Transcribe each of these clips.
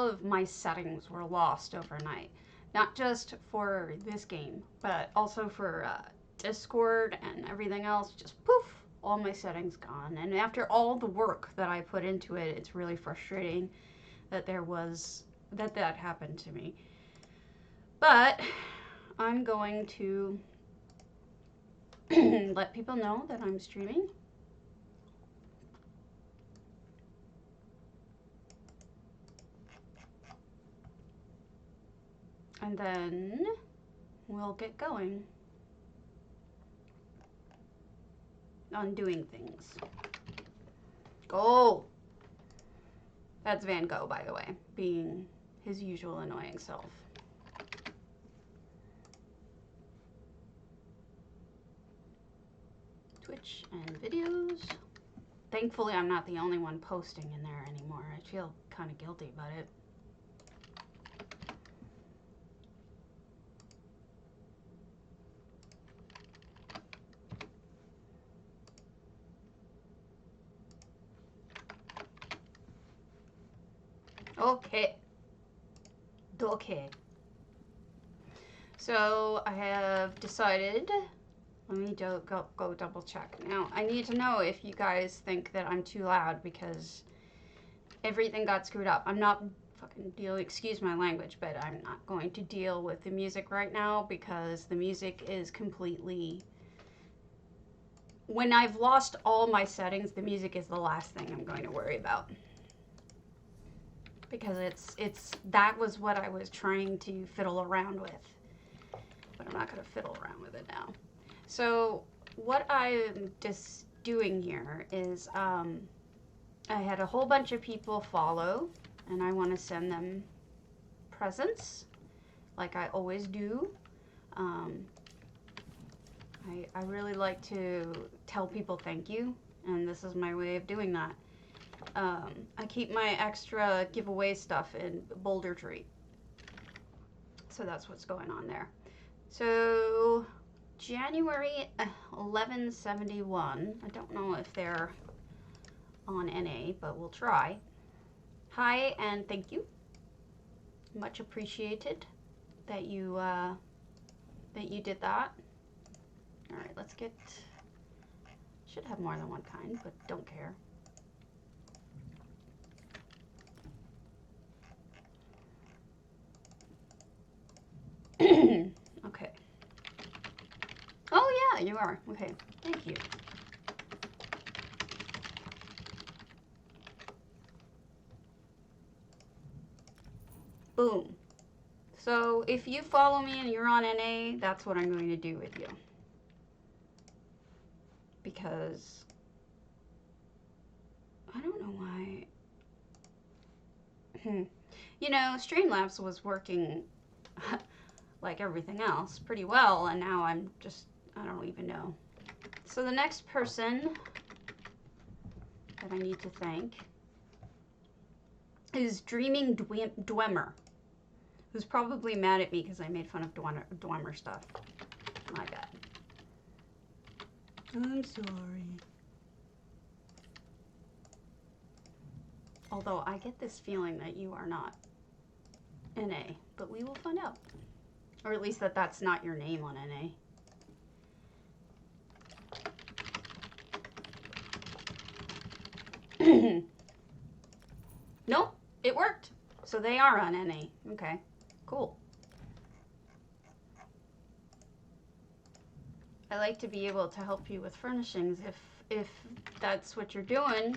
of my settings were lost overnight. Not just for this game, but also for Discord and everything else. Just poof, all my settings gone. And after all the work that I put into it, it's really frustrating that that happened to me. But I'm going to let people know that I'm streaming. And then we'll get going on doing things. Go! That's Van Gogh, by the way, being his usual annoying self. Twitch and videos. Thankfully, I'm not the only one posting in there anymore. I feel kind of guilty about it. Okay. So I have decided, let me go double check. Now, I need to know if you guys think that I'm too loud because everything got screwed up. I'm not fucking dealing, excuse my language, but I'm not going to deal with the music right now because the music is completely, when I've lost all my settings, the music is the last thing I'm going to worry about. Because that was what I was trying to fiddle around with. But I'm not going to fiddle around with it now. So what I'm just doing here is I had a whole bunch of people follow, and I want to send them presents, like I always do. I really like to tell people thank you, and this is my way of doing that. I keep my extra giveaway stuff in Boulder Tree. So that's what's going on there. So January 1171. I don't know if they're on NA, but we'll try. Hi and thank you. Much appreciated that you did that. All right, let's get. Should have more than one kind, but don't care. Okay. Oh yeah, you are. Okay, thank you. Boom. So if you follow me and you're on NA, that's what I'm going to do with you. Because I don't know why. You know, Streamlabs was working like everything else pretty well, and now I don't even know. So the next person that I need to thank is Dreaming Dwemer, who's probably mad at me because I made fun of Dwemer stuff. My bad. I'm sorry. Although I get this feeling that you are not NA, but we will find out. Or at least that's not your name on NA. Nope, it worked. So they are on NA. Okay, cool. I like to be able to help you with furnishings if that's what you're doing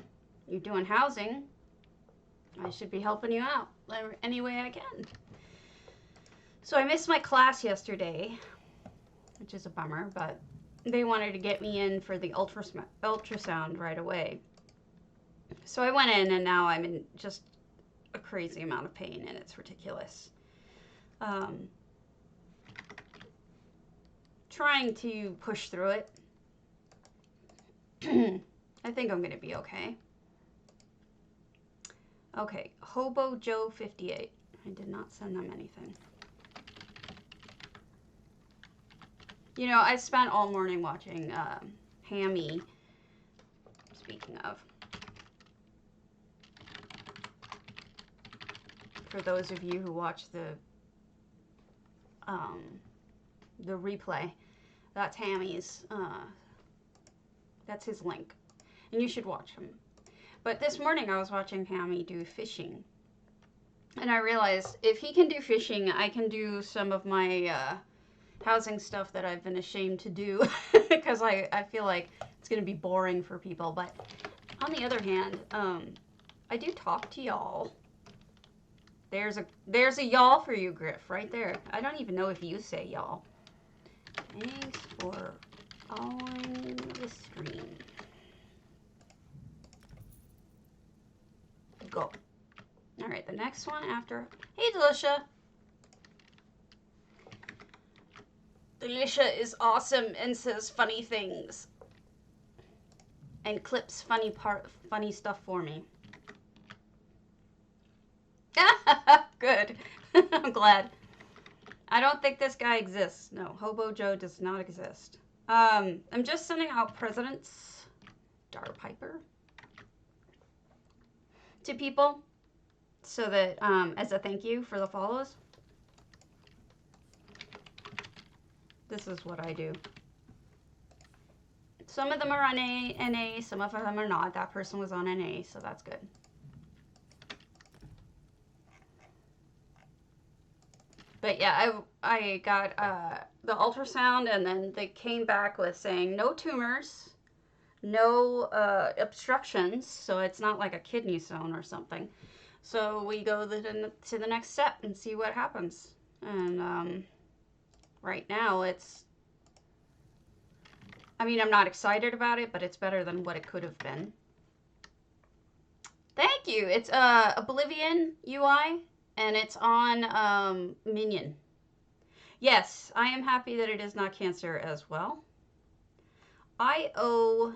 housing. I should be helping you out any way I can. So I missed my class yesterday, which is a bummer, but they wanted to get me in for the ultrasound right away. So I went in, and now I'm in just a crazy amount of pain, and it's ridiculous. Trying to push through it. I think I'm going to be okay. Okay, Hobo Joe 58. I did not send them anything. You know, I spent all morning watching Hammy, speaking of, for those of you who watch the replay. That's Hammy's, that's his link. And you should watch him. But this morning I was watching Hammy do fishing. And I realized if he can do fishing, I can do some of my housing stuff that I've been ashamed to do. Because I feel like it's going to be boring for people. But on the other hand, I do talk to y'all. There's a y'all for you, Griff, right there. I don't even know if you say y'all. Thanks for following the stream. Go. All right, the next one after. Hey, Delisha. Delisha is awesome and says funny things and clips funny stuff for me. Good. I'm glad. I don't think this guy exists. No, Hobo Joe does not exist. I'm just sending out President's Dar Piper to people so that as a thank you for the follows. This is what I do. Some of them are on NA, some of them are not. That person was on NA, so that's good. But yeah, I got the ultrasound, and then they came back with saying no tumors, no obstructions, so it's not like a kidney stone or something. So we go to the next step and see what happens. And right now it's, I mean, I'm not excited about it, but it's better than what it could have been. Thank you. It's Oblivion UI. And it's on Minion. Yes, I am happy that it is not cancer as well. I owe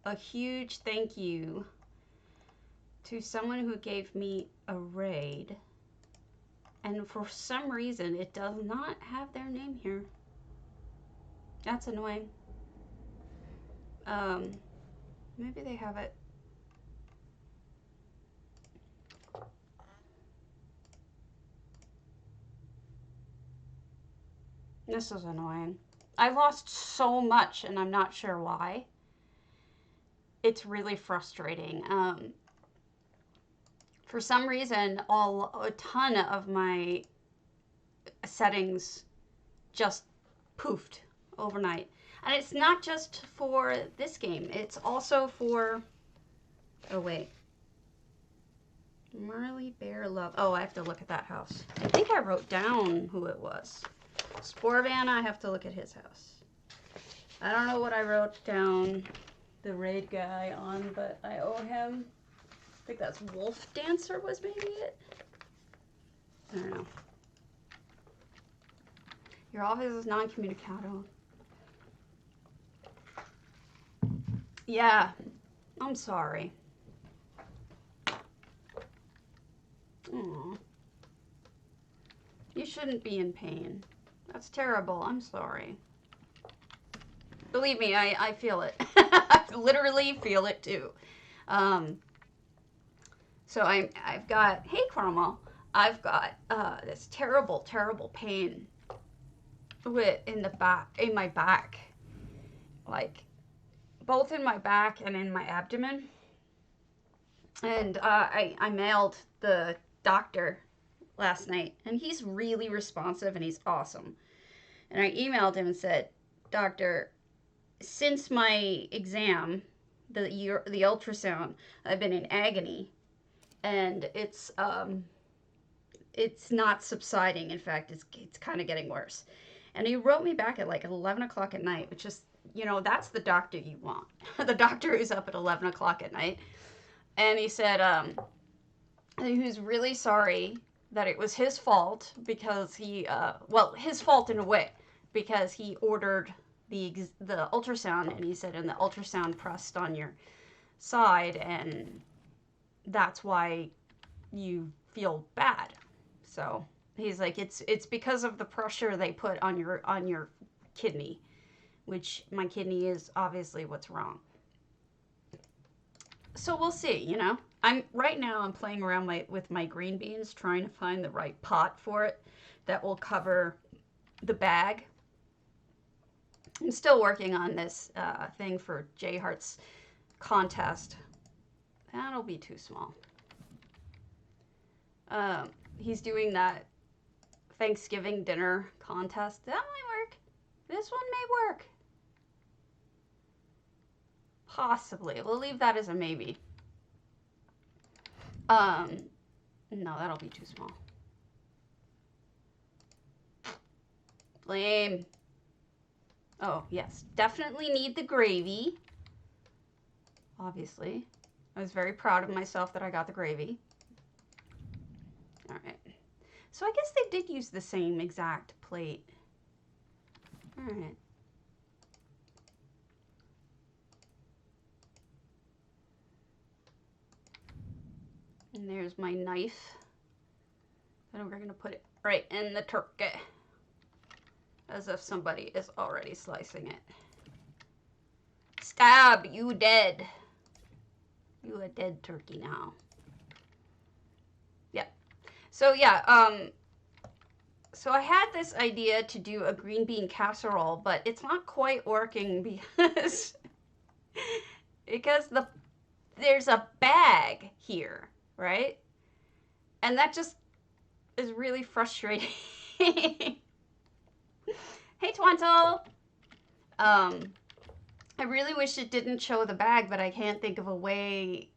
a huge thank you to someone who gave me a raid. And for some reason, it does not have their name here. That's annoying. Maybe they have it. This is annoying. I lost so much and I'm not sure why. It's really frustrating. For some reason, a ton of my settings just poofed overnight. And it's not just for this game. It's also for... Oh, wait. Marley Bear Love. Oh, I have to look at that house. I think I wrote down who it was. Sporvan, I have to look at his house. I don't know what I wrote down the raid guy on, but I owe him. I think that's Wolf Dancer was maybe it. I don't know. Your office is non-communicado. Yeah, I'm sorry. Aww. You shouldn't be in pain. That's terrible. I'm sorry. Believe me, I feel it. I literally feel it too. So I've got, hey Carmel, I've got this terrible, terrible pain in my back, like both in my back and in my abdomen. And I mailed the doctor last night, and he's really responsive and he's awesome. And I emailed him and said, Doctor, since my exam, the ultrasound, I've been in agony, and it's not subsiding. In fact, it's kind of getting worse. And he wrote me back at like 11 o'clock at night, which is, you know, that's the doctor you want. The doctor who's up at 11 o'clock at night. And he said he was really sorry that it was his fault because he, well, his fault in a way, because he ordered the ultrasound, and he said, and the ultrasound pressed on your side, and that's why you feel bad. So he's like, it's because of the pressure they put on your kidney, which my kidney is obviously what's wrong. So we'll see, you know. right now I'm playing around with my green beans, trying to find the right pot for it that will cover the bag. I'm still working on this thing for J Heart's contest. That'll be too small. He's doing that Thanksgiving dinner contest. That might work. This one may work. Possibly. We'll leave that as a maybe. No, that'll be too small. Lame. Oh, yes. Definitely need the gravy. Obviously. I was very proud of myself that I got the gravy. All right. So I guess they did use the same exact plate. All right. And there's my knife. And we're going to put it right in the turkey. As if somebody is already slicing it. Stab, you dead. You a dead turkey now. Yep. So yeah, so I had this idea to do a green bean casserole, but it's not quite working because there's a bag here, right? And that just is really frustrating. Hey, Twantle! I really wish it didn't show the bag, but I can't think of a way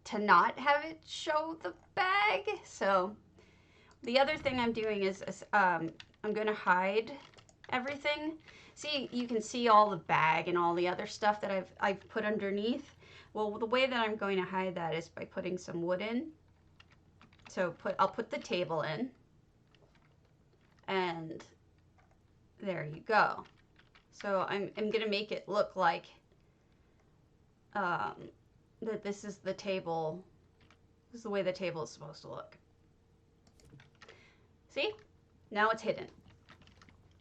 to not have it show the bag. So the other thing I'm doing is I'm going to hide everything. See, you can see all the bag and all the other stuff that I've put underneath. Well, the way that I'm going to hide that is by putting some wood in. So I'll put the table in. And there you go. So I'm going to make it look like that this is the table. This is the way the table is supposed to look. See? Now it's hidden.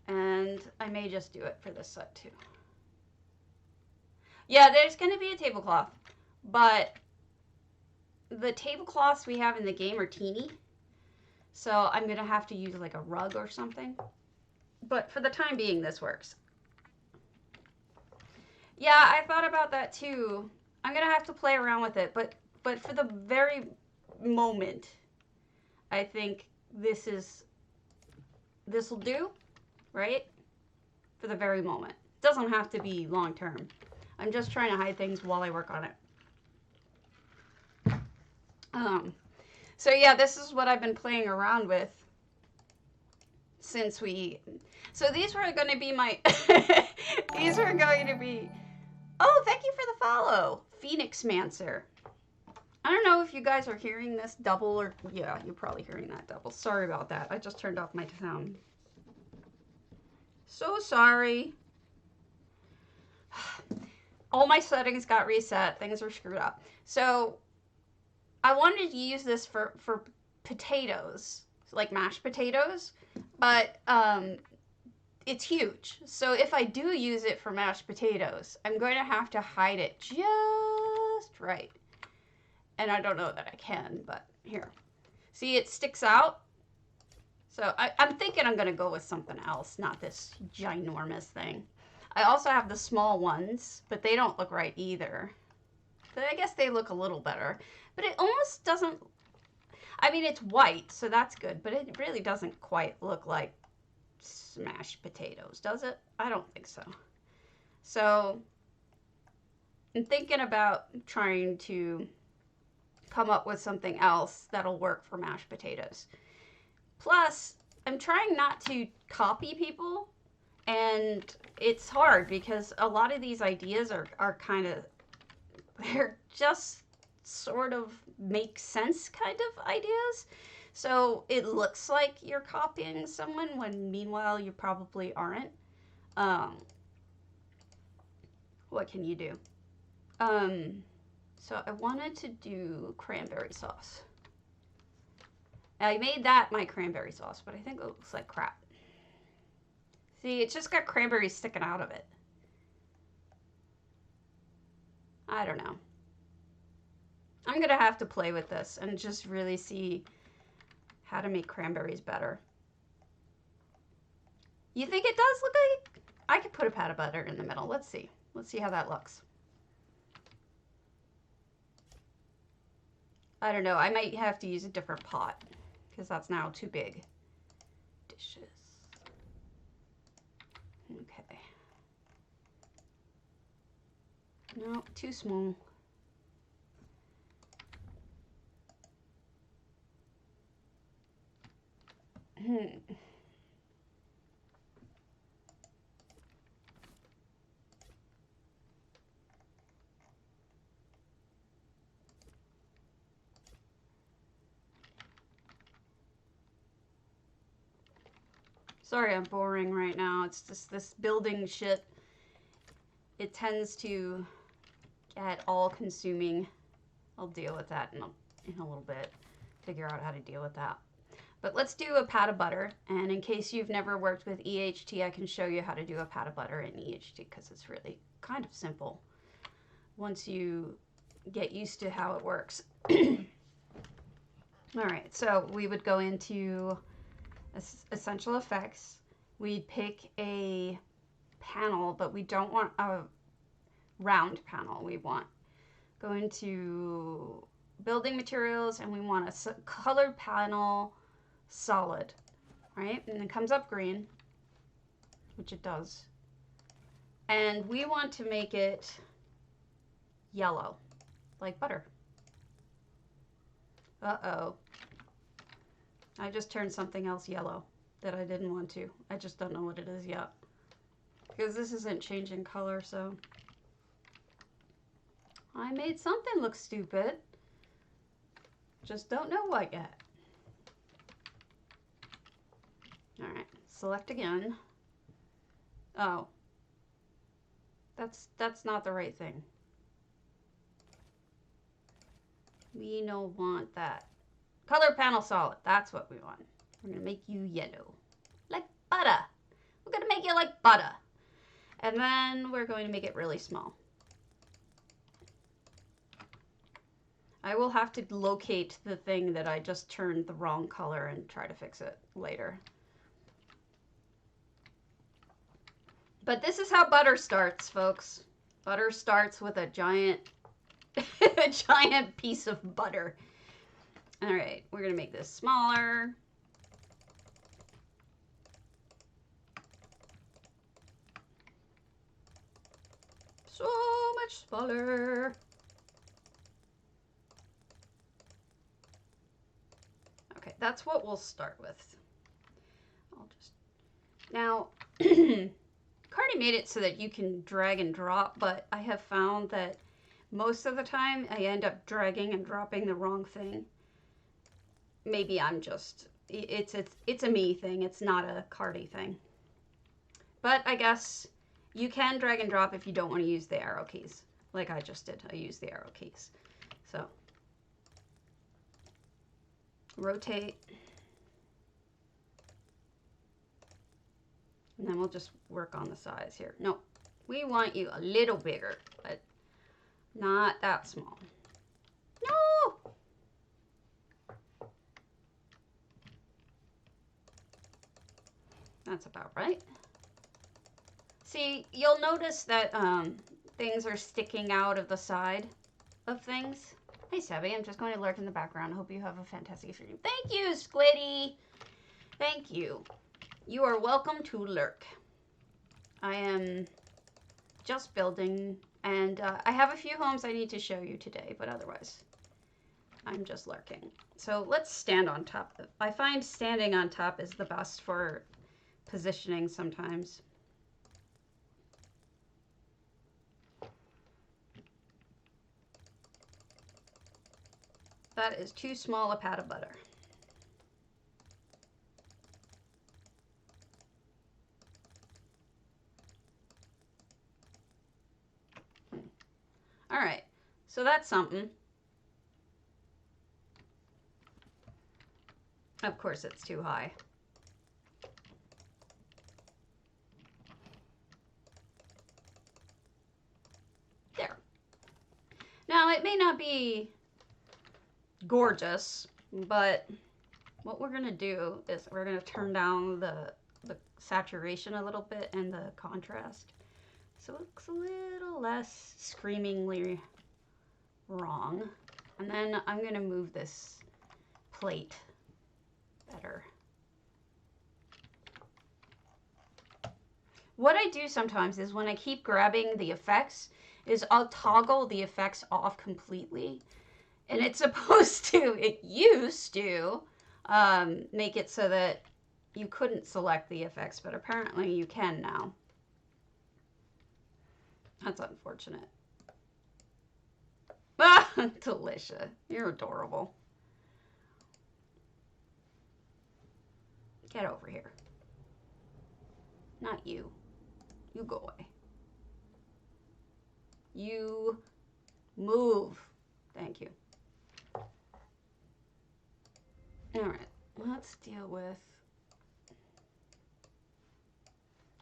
And I may just do it for this side too. Yeah, there's going to be a tablecloth. But the tablecloths we have in the game are teeny. So I'm going to have to use like a rug or something. But for the time being, this works. Yeah, I thought about that too. I'm going to have to play around with it. But for the very moment, I think this will do, right? For the very moment. It doesn't have to be long term. I'm just trying to hide things while I work on it. So yeah, this is what I've been playing around with since we... So these were going to be my... These were going to be... Oh, thank you for the follow, Phoenix Mancer. I don't know if you guys are hearing this double or... Yeah, you're probably hearing that double. Sorry about that. I just turned off my sound. So sorry. All my settings got reset. Things were screwed up. So I wanted to use this for potatoes, like mashed potatoes, but it's huge. So if I do use it for mashed potatoes, I'm going to have to hide it just right. And I don't know that I can, but here. See, it sticks out. So I'm thinking I'm going to go with something else, not this ginormous thing. I also have the small ones, but they don't look right either. But I guess they look a little better. But it almost doesn't... I mean, it's white, so that's good. But it really doesn't quite look like smashed potatoes, does it? I don't think so. So I'm thinking about trying to come up with something else that'll work for mashed potatoes. Plus, I'm trying not to copy people, and it's hard because a lot of these ideas are kind of, they're just sort of make sense kind of ideas. So it looks like you're copying someone when meanwhile you probably aren't. What can you do? So I wanted to do cranberry sauce. I made that my cranberry sauce, but I think it looks like crap. See, it's just got cranberries sticking out of it. I don't know. I'm gonna have to play with this and just really see how to make cranberries better. You think it does look like? I could put a pat of butter in the middle. Let's see. Let's see how that looks. I don't know. I might have to use a different pot because that's now too big. Dishes. Okay. No, too small. Sorry, I'm boring right now. It's just this building shit. It tends to get all consuming. I'll deal with that in a little bit. Figure out how to deal with that. But let's do a pat of butter. And in case you've never worked with EHT, I can show you how to do a pat of butter in EHT because it's really kind of simple once you get used to how it works. All right, so we would go into Essential Effects. We'd pick a panel, but we don't want a round panel. We want go into Building Materials, and we want a colored panel, solid, right? And it comes up green, which it does. And we want to make it yellow, like butter. Uh-oh. I just turned something else yellow that I didn't want to. I just don't know what it is yet. Because this isn't changing color, so. I made something look stupid. Just don't know what yet. Alright, select again. Oh. That's not the right thing. We don't want that. Color panel solid. That's what we want. We're going to make you yellow. Like butter. We're going to make you like butter. And then we're going to make it really small. I will have to locate the thing that I just turned the wrong color and try to fix it later. But this is how butter starts, folks. Butter starts with a giant, a giant piece of butter. All right, we're gonna make this smaller. So much smaller. Okay, that's what we'll start with. I'll just now. Cardi made it so that you can drag and drop, but I have found that most of the time I end up dragging and dropping the wrong thing. Maybe I'm just, it's a me thing. It's not a Cardi thing. But I guess you can drag and drop if you don't want to use the arrow keys. Like I just did. I used the arrow keys. So, rotate. And then we'll just work on the size here. No, we want you a little bigger, but not that small. No! That's about right. See, you'll notice that things are sticking out of the side of things. Hey, Sebby, I'm just going to lurk in the background. I hope you have a fantastic stream. Thank you, Squiddy. Thank you. You are welcome to lurk. I am just building, and I have a few homes I need to show you today, but otherwise, I'm just lurking. So let's stand on top. I find standing on top is the best for positioning sometimes. That is too small a pat of butter. All right, so that's something. Of course, it's too high. There. Now, it may not be gorgeous, but what we're going to do is we're going to turn down the saturation a little bit and the contrast. So it looks a little less screamingly wrong. And then I'm going to move this plate better. What I do sometimes is when I keep grabbing the effects is I'll toggle the effects off completely. And it's supposed to, it used to make it so that you couldn't select the effects, but apparently you can now. That's unfortunate. Ah, Delisha, you're adorable. Get over here. Not you. You go away. You move. Thank you. All right, let's deal with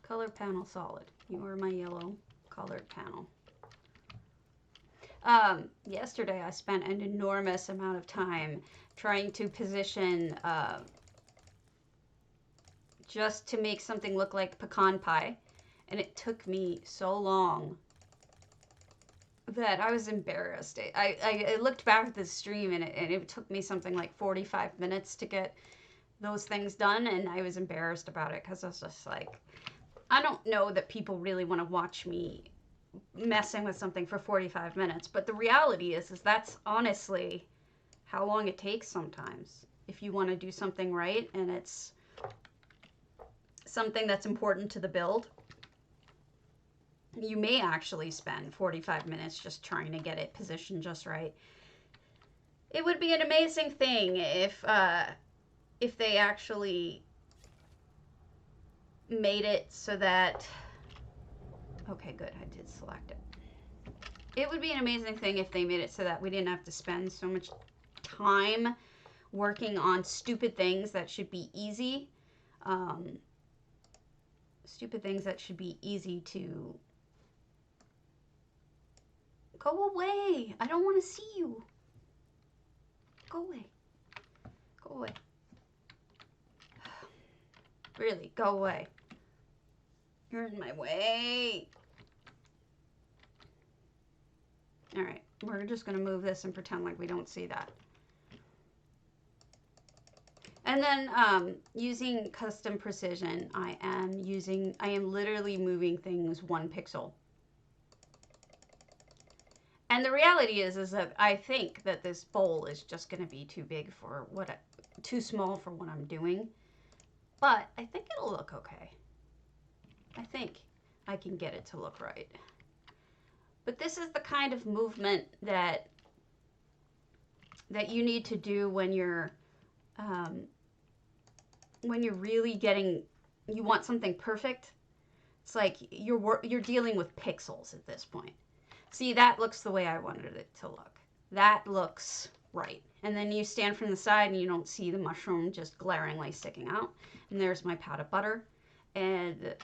color panel solid. You are my yellow colored panel. Yesterday I spent an enormous amount of time trying to position just to make something look like pecan pie, and it took me so long that I was embarrassed. I looked back at the stream and it took me something like 45 minutes to get those things done, and I was embarrassed about it because I was just like, I don't know that people really want to watch me messing with something for 45 minutes, but the reality is that's honestly how long it takes sometimes if you want to do something right and it's something that's important to the build. You may actually spend 45 minutes just trying to get it positioned just right. It would be an amazing thing if they actually made it so that, okay, good, I did select it. It would be an amazing thing if they made it so that we didn't have to spend so much time working on stupid things that should be easy. Stupid things that should be easy to... Go away! I don't want to see you. Go away. Go away. Really, go away. You're in my way. Alright, we're just going to move this and pretend like we don't see that. And then using custom precision, I am literally moving things 1 pixel. And the reality is that I think that this bowl is just going to be too big for too small for what I'm doing. But I think it'll look okay. I think I can get it to look right. But this is the kind of movement that you need to do when you're really you want something perfect. It's like you're dealing with pixels at this point. See, that looks the way I wanted it to look. That looks right. And then you stand from the side and you don't see the mushroom just glaringly sticking out. And there's my pat of butter. And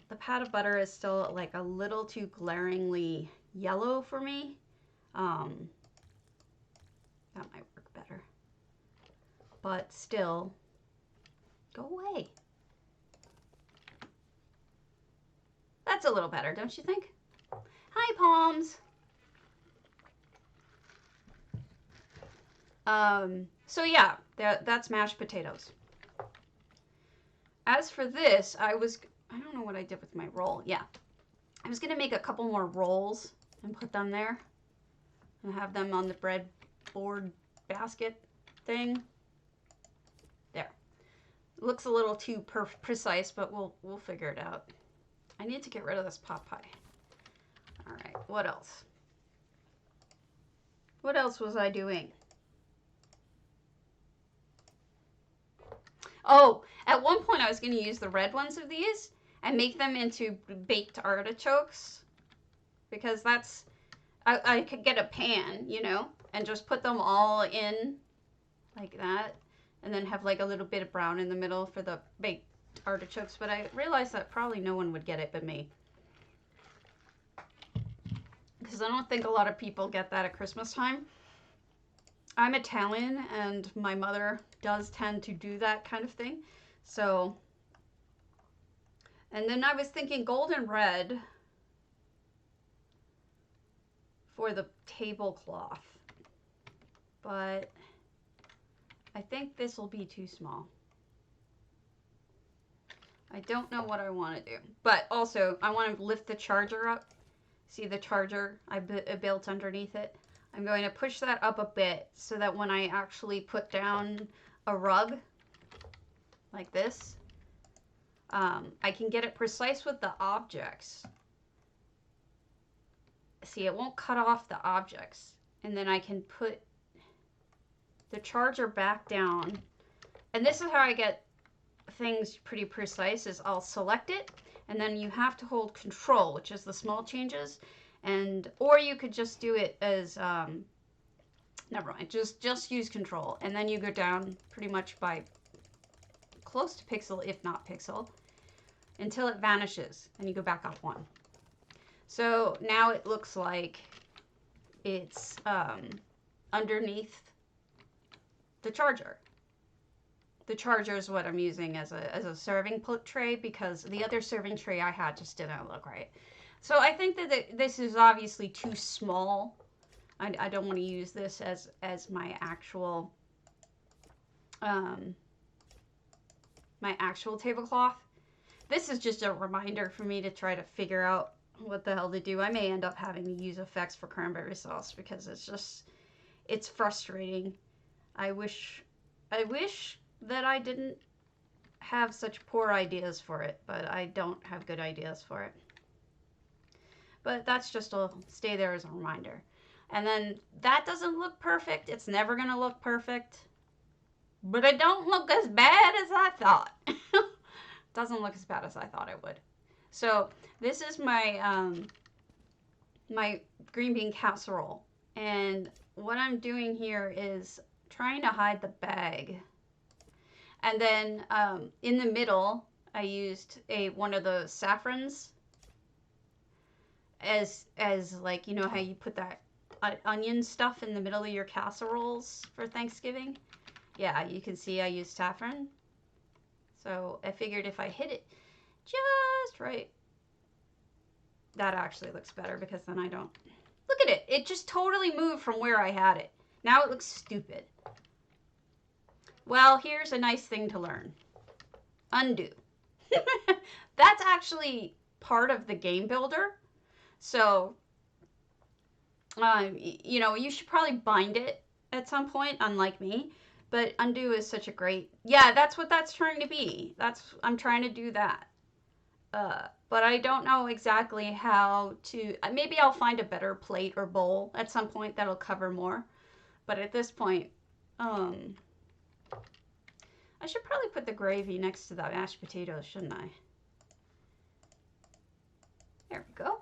the pat of butter is still like a little too glaringly yellow for me. That might work better. But still, go away. That's a little better, don't you think? Hi, Palms. So yeah, that's mashed potatoes. As for this, I don't know what I did with my roll. Yeah, I was gonna make a couple more rolls and put them there and have them on the breadboard basket thing. There. It looks a little too precise, but we'll figure it out. I need to get rid of this pot pie. All right, what else? What else was I doing? Oh, at one point I was going to use the red ones of these and make them into baked artichokes, because that's, I could get a pan, you know, and just put them all in like that, and then have like a little bit of brown in the middle for the baked artichokes, but I realized that probably no one would get it but me. Because I don't think a lot of people get that at Christmas time. I'm Italian, and my mother does tend to do that kind of thing. So, and then I was thinking gold and red for the tablecloth, but I think this will be too small. I don't know what I want to do, but also I want to lift the charger up. See the charger I built underneath it? I'm going to push that up a bit so that when I actually put down a rug like this, I can get it precise with the objects. See, it won't cut off the objects. And then I can put the charger back down. And this is how I get things pretty precise, is I'll select it, and then you have to hold control, which is the small changes, and or you could just do it as never mind, just use control, and then you go down pretty much by close to pixel, if not pixel, until it vanishes, and you go back up one. So now it looks like it's underneath the charger. The charger is what I'm using as a serving tray, because the other serving tray I had just didn't look right. So I think that this is obviously too small. I don't want to use this as my actual tablecloth. This is just a reminder for me to try to figure out what the hell to do. I may end up having to use effects for cranberry sauce because it's frustrating. I wish that I didn't have such poor ideas for it, but I don't have good ideas for it. But that's just to stay there as a reminder. And then that doesn't look perfect. It's never going to look perfect. But it don't look as bad as I thought. Doesn't look as bad as I thought it would. So this is my my green bean casserole. And what I'm doing here is trying to hide the bag. And then in the middle, I used one of the saffrons as like, you know how you put that onion stuff in the middle of your casseroles for Thanksgiving? Yeah, you can see I used saffron. So I figured if I hit it just right, that actually looks better, because then I don't... Look at it. It just totally moved from where I had it. Now it looks stupid. Well, here's a nice thing to learn. Undo. That's actually part of the game builder. So, you know, you should probably bind it at some point, unlike me. But undo is such a great... Yeah, that's what that's trying to be. I'm trying to do that. But I don't know exactly how to... Maybe I'll find a better plate or bowl at some point that'll cover more. But at this point, I should probably put the gravy next to the mashed potatoes, shouldn't I? There we go.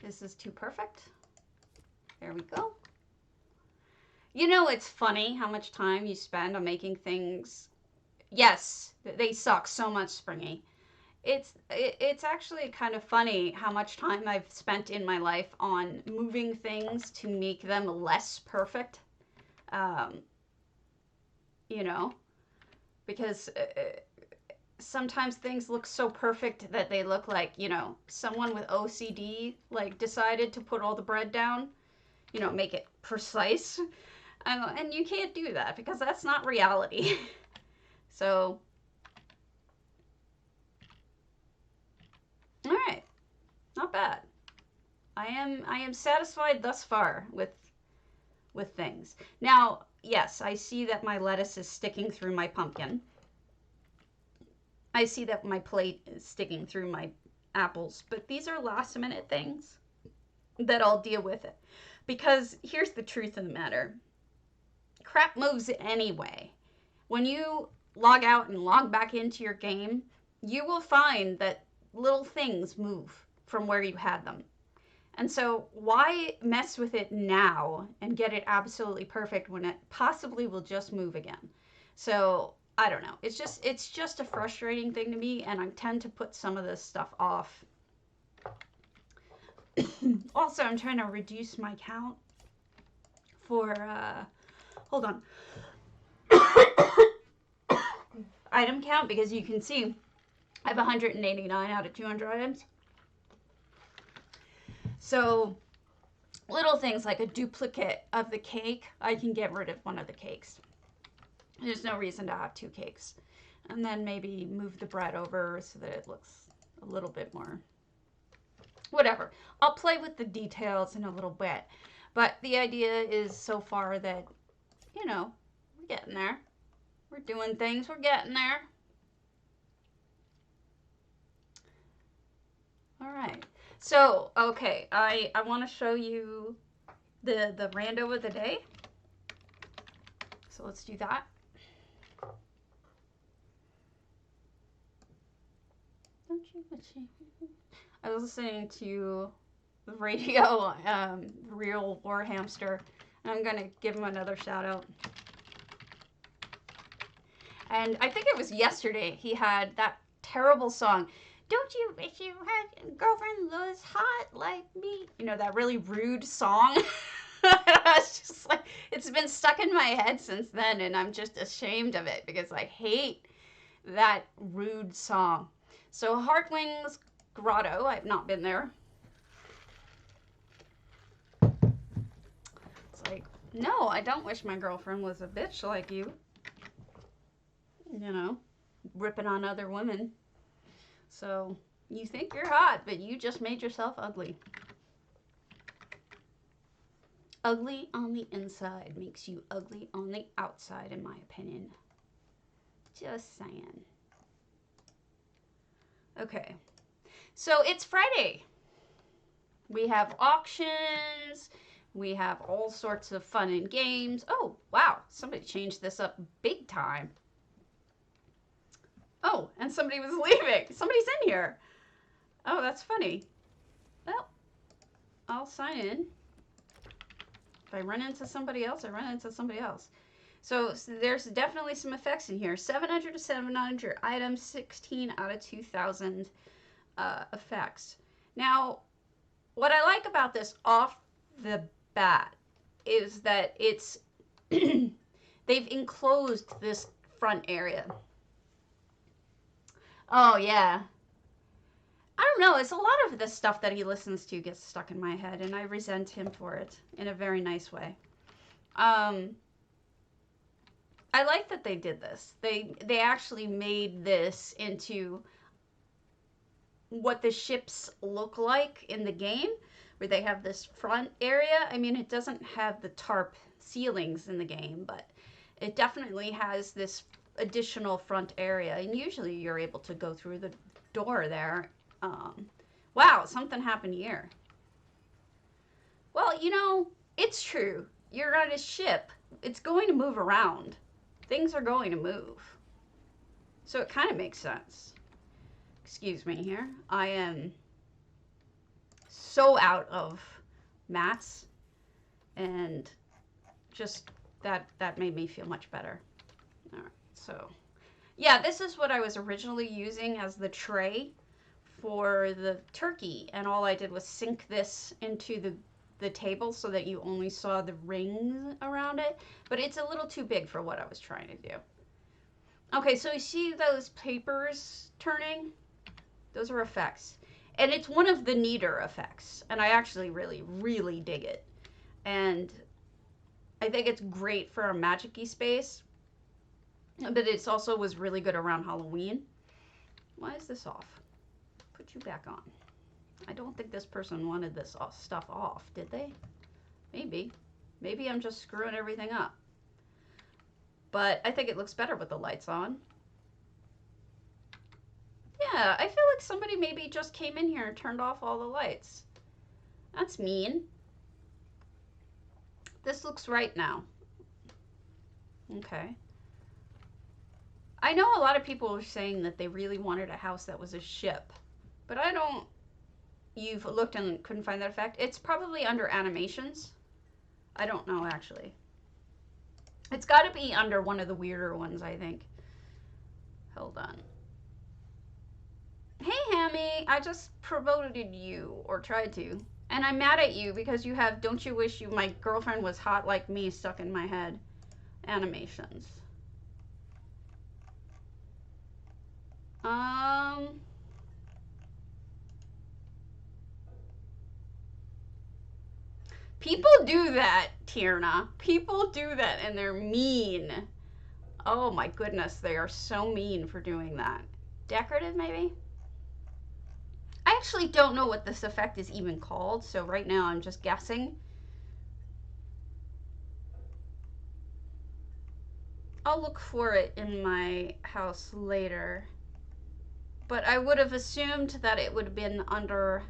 This is too perfect. There we go. You know, it's funny how much time you spend on making things. Yes, they suck so much, Springy. It's actually kind of funny how much time I've spent in my life on moving things to make them less perfect. You know, because sometimes things look so perfect that they look like, you know, someone with OCD like decided to put all the bread down, you know, make it precise. And you can't do that because that's not reality. So, all right, not bad. I am satisfied thus far with things. Now, yes, I see that my lettuce is sticking through my pumpkin. I see that my plate is sticking through my apples, but these are last minute things that I'll deal with it. Because here's the truth of the matter. Crap moves anyway. When you log out and log back into your game, you will find that little things move from where you had them. And so why mess with it now and get it absolutely perfect when it possibly will just move again? So I don't know. It's just a frustrating thing to me, and I tend to put some of this stuff off. Also, I'm trying to reduce my count for, hold on, item count, because you can see I have 189 out of 200 items. So little things like a duplicate of the cake, I can get rid of one of the cakes. There's no reason to have 2 cakes. And then maybe move the bread over so that it looks a little bit more, whatever. I'll play with the details in a little bit. But the idea is so far that, you know, we're getting there. We're doing things, we're getting there. All right. So, okay, I want to show you the rando of the day. So let's do that. Don't you wish you... I was listening to the radio, Real War Hamster, and I'm going to give him another shout out. And I think it was yesterday he had that terrible song, "Don't you wish you had a girlfriend that was hot like me?" You know, that really rude song. It's just like, it's been stuck in my head since then, and I'm just ashamed of it because I hate that rude song. So Heartwings Grotto, I've not been there. It's like, no, I don't wish my girlfriend was a bitch like you. You know, ripping on other women. So you think you're hot, but you just made yourself ugly. Ugly on the inside makes you ugly on the outside, in my opinion. Just saying. Okay, so it's Friday. We have auctions. We have all sorts of fun and games. Oh, wow, somebody changed this up big time. Oh, and somebody was leaving. Somebody's in here. Oh, that's funny. Well, I'll sign in. If I run into somebody else, I run into somebody else. So there's definitely some effects in here. 700 to 700 items, 16 out of 2,000 effects. Now, what I like about this off the bat is that it's they've enclosed this front area. Oh, yeah. I don't know. It's a lot of the stuff that he listens to gets stuck in my head, and I resent him for it in a very nice way. I like that they did this. They actually made this into what the ships look like in the game, where they have this front area. I mean, it doesn't have the tarp ceilings in the game, but it definitely has this additional front area, and usually you're able to go through the door there. Wow, something happened here. Well, you know, it's true. You're on a ship. It's going to move around. Things are going to move. So it kind of makes sense. Excuse me here. I am so out of mats, and just that made me feel much better. All right, so yeah, this is what I was originally using as the tray for the turkey, and all I did was sink this into the table so that you only saw the rings around it, but it's a little too big for what I was trying to do. Okay, so you see those papers turning? Those are effects, and it's one of the neater effects, and I actually really, really dig it, and I think it's great for a magic-y space, but it also was really good around Halloween. Why is this off? Put you back on. I don't think this person wanted this stuff off, did they? Maybe. Maybe I'm just screwing everything up. But I think it looks better with the lights on. Yeah, I feel like somebody maybe just came in here and turned off all the lights. That's mean. This looks right now. Okay. I know a lot of people are saying that they really wanted a house that was a ship, but I don't... You've looked and couldn't find that effect? It's probably under animations. I don't know, actually. It's got to be under one of the weirder ones, I think. Hold on. Hey, Hammy. I just promoted you, or tried to. And I'm mad at you because you have "Don't you wish you my girlfriend was hot like me" stuck in my head animations. People do that, Tierna. People do that and they're mean. Oh my goodness, they are so mean for doing that. Decorative, maybe? I actually don't know what this effect is even called, so right now I'm just guessing. I'll look for it in my house later. But I would have assumed that it would have been under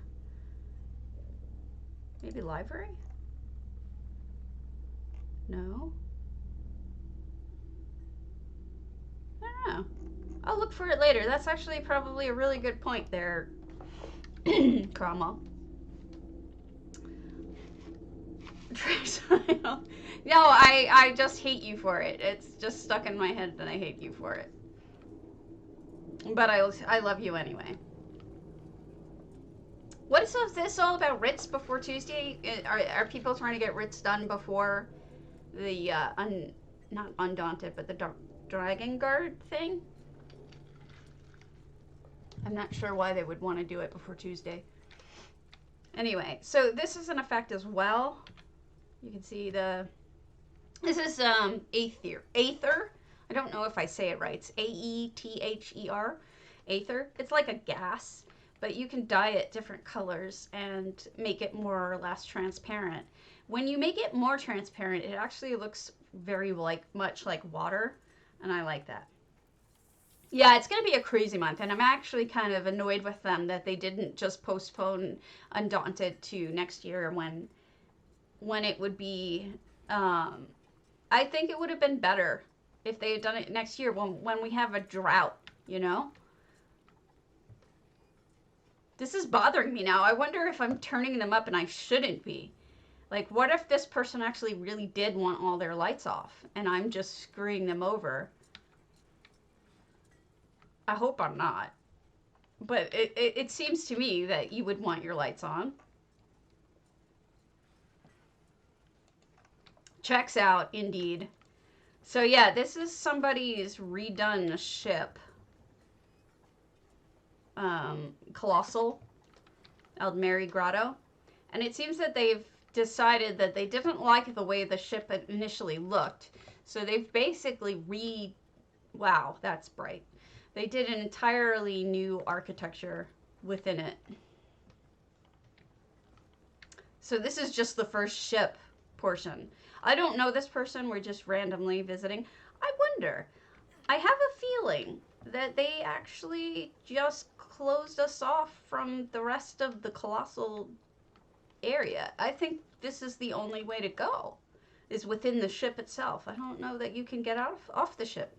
maybe library? No? I don't know. I'll look for it later. That's actually probably a really good point there, Cromwell. No, I just hate you for it. It's just stuck in my head and I hate you for it. But I love you anyway. What is this all about? Writs before Tuesday? Are people trying to get writs done before the not Undaunted, but the Dragon Guard thing? I'm not sure why they would want to do it before Tuesday. Anyway, so this is an effect as well. You can see this is Aether. Aether. I don't know if I say it right. It's Aether. Aether. It's like a gas, but you can dye it different colors and make it more or less transparent. When you make it more transparent, it actually looks very much like water, and I like that. Yeah, it's going to be a crazy month, and I'm actually kind of annoyed with them that they didn't just postpone Undaunted to next year when it would be. I think it would have been better if they had done it next year when we have a drought, you know? This is bothering me now. I wonder if I'm turning them up and I shouldn't be. Like, what if this person actually really did want all their lights off and I'm just screwing them over? I hope I'm not. But it seems to me that you would want your lights on. Checks out, indeed. So yeah, this is somebody's redone ship. Colossal Aldmeri Grotto. And it seems that they've decided that they didn't like the way the ship initially looked. So they've basically wow, that's bright. They did an entirely new architecture within it. So this is just the first ship portion. I don't know this person. We're just randomly visiting. I wonder. I have a feeling that they actually just closed us off from the rest of the colossal area. I think this is the only way to go, is within the ship itself. I don't know that you can get off the ship.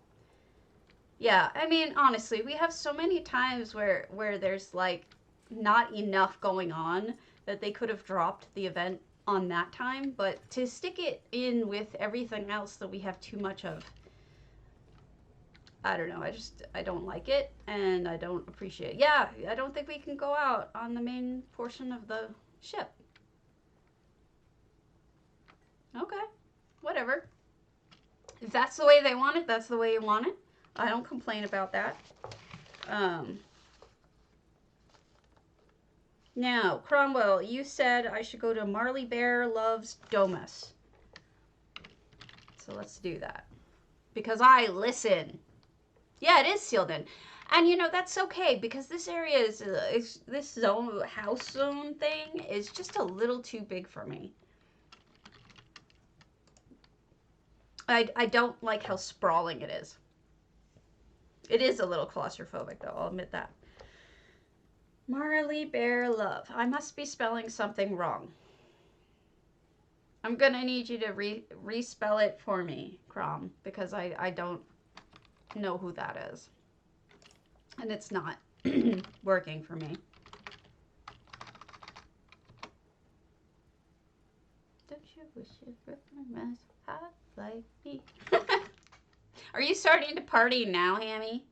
Yeah, I mean, honestly, we have so many times where there's like not enough going on that they could have dropped the event on that time, but to stick it in with everything else that we have too much of, I don't know, I don't like it and I don't appreciate it. Yeah, I don't think we can go out on the main portion of the ship. Okay, whatever. If that's the way they want it, that's the way you want it. I don't complain about that. Now, Cromwell, you said I should go to Marley Bear Loves Domus. So let's do that. Because I listen. Yeah, it is sealed in. And you know, that's okay because this area is this zone, house zone thing is just a little too big for me. I don't like how sprawling it is. It is a little claustrophobic though, I'll admit that. Marley Bear Love. I must be spelling something wrong. I'm gonna need you to respell it for me, Crom, because I don't know who that is. And it's not working for me. Don't you wish you were as hot like me? Are you starting to party now, Hammy?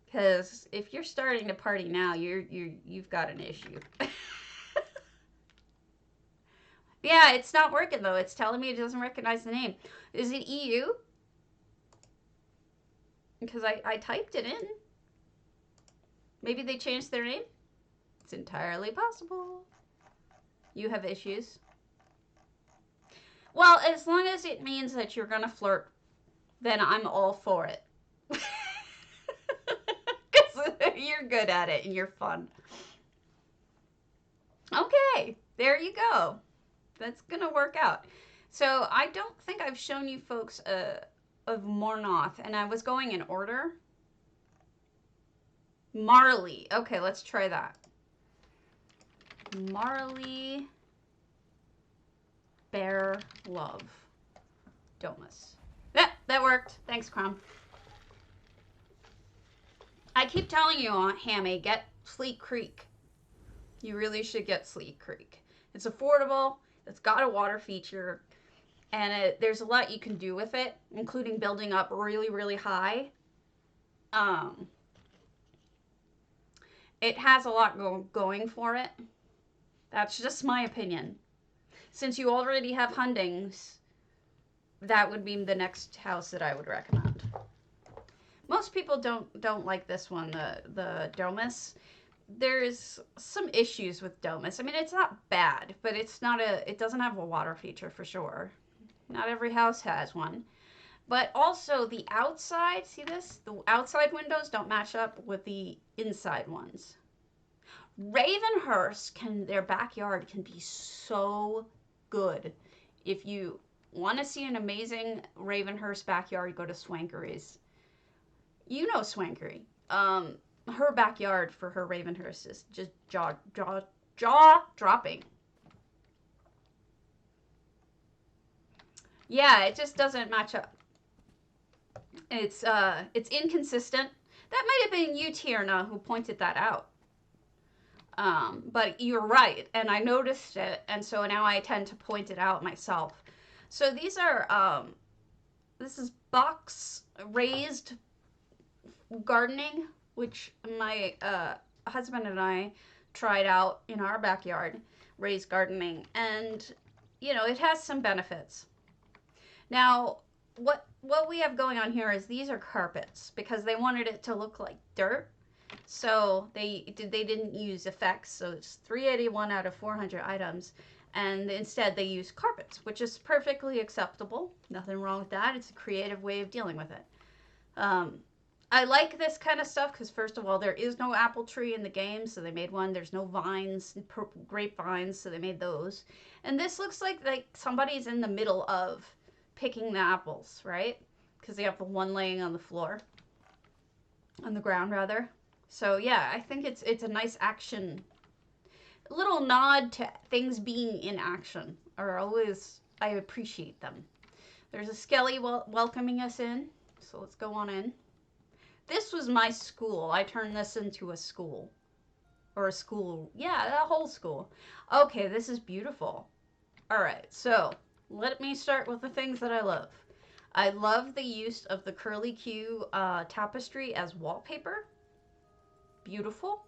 Because if you're starting to party now, you've got an issue. Yeah, it's not working though. It's telling me it doesn't recognize the name. Is it EU? Because I typed it in. Maybe they changed their name? It's entirely possible. You have issues. Well, as long as it means that you're gonna flirt, then I'm all for it. Because you're good at it and you're fun. Okay, there you go. That's gonna work out. So I don't think I've shown you folks of Mornoth, and I was going in order. Marley. Okay, let's try that. Marley Bear Love Domus. Yeah, that worked. Thanks, Crumb. I keep telling you, Aunt Hammy, get Sleek Creek. You really should get Sleek Creek. It's affordable. It's got a water feature. And there's a lot you can do with it, including building up really, really high. It has a lot going for it. That's just my opinion. Since you already have Hundings, that would be the next house that I would recommend. Most people don't like this one, the Domus. There's some issues with Domus. I mean, it's not bad, but it doesn't have a water feature for sure. Not every house has one. But also the outside, see this? The outside windows don't match up with the inside ones. Ravenhurst their backyard can be so good. If you want to see an amazing Ravenhurst backyard, go to Swankery's. You know Swankery. Her backyard for her Ravenhurst is just jaw dropping. Yeah, it just doesn't match up. It's inconsistent. That might have been you, Tierna, who pointed that out. But you're right, and I noticed it, and so now I tend to point it out myself. So these are, this is box raised gardening, which my husband and I tried out in our backyard, raised gardening, and, you know, it has some benefits. Now, what we have going on here is these are carpets because they wanted it to look like dirt. So they didn't use effects. So it's 381 out of 400 items. And instead they use carpets, which is perfectly acceptable. Nothing wrong with that. It's a creative way of dealing with it. I like this kind of stuff because, first of all, there is no apple tree in the game, so they made one. There's no vines, grapevines, so they made those. And this looks like somebody's in the middle of picking the apples, right? Because they have the one laying on the floor, on the ground rather. So yeah, I think it's a nice action, a little nod to things being in action. Are always, I appreciate them. There's a Skelly welcoming us in, so let's go on in. This was my school. I turned this into a school, or a school. Yeah, a whole school. Okay, this is beautiful. All right, so let me start with the things that I love. I love the use of the curly Q tapestry as wallpaper. Beautiful.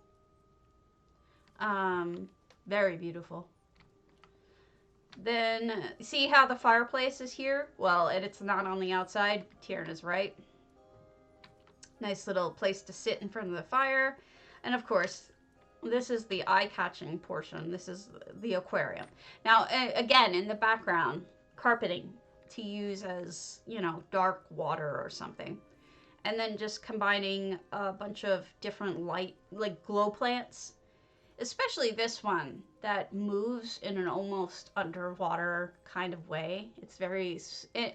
Very beautiful. Then, see how the fireplace is here? Well, and it's not on the outside. Tierna's right. Nice little place to sit in front of the fire. And of course, this is the eye-catching portion. This is the aquarium. Now, again, in the background, carpeting to use as, you know, dark water or something. And then just combining a bunch of different light, like glow plants. Especially this one that moves in an almost underwater kind of way. It's very,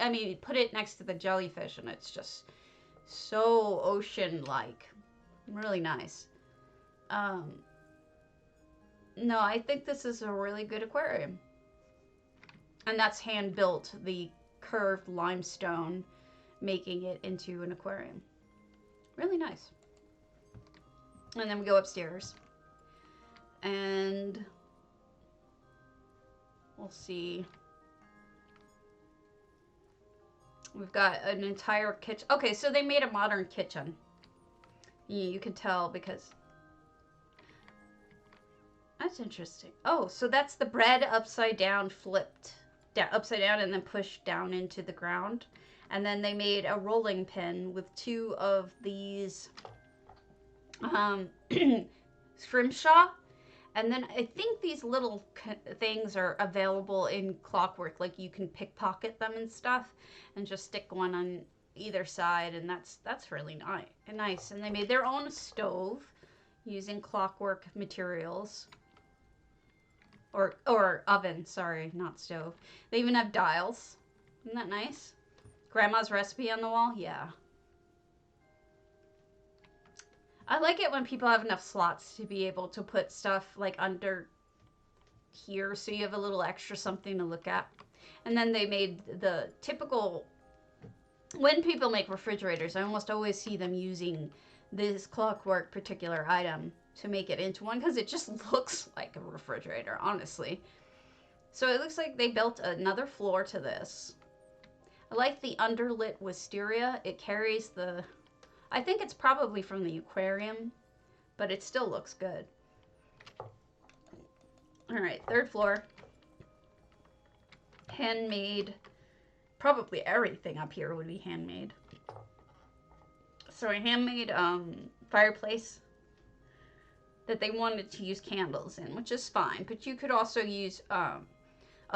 I mean, put it next to the jellyfish and it's just so ocean-like. Really nice. No, I think this is a really good aquarium. And that's hand-built, the curved limestone, making it into an aquarium. Really nice. And then we go upstairs. And we'll see. We've got an entire kitchen. Okay, so they made a modern kitchen. You can tell because That's interesting. Oh, so that's the bread upside down, flipped upside down, and then pushed down into the ground. And then they made a rolling pin with 2 of these scrimshaw. And then I think these little things are available in clockwork, like you can pickpocket them and stuff, and just stick one on either side, and that's really nice. And they made their own stove using clockwork materials. Or oven, sorry, not stove. They even have dials. Isn't that nice? Grandma's recipe on the wall? Yeah. I like it when people have enough slots to be able to put stuff like under here so you have a little extra something to look at. And then they made the typical, when people make refrigerators, I almost always see them using this clockwork particular item to make it into one, because it just looks like a refrigerator, honestly. So it looks like they built another floor to this. I like the underlit wisteria. It carries the, I think it's probably from the aquarium, but it still looks good. All right, 3rd floor. Handmade. Probably everything up here would be handmade. So a handmade fireplace that they wanted to use candles in, which is fine. But you could also use a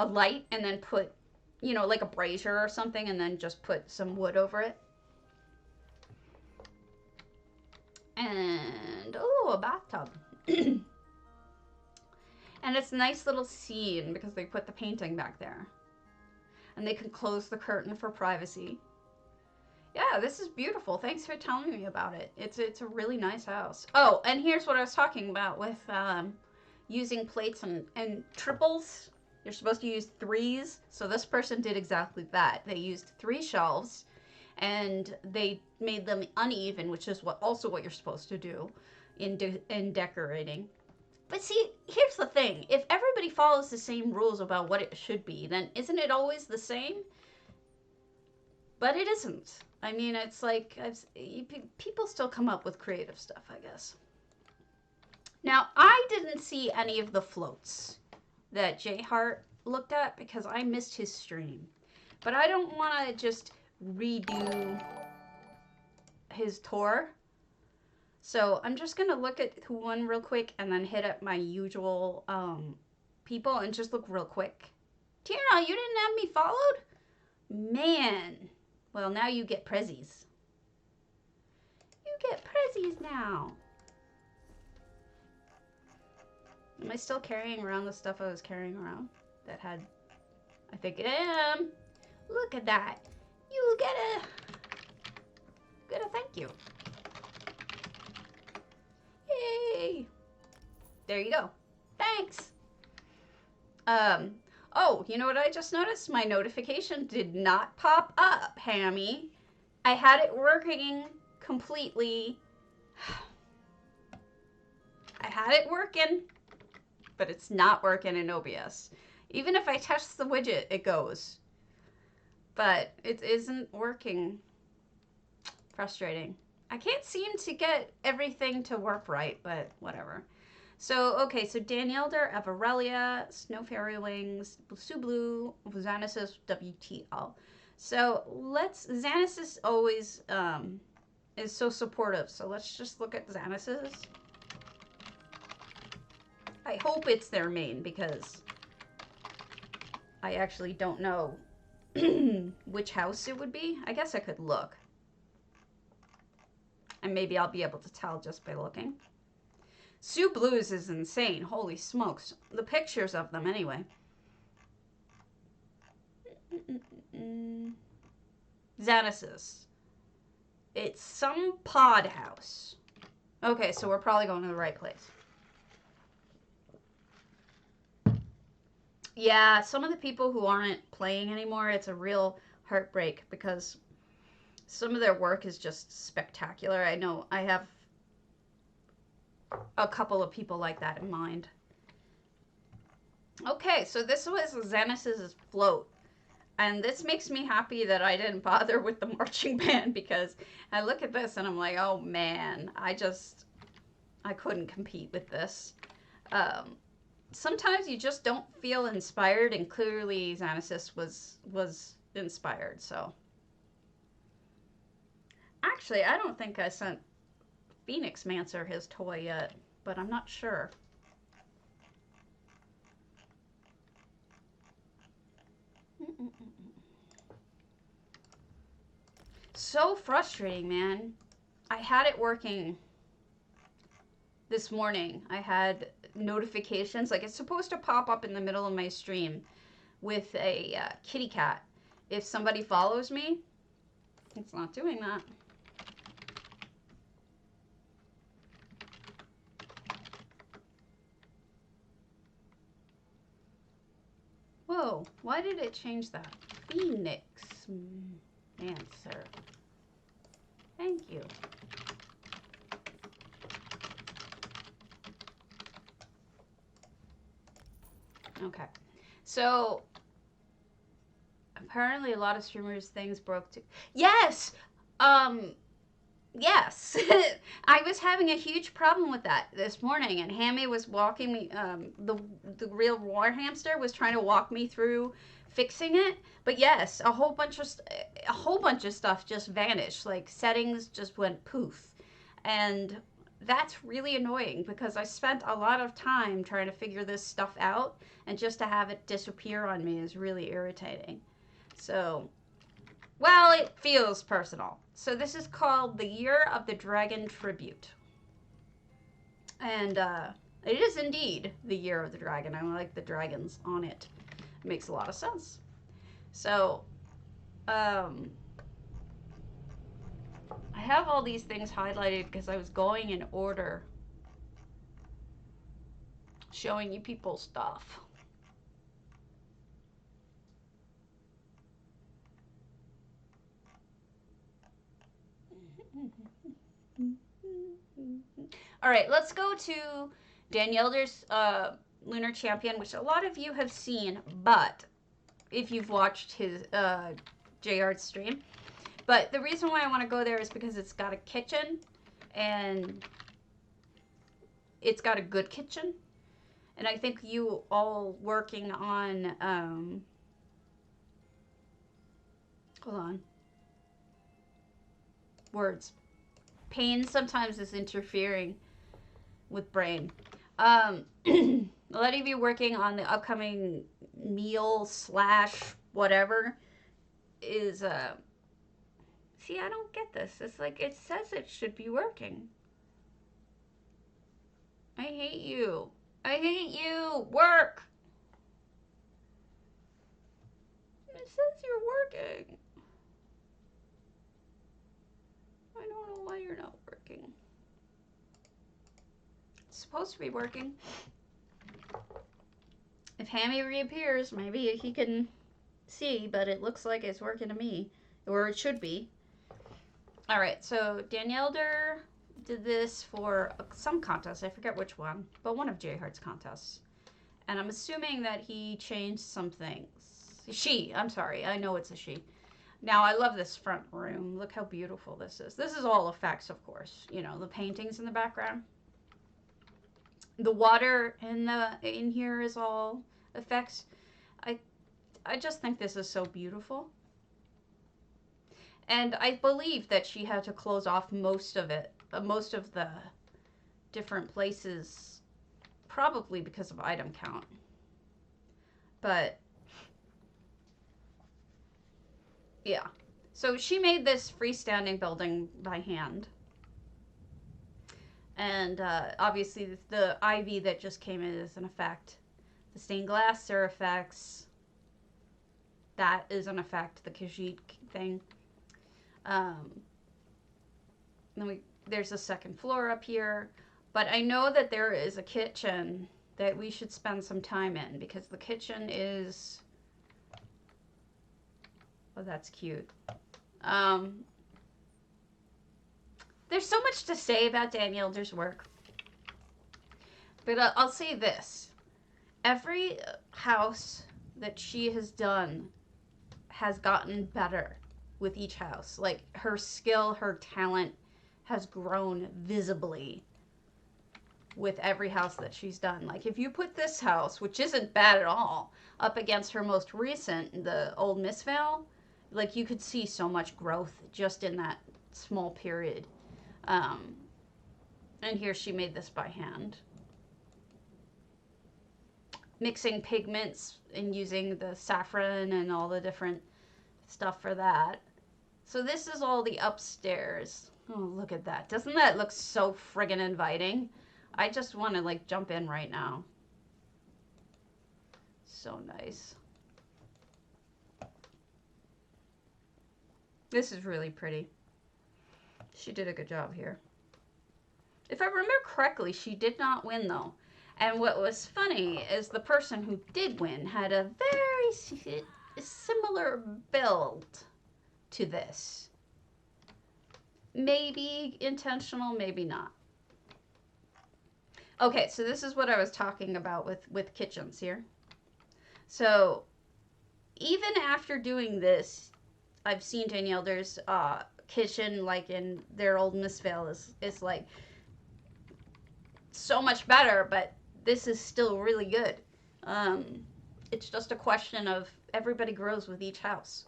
light and then put, you know, like a brazier or something, and then just put some wood over it. And, oh, a bathtub. And it's a nice little scene because they put the painting back there. And they can close the curtain for privacy. Yeah, this is beautiful. Thanks for telling me about it. It's a really nice house. Oh, and here's what I was talking about with using plates and triples. You're supposed to use 3s. So this person did exactly that. They used 3 shelves, and they made them uneven, which is what you're supposed to do in decorating. But see, here's the thing. If everybody follows the same rules about what it should be, then isn't it always the same? But it isn't. I mean, it's like, people still come up with creative stuff, I guess. Now, I didn't see any of the floats that Jay Hart looked at because I missed his stream. But I don't want to just redo his tour. So I'm just going to look at one real quick and then hit up my usual people and just look real quick. Tina, you didn't have me followed? Man. Well, now you get prezzies. You get prezzies now. Am I still carrying around the stuff I was carrying around? That had... I think I am. Look at that. You get a thank you. Yay. There you go. Thanks. Oh, you know what I just noticed? My notification did not pop up, Hammy. I had it working completely. I had it working, but it's not working in OBS. Even if I touch the widget, it goes. But it isn't working. Frustrating. I can't seem to get everything to work right, but whatever. So, okay, so Danielle der Everelia, Snow Fairy Wings, Sue Blue, Xanasis, WTL. So Xanasis always is so supportive. So let's just look at Xanasis. I hope it's their main because I actually don't know which house it would be. I guess I could look. And maybe I'll be able to tell just by looking. Sue Blues is insane. Holy smokes. The pictures of them, anyway. Xanasis. It's some pod house. Okay, so we're probably going to the right place. Yeah, some of the people who aren't playing anymore, it's a real heartbreak because some of their work is just spectacular. I know I have a couple of people like that in mind. Okay, so this was Xanasis' float. And this makes me happy that I didn't bother with the marching band because I look at this and I'm like, oh man, I couldn't compete with this. sometimes you just don't feel inspired, and clearly Xanasis was inspired. So actually, I don't think I sent Phoenix Mancer his toy yet, but I'm not sure. So frustrating, man. I had it working this morning. I had notifications, like it's supposed to pop up in the middle of my stream with a kitty cat. If somebody follows me, it's not doing that. Whoa, why did it change that? Phoenix Answer. Thank you. Okay. So apparently a lot of streamers things broke too. Yes. Yes. I was having a huge problem with that this morning, and Hammy was walking me the real war hamster was trying to walk me through fixing it. But yes, a whole bunch of stuff just vanished. Like settings just went poof. And that's really annoying because I spent a lot of time trying to figure this stuff out, and just to have it disappear on me is really irritating. So, well, it feels personal. So this is called the Year of the Dragon Tribute. And it is indeed the Year of the Dragon. I like the dragons on it. It makes a lot of sense. So, I have all these things highlighted because I was going in order, showing you people's stuff. All right, let's go to Danielder's Lunar Champion, which a lot of you have seen, but if you've watched his JR's stream. But the reason why I want to go there is because it's got a kitchen, and it's got a good kitchen. And I think you all working on, hold on, words. Pain sometimes is interfering with brain. A lot of you working on the upcoming meal / whatever is, see, I don't get this. It's like, it says it should be working. I hate you. I hate you. Work. It says you're working. I don't know why you're not working. It's supposed to be working. If Hammy reappears, maybe he can see, but it looks like it's working to me. Or it should be. Alright, so Danielder did this for some contest. I forget which one, but one of J-Heart's contests. And I'm assuming that he changed some things. I'm sorry. I know it's a she. Now, I love this front room. Look how beautiful this is. This is all effects, of course. You know, the paintings in the background. The water in here is all effects. I just think this is so beautiful. And I believe that she had to close off most of it, most of the different places, probably because of item count. But yeah. So she made this freestanding building by hand. And obviously the ivy that just came in is an effect. The stained glass are effects. That is an effect, the Khajiit thing. Then there's a second floor up here. But I know that there is a kitchen that we should spend some time in, because the kitchen is... Oh, that's cute. There's so much to say about Danielder's work. But I'll say this. Every house that she has done has gotten better with each house. Like, her skill, her talent has grown visibly with every house that she's done. Like if you put this house, which isn't bad at all, up against her most recent, the old Miss Vale, like you could see so much growth just in that small period. And here she made this by hand. Mixing pigments and using the saffron and all the different stuff for that. So this is all the upstairs. Oh, look at that. Doesn't that look so friggin' inviting? I just want to like jump in right now. So nice. This is really pretty. She did a good job here. If I remember correctly, she did not win though. And what was funny is the person who did win had a very similar build to this. Maybe intentional, maybe not. Okay, so this is what I was talking about with kitchens here. So even after doing this, I've seen Danielle's kitchen, like in their old Miss Vale, is like so much better, but this is still really good. It's just a question of everybody grows with each house.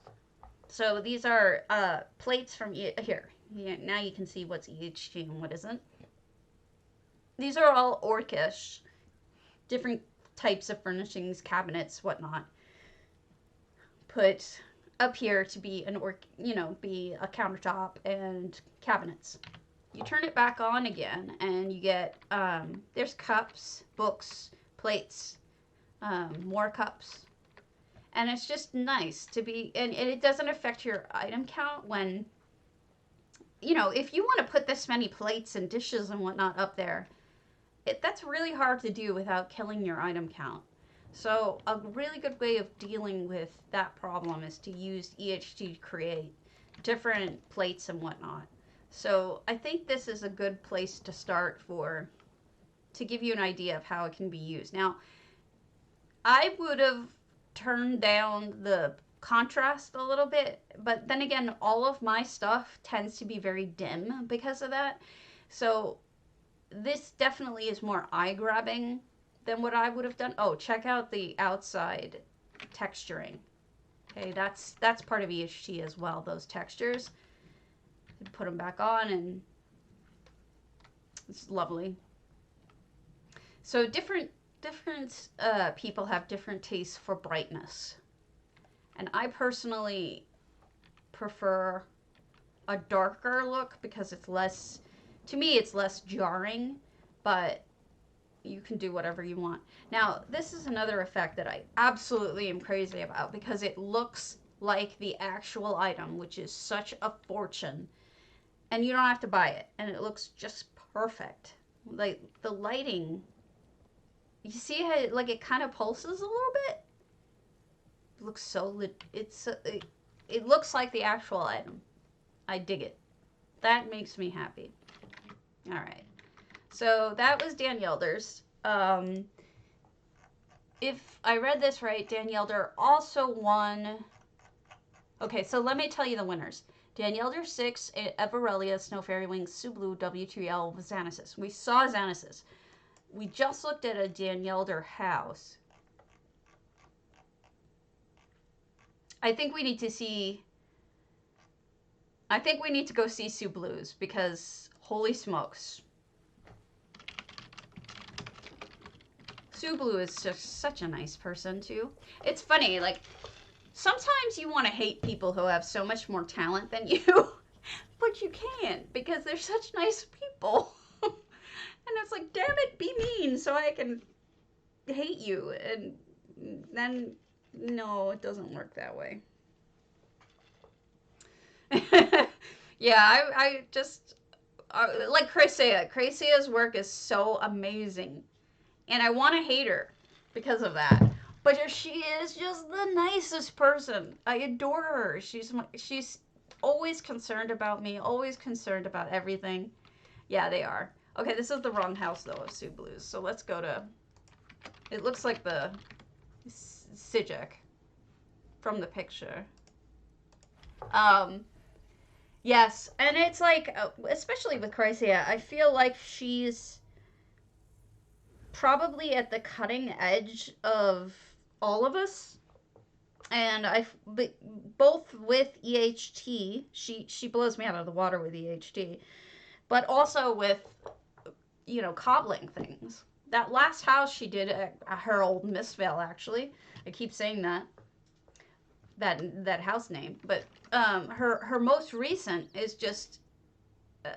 So these are plates from here. Yeah, now you can see what's EHG and what isn't. These are all orcish, different types of furnishings, cabinets, whatnot. Put up here to be be a countertop and cabinets. You turn it back on again and you get, there's cups, books, plates, more cups. And it's just nice to be, and it doesn't affect your item count when, if you want to put this many plates and dishes and whatnot up there, that's really hard to do without killing your item count. So a really good way of dealing with that problem is to use EHT to create different plates and whatnot. So I think this is a good place to start to give you an idea of how it can be used. Now, I would have turned down the contrast a little bit, but then again, all of my stuff tends to be very dim because of that. So this definitely is more eye-grabbing than what I would have done. Oh, check out the outside texturing. Okay, that's part of EHT as well, those textures. Put them back on and it's lovely. So different people have different tastes for brightness. And I personally prefer a darker look because it's less, to me it's less jarring, but you can do whatever you want. Now, this is another effect that I absolutely am crazy about because it looks like the actual item, which is such a fortune. And you don't have to buy it. And it looks just perfect. Like, the lighting, you see how it kind of pulses a little bit? It looks so, it looks like the actual item. I dig it. That makes me happy. All right. So that was Danielle's. If I read this right, Danielle also won. Okay, so let me tell you the winners. Danielle 6, Everelia, Snow Fairy Wings, Sublu, W3L, Xanasis. We saw Xanasis. We just looked at a Danielle house. I think we need to go see Sublu's because holy smokes. Sublu is just such a nice person too. It's funny, like, sometimes you want to hate people who have so much more talent than you, but you can't because they're such nice people. And it's like, damn it, be mean so I can hate you. And then, no, it doesn't work that way. Yeah, I just, like Crasea. Crasea's work is so amazing. And I want to hate her because of that. But she is just the nicest person. I adore her. She's always concerned about me, always concerned about everything. Yeah, they are. Okay, this is the wrong house, though, of Sublu's. So let's go to... It looks like the Sijek from the picture. Yes, and it's like, especially with Crasea, I feel like she's probably at the cutting edge of all of us. And both with EHT, she blows me out of the water with EHT, but also with, you know, cobbling things. That last house she did at her old Mistvale, actually. I keep saying that house name, but her most recent is just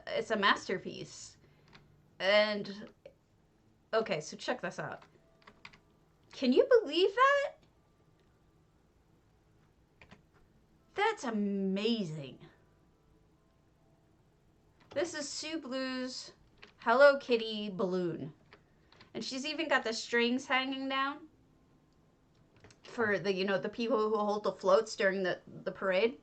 it's a masterpiece. And okay, so check this out. Can you believe that? That's amazing. This is Sue Blue's Hello Kitty balloon. And she's even got the strings hanging down for the, you know, the people who hold the floats during the parade.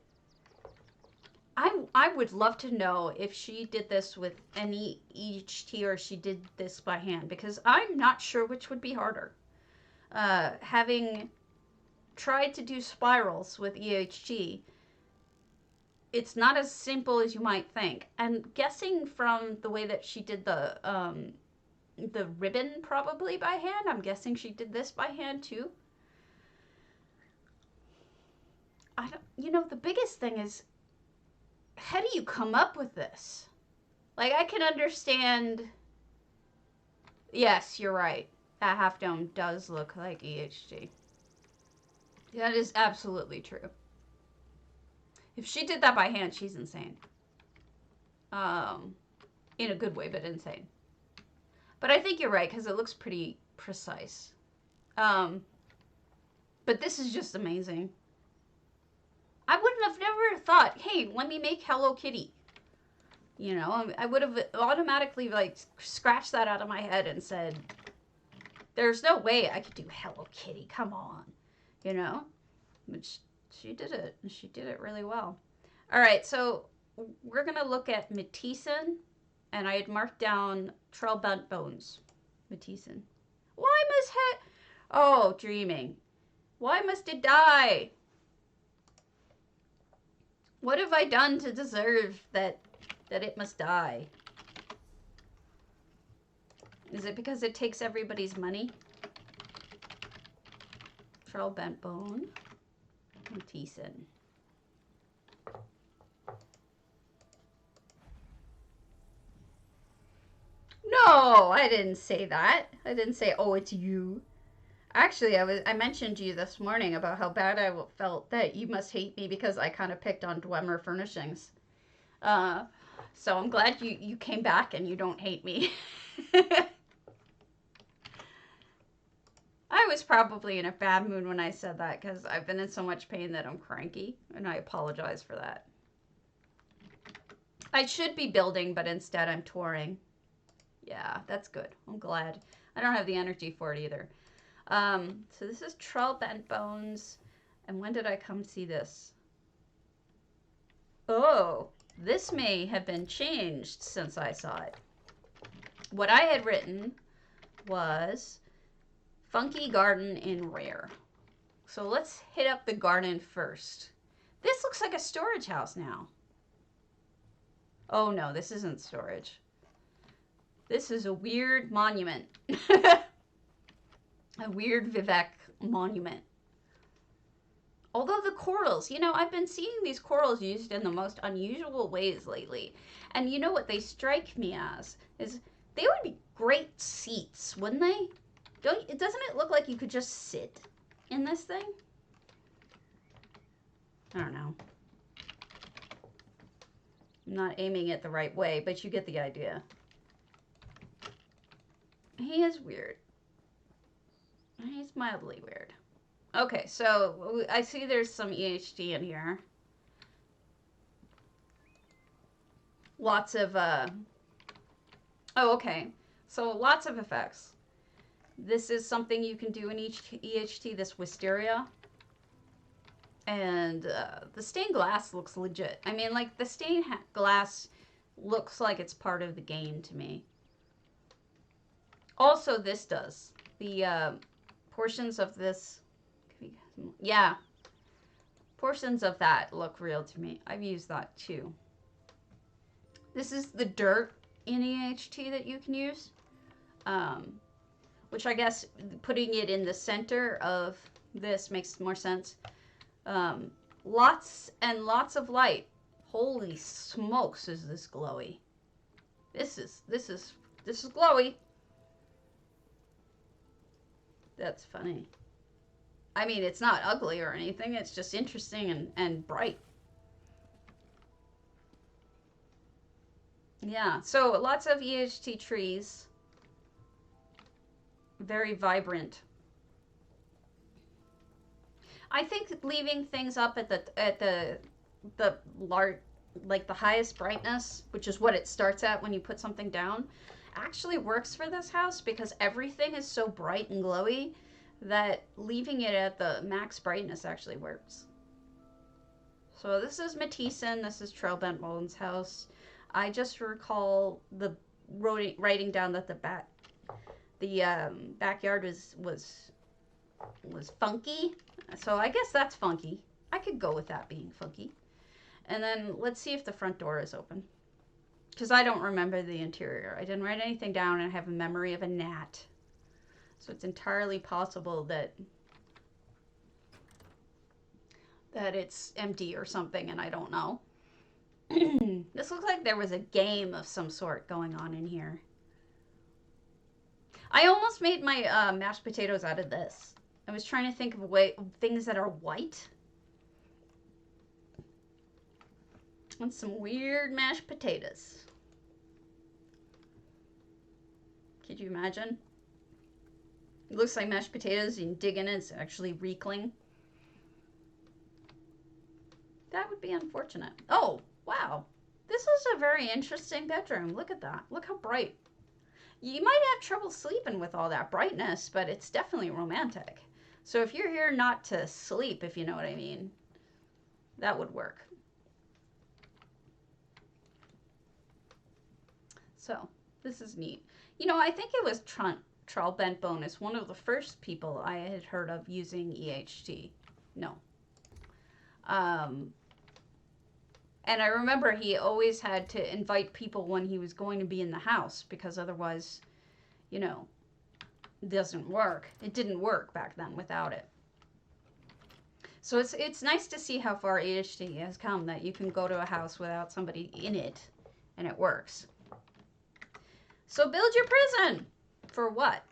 I would love to know if she did this with any EHT or she did this by hand, because I'm not sure which would be harder. Having tried to do spirals with EHT, it's not as simple as you might think. And guessing from the way that she did the ribbon probably by hand, I'm guessing she did this by hand too. I don't, you know, the biggest thing is, how do you come up with this? Like, I can understand. Yes, you're right. That half dome does look like EHT. That is absolutely true. If she did that by hand, she's insane. In a good way, but insane. But I think you're right, because it looks pretty precise. But this is just amazing. I wouldn't have never thought, hey, let me make Hello Kitty. You know, I would have automatically, like, scratched that out of my head and said, there's no way I could do Hello Kitty. Come on. You know? But she did it. And she did it really well. All right, so we're going to look at Matisse. And I had marked down Trail Bent Bones. Matisse. Why must it... Oh, dreaming. Why must it die? What have I done to deserve that it must die? Is it because it takes everybody's money? Trail Bent Bone. Matisse. No, I didn't say that. I didn't say, oh, it's you. Actually, I mentioned to you this morning about how bad I felt that you must hate me because I kind of picked on Dwemer Furnishings. So I'm glad you came back and you don't hate me. I was probably in a bad mood when I said that because I've been in so much pain that I'm cranky, and I apologize for that. I should be building, but instead I'm touring. Yeah, that's good. I'm glad. I don't have the energy for it either. So this is Trail Bent Bones. And when did I come see this? Oh, this may have been changed since I saw it. What I had written was Funky Garden in Rare. So let's hit up the garden first. This looks like a storage house now. Oh no, this isn't storage. This is a weird monument. A weird Vivek monument. Although the corals, you know, I've been seeing these corals used in the most unusual ways lately. And you know what they strike me as is they would be great seats, wouldn't they? Doesn't it look like you could just sit in this thing? I don't know. I'm not aiming it the right way, but you get the idea. He is weird. He's mildly weird. Okay, so I see there's some EHD in here. Lots of, oh, okay. So lots of effects. This is something you can do in each EHT, this wisteria. And the stained glass looks legit. I mean, like, the stained glass looks like it's part of the game to me. Also, this does. The portions of this, yeah, portions of that look real to me. I've used that too. This is the dirt in EHT that you can use. which I guess putting it in the center of this makes more sense. Lots and lots of light. Holy smokes, is this glowy. This is glowy. That's funny. I mean, it's not ugly or anything. It's just interesting and bright. Yeah, so lots of EHT trees. Very vibrant. I think leaving things up at the large, like the highest brightness, which is what it starts at when you put something down, actually works for this house because everything is so bright and glowy that leaving it at the max brightness actually works. So this is Matisse, this is Trail Bent Bones' house. I just recall the writing down that the backyard was funky. So I guess that's funky. I could go with that being funky. And then let's see if the front door is open. Because I don't remember the interior. I didn't write anything down and I have a memory of a gnat. So it's entirely possible that it's empty or something and I don't know. This looks like there was a game of some sort going on in here. I almost made my mashed potatoes out of this. I was trying to think of things that are white. And some weird mashed potatoes. Could you imagine? It looks like mashed potatoes, you can dig in it, it's actually Riekling. That would be unfortunate. Oh, wow. This is a very interesting bedroom. Look at that. Look how bright. You might have trouble sleeping with all that brightness, but it's definitely romantic. So if you're here not to sleep, if you know what I mean, that would work. So this is neat. You know, I think it was Trail Bent Bone is one of the first people I had heard of using EHT. No. And I remember he always had to invite people when he was going to be in the house because otherwise, you know, it doesn't work. It didn't work back then without it. So it's nice to see how far EHT has come, that you can go to a house without somebody in it and it works. So build your prison. For what?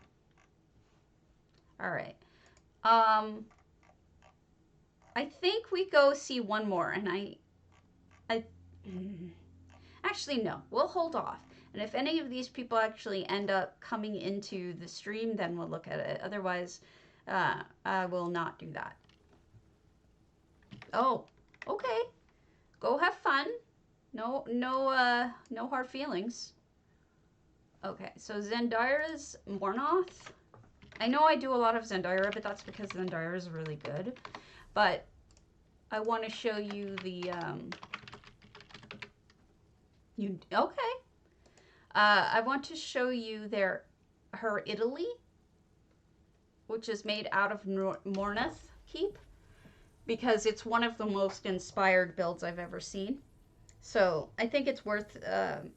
All right. I think we go see one more, and actually, no, we'll hold off. And if any of these people actually end up coming into the stream, then we'll look at it. Otherwise, I will not do that. Oh, okay. Go have fun. No hard feelings. Okay, so Zendara's Mornoth. I know I do a lot of Zendara, but that's because Zendara is really good. But I want to show you the, okay. I want to show you her Italy, which is made out of Mornoth Keep, because it's one of the most inspired builds I've ever seen. So I think it's worth,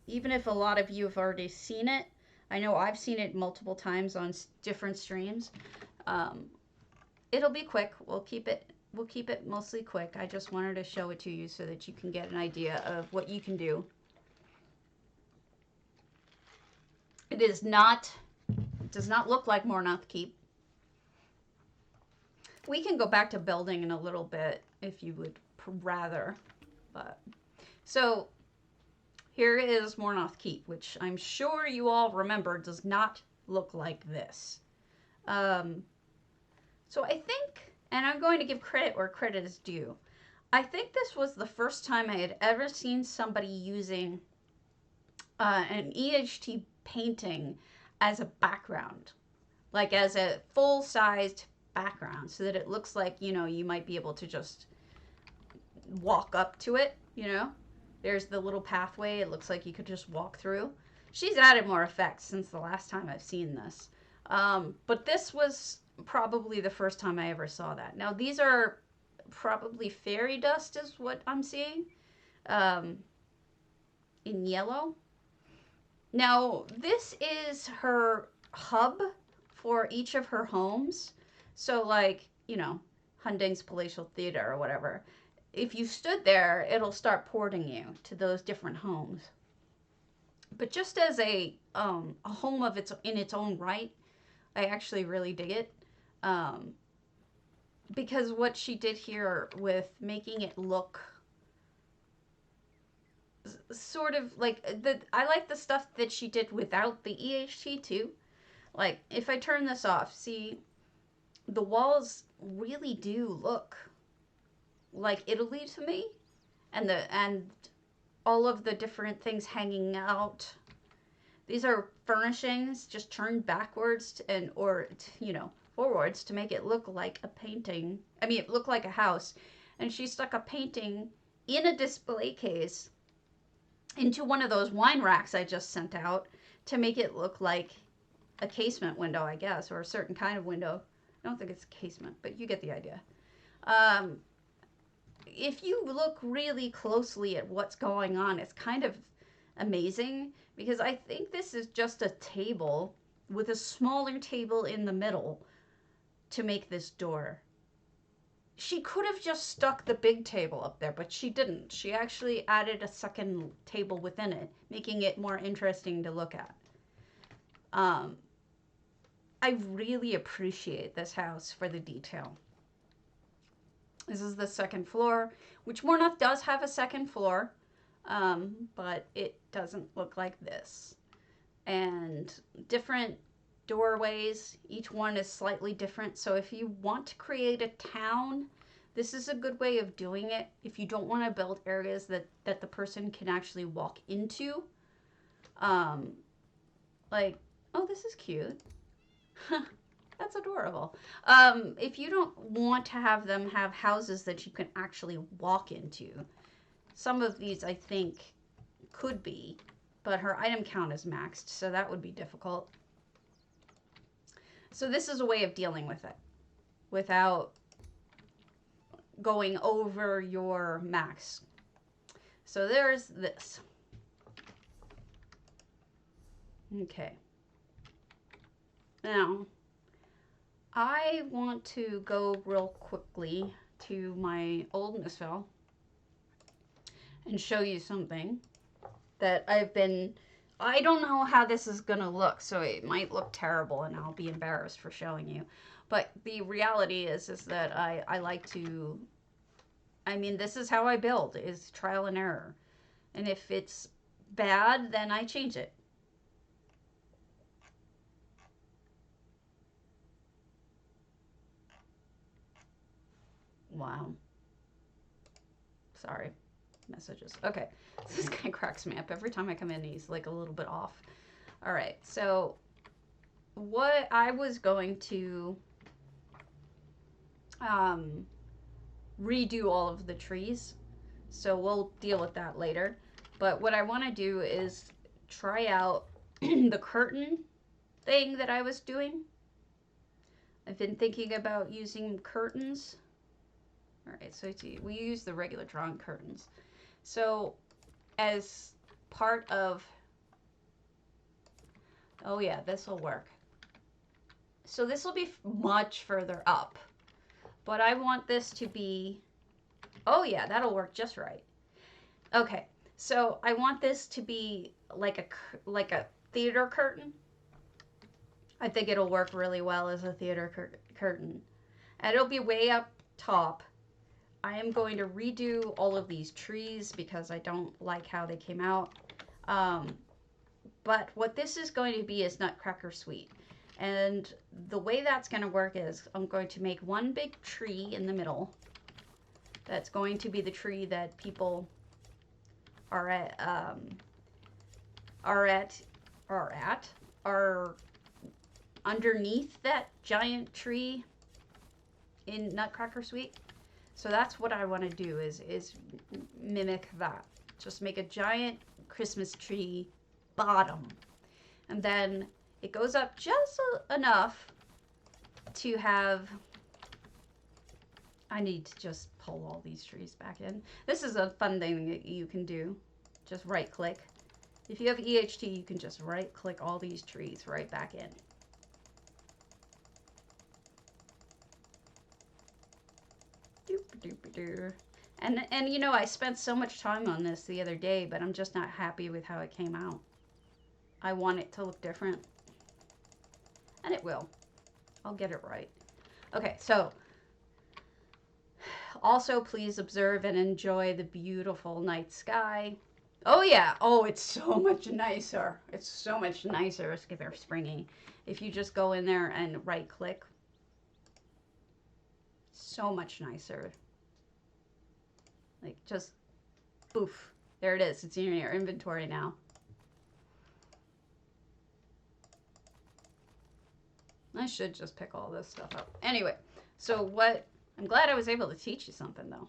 even if a lot of you have already seen it, I know I've seen it multiple times on different streams. It'll be quick. We'll keep it mostly quick. I just wanted to show it to you so that you can get an idea of what you can do. It does not look like Mornoth Keep. We can go back to building in a little bit if you would rather, but so here is Mornoth Keep, which I'm sure you all remember does not look like this. So I think, and I'm going to give credit where credit is due, I think this was the first time I had ever seen somebody using an EHT painting as a background, like as a full-sized background, so that it looks like, you know, you might be able to just walk up to it, you know. There's the little pathway. It looks like you could just walk through. She's added more effects since the last time I've seen this. But this was probably the first time I ever saw that. Now, these are probably fairy dust is what I'm seeing in yellow. Now, this is her hub for each of her homes. So like, you know, Hunding's Palatial Theater or whatever. If you stood there, it'll start porting you to those different homes. But just as a home of its in its own right, I actually really dig it. Um, because what she did here with making it look sort of like I like the stuff that she did without the EHT too. Like if I turn this off, see the walls really do look like Italy to me, and all of the different things hanging out. These are furnishings just turned backwards and or you know forwards to make it look like a painting. I mean, it looked like a house, and she stuck a painting in a display case into one of those wine racks I just sent out to make it look like a casement window, I guess, or a certain kind of window. I don't think it's a casement, but you get the idea. Um, if you look really closely at what's going on, it's kind of amazing because I think this is just a table with a smaller table in the middle to make this door. She could have just stuck the big table up there, but she didn't. She actually added a second table within it, making it more interesting to look at. Um, I really appreciate this house for the detail. This is the second floor, which Warnoth does have a second floor, but it doesn't look like this. And different doorways, each one is slightly different. So if you want to create a town, this is a good way of doing it. If you don't want to build areas that the person can actually walk into. Like, oh, this is cute. That's adorable. If you don't want to have them have houses that you can actually walk into, some of these I think could be, but her item count is maxed, so that would be difficult. So this is a way of dealing with it without going over your max. So there's this. Okay. Now, I want to go real quickly to my old Misfell and show you something that I don't know how this is going to look, so it might look terrible and I'll be embarrassed for showing you. But the reality is that I like to, I mean, this is how I build, is trial and error. And if it's bad, then I change it. Wow. Sorry. Messages. Okay. This guy cracks me up. Every time I come in, he's like a little bit off. All right. So what I was going to redo all of the trees. So we'll deal with that later. But what I want to do is try out the curtain thing that I was doing. I've been thinking about using curtains. All right, so we use the regular drawn curtains. So as part of, oh yeah, this will work. So this will be much further up, but I want this to be, oh yeah, that'll work just right. Okay, so I want this to be like a theater curtain. I think it'll work really well as a theater curtain. And it'll be way up top. I am going to redo all of these trees because I don't like how they came out. But what this is going to be is Nutcracker Suite. And the way that's going to work is I'm going to make one big tree in the middle. That's going to be the tree that people are underneath that giant tree in Nutcracker Suite. So that's what I want to do is mimic that. Just make a giant Christmas tree bottom. And then it goes up just enough to have, I need to just pull all these trees back in. This is a fun thing that you can do. Just right click. If you have EHT, you can just right click all these trees right back in. And you know, I spent so much time on this the other day, but I'm just not happy with how it came out. I want it to look different. And it will. I'll get it right. Okay, so also please observe and enjoy the beautiful night sky. Oh yeah, oh, it's so much nicer. It's so much nicer. They're springy. If you just go in there and right click, so much nicer. Like just poof, there it is. It's in your inventory now. I should just pick all this stuff up. Anyway, so what, I'm glad I was able to teach you something though.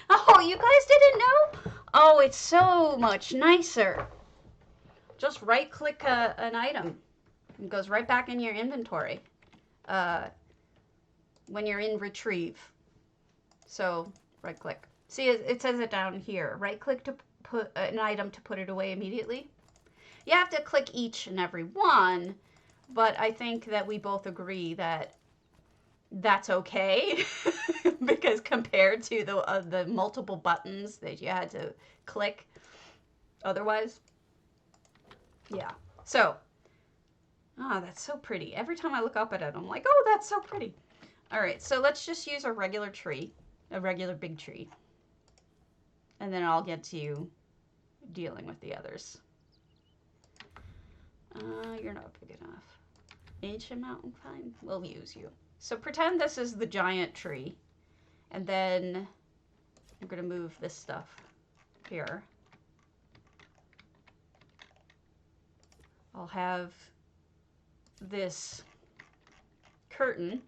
Oh, you guys didn't know? Oh, it's so much nicer. Just right click an item. It goes right back in your inventory when you're in retrieve. So right click. See, it says it down here. Right click to put an item to put it away immediately. You have to click each and every one, but I think that we both agree that that's okay because compared to the multiple buttons that you had to click otherwise. Yeah. So, that's so pretty. Every time I look up at it, I'm like, oh, that's so pretty. All right, so let's just use a regular tree, a regular big tree. And then I'll get to you dealing with the others. You're not big enough. Ancient mountain pine, we'll use you. So pretend this is the giant tree. And then I'm gonna move this stuff here. I'll have this curtain,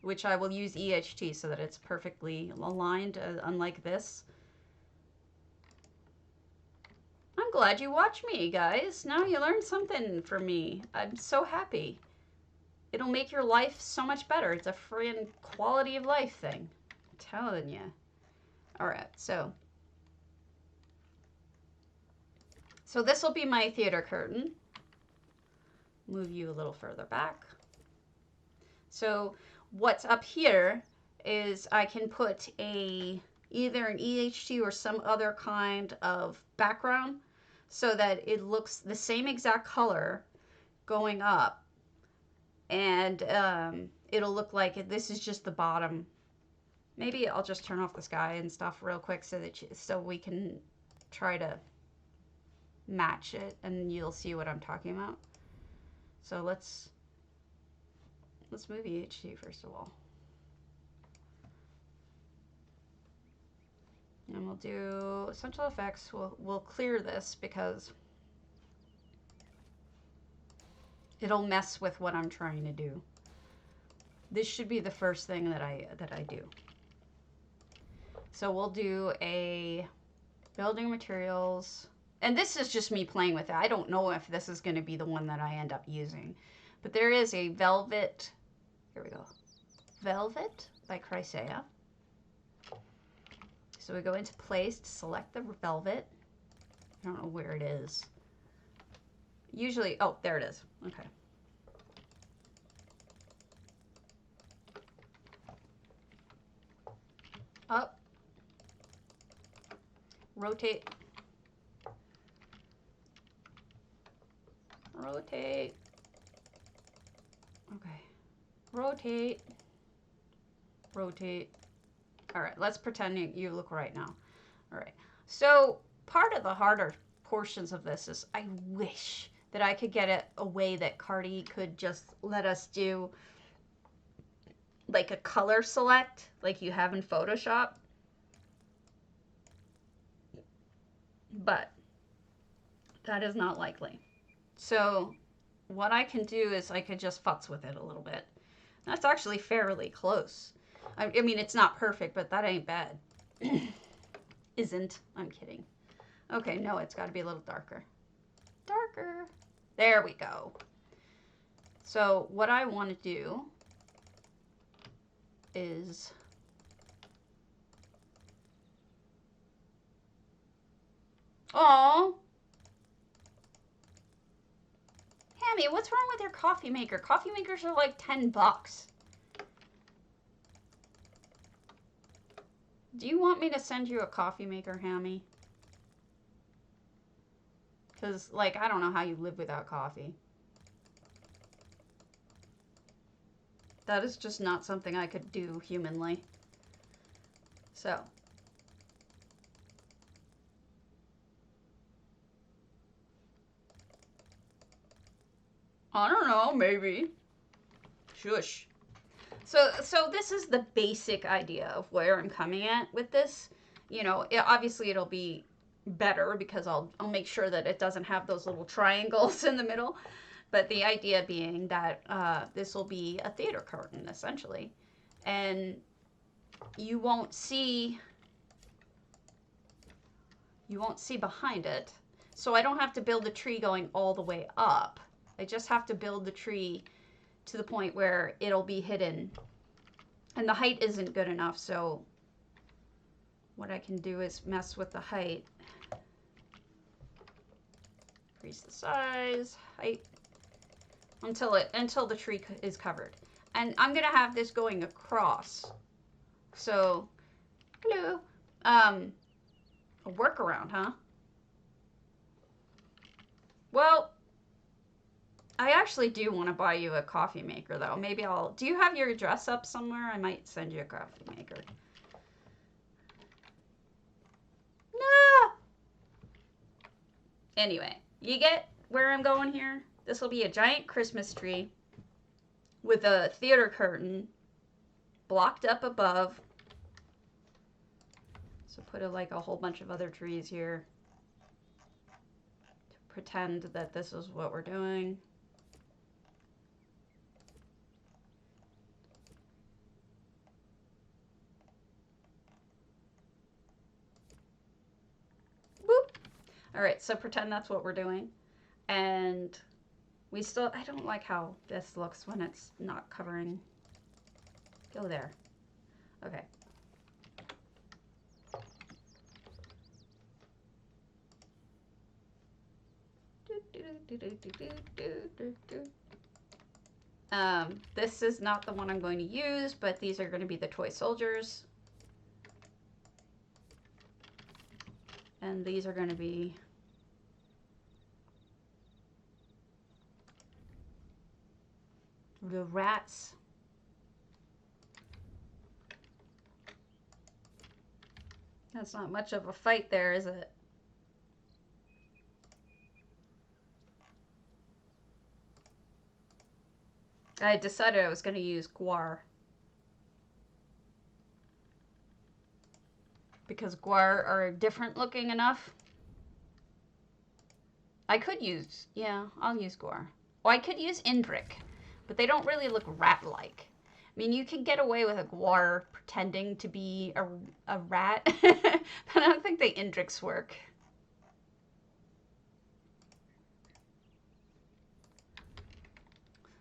which I will use EHT so that it's perfectly aligned, unlike this. I'm glad you watched me, guys. Now you learned something from me. I'm so happy. It'll make your life so much better. It's a friggin' quality of life thing. I'm telling you. Alright, so this will be my theater curtain. Move you a little further back. So what's up here is I can put either an EHT or some other kind of background so that it looks the same exact color going up, and it'll look like this is just the bottom. Maybe I'll just turn off the sky and stuff real quick so we can try to match it and you'll see what I'm talking about. So let's move EHT first of all. And we'll do essential effects. We'll clear this because it'll mess with what I'm trying to do. This should be the first thing that I do. So we'll do a building materials. And this is just me playing with it. I don't know if this is going to be the one that I end up using. But there is a velvet. Here we go. Velvet by Chrysaea. So we go into place to select the velvet. I don't know where it is. Usually, oh, there it is. Okay. Up. Rotate. Rotate. Okay. Rotate. Rotate. All right, let's pretend you look right now. All right. So part of the harder portions of this is I wish that I could get it a way that Cardi could just let us do like a color select like you have in Photoshop. But that is not likely. So what I can do is I could just futz with it a little bit. That's actually fairly close. I mean, it's not perfect, but that ain't bad. Isn't. I'm kidding. Okay, no, it's got to be a little darker. Darker. There we go. So what I want to do is Hammy, what's wrong with your coffee maker? Coffee makers are like $10. Do you want me to send you a coffee maker, Hammy? Because, like, I don't know how you live without coffee. That is just not something I could do humanly. So. I don't know, maybe. Shush. So this is the basic idea of where I'm coming at with this. You know, obviously it'll be better because I'll make sure that it doesn't have those little triangles in the middle. But the idea being that this will be a theater curtain, essentially. And you won't see behind it. So I don't have to build a tree going all the way up. I just have to build the tree to the point where it'll be hidden. And the height isn't good enough, so what I can do is mess with the height. Increase the size, height, until the tree is covered. And I'm gonna have this going across. So, hello. A workaround, huh? Well, I actually do want to buy you a coffee maker, though. Maybe do you have your address up somewhere? I might send you a coffee maker. No! Anyway, you get where I'm going here? This will be a giant Christmas tree with a theater curtain blocked up above. So put a whole bunch of other trees here to pretend that this is what we're doing. All right, so pretend that's what we're doing. And I don't like how this looks when it's not covering. Go there. Okay. This is not the one I'm going to use, but these are going to be the toy soldiers. And these are going to be the rats. That's not much of a fight there, is it? I decided I was going to use guar. Because guar are different looking enough. I could use, yeah, I'll use guar. Or I could use Indrik, but they don't really look rat-like. I mean, you can get away with a guar pretending to be a rat, but I don't think the Indriks work.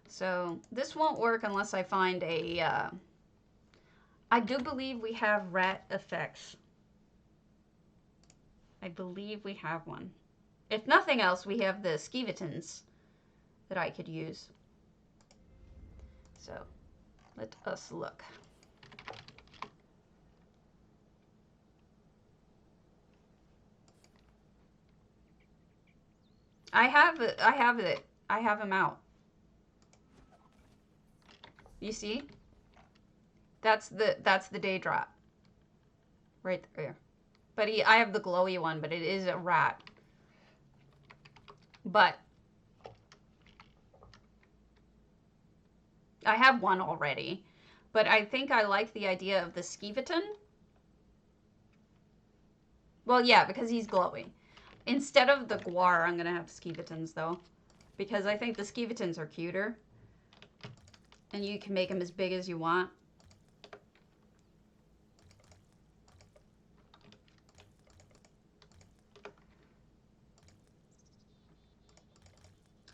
So this won't work unless I find a, I do believe we have rat effects. I believe we have one. If nothing else, we have the skeletons that I could use. So let us look. I have him out. You see? That's the day drop. Right there. But I have the glowy one, but it is a rat. But I have one already. But I think I like the idea of the skeleton. Well, yeah, because he's glowy. Instead of the guar, I'm going to have skeletons, though. Because I think the skeletons are cuter. And you can make them as big as you want.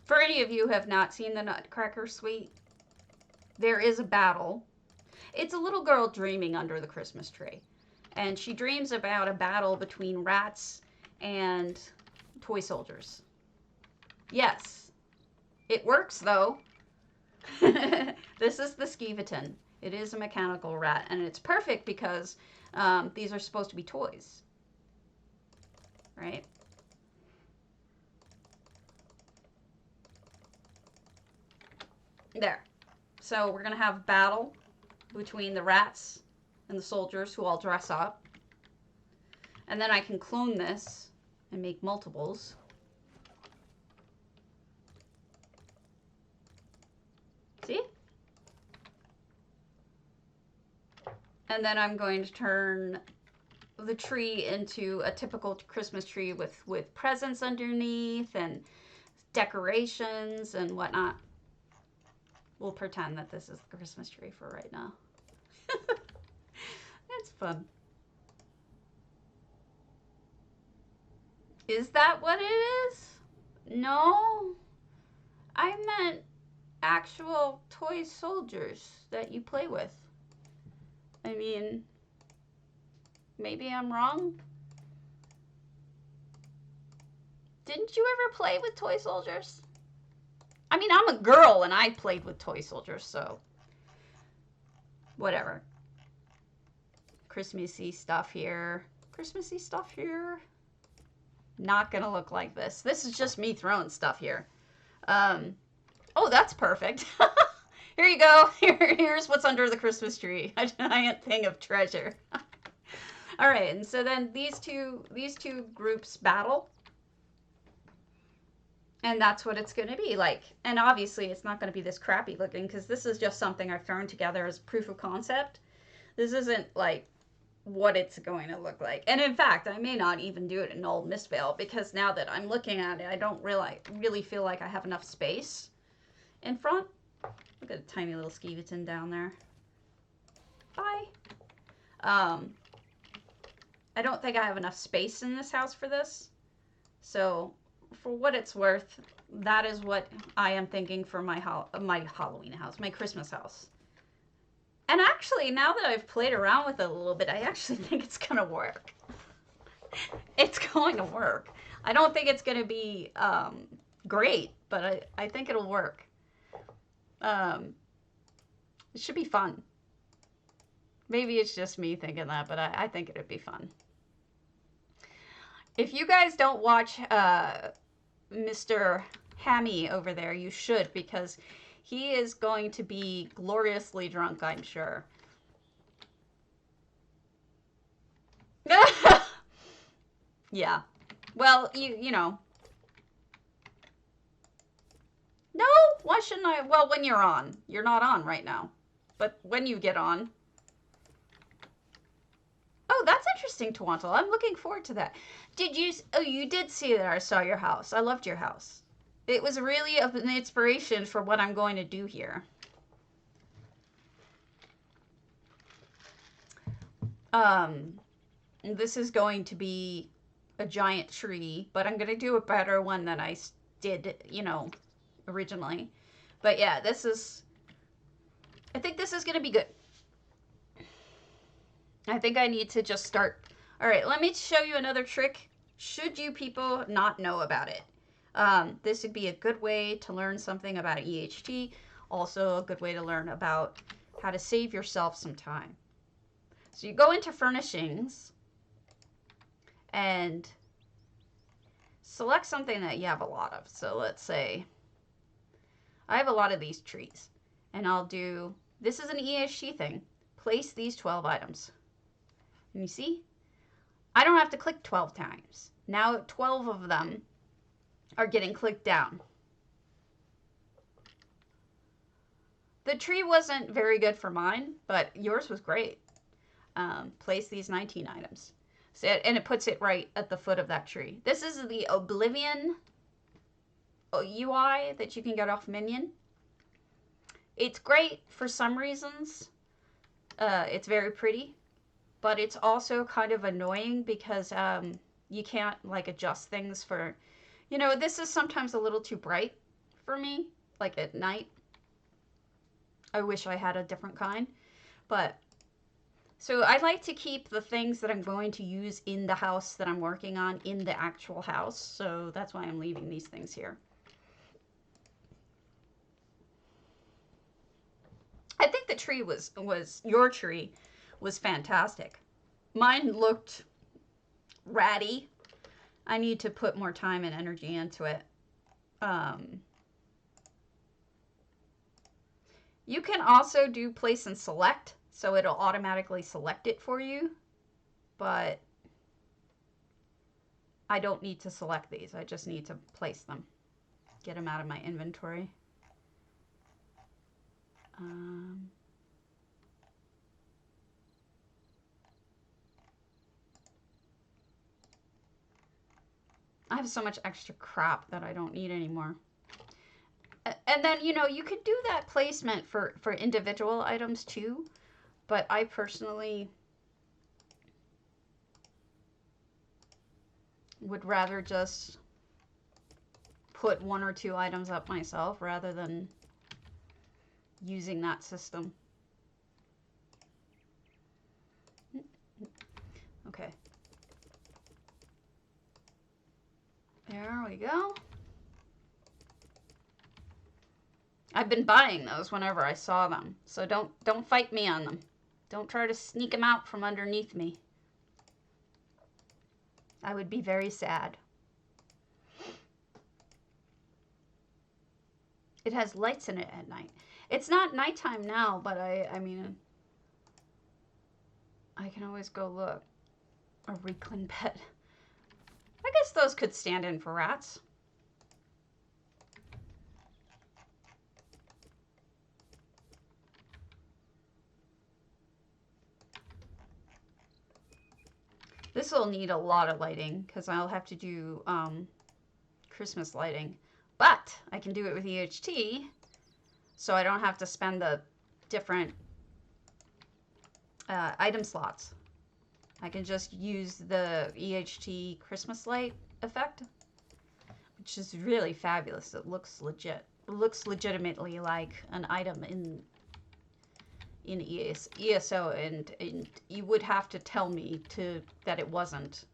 For any of you who have not seen the Nutcracker Suite, there is a battle. It's a little girl dreaming under the Christmas tree. And she dreams about a battle between rats and toy soldiers. Yes. It works, though. This is the skeleton. It is a mechanical rat. And it's perfect because These are supposed to be toys, right? There. So we're going to have battle between the rats and the soldiers who all dress up. And then I can clone this and make multiples. See? And then I'm going to turn the tree into a typical Christmas tree with presents underneath and decorations and whatnot. We'll pretend that this is the Christmas tree for right now. It's fun. Is that what it is? No. I meant actual toy soldiers that you play with. I mean, maybe I'm wrong. Didn't you ever play with toy soldiers? I mean, I'm a girl and I played with toy soldiers, so whatever. Christmassy stuff here. Christmassy stuff here. Not gonna look like this. This is just me throwing stuff here. Oh, that's perfect. Here you go. Here's what's under the Christmas tree. A giant thing of treasure. All right, and so then these two groups battle. And that's what it's going to be like. And obviously it's not going to be this crappy looking because this is just something I've thrown together as proof of concept. This isn't like what it's going to look like. And in fact, I may not even do it in Old Mistvale because now that I'm looking at it, I don't really feel like I have enough space in front. Look at a tiny little skeeveton down there. Bye. I don't think I have enough space in this house for this. So for what it's worth, that is what I am thinking for my Halloween house, my Christmas house. And actually, now that I've played around with it a little bit, I actually think it's going to work. It's going to work. I don't think it's going to be great, but I think it'll work. It should be fun. Maybe it's just me thinking that, but I think it'd be fun. If you guys don't watch Mr. Hammy over there, you should, because he is going to be gloriously drunk, I'm sure. Yeah. Well, you know. No, why shouldn't I? Well, when you're on. You're not on right now. But when you get on. Oh, that's interesting, Twantle. I'm looking forward to that. Did you? Oh, you did see that I saw your house. I loved your house. It was really an inspiration for what I'm going to do here. This is going to be a giant tree, but I'm going to do a better one than I did, you know, originally. But yeah, I think this is going to be good. I think I need to just start. All right, let me show you another trick. Should you people not know about it? This would be a good way to learn something about EHT. Also a good way to learn about how to save yourself some time. So you go into furnishings and select something that you have a lot of. So let's say I have a lot of these trees and I'll do, this is an EHT thing. Place these 12 items. And you see, I don't have to click 12 times. Now 12 of them are getting clicked down. The tree wasn't very good for mine, but yours was great. Place these 19 items. So, and it puts it right at the foot of that tree. This is the Oblivion UI that you can get off Minion. It's great for some reasons. It's very pretty, but it's also kind of annoying because you can't like adjust things for, you know, this is sometimes a little too bright for me, like at night. I wish I had a different kind, but so I like to keep the things that I'm going to use in the house that I'm working on in the actual house. So that's why I'm leaving these things here. I think the tree your tree was fantastic. Mine looked ratty. I need to put more time and energy into it. You can also do place and select, so it'll automatically select it for you, but I don't need to select these. I just need to place them, get them out of my inventory. I have so much extra crap that I don't need anymore. And then, you know, you could do that placement for individual items too, but I personally would rather just put 1 or 2 items up myself rather than using that system. Okay. There we go. I've been buying those whenever I saw them, so don't fight me on them. Don't try to sneak them out from underneath me. I would be very sad. It has lights in it at night. It's not nighttime now, but I mean, I can always go look. A reclin bed. I guess those could stand in for rats. This will need a lot of lighting because I'll have to do Christmas lighting. But I can do it with EHT, so I don't have to spend the different item slots. I can just use the EHT Christmas light effect, which is really fabulous. It looks legit. It looks legitimately like an item in ESO, and you would have to tell me that it wasn't.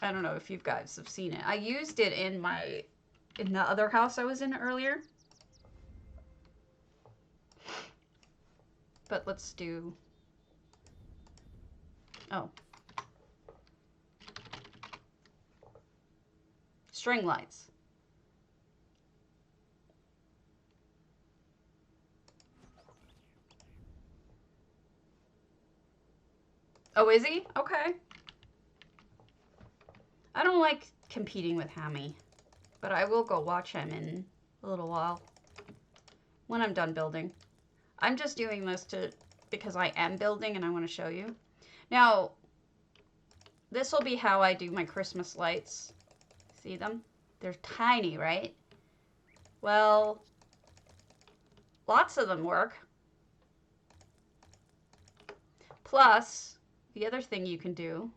I don't know if you guys have seen it. I used it in the other house I was in earlier. But let's do, string lights. Oh, is he? Okay. I don't like competing with Hammy, but I will go watch him in a little while when I'm done building. I'm just doing this because I am building and I want to show you. Now, this will be how I do my Christmas lights. See them? They're tiny, right? Well, lots of them work. Plus, the other thing you can do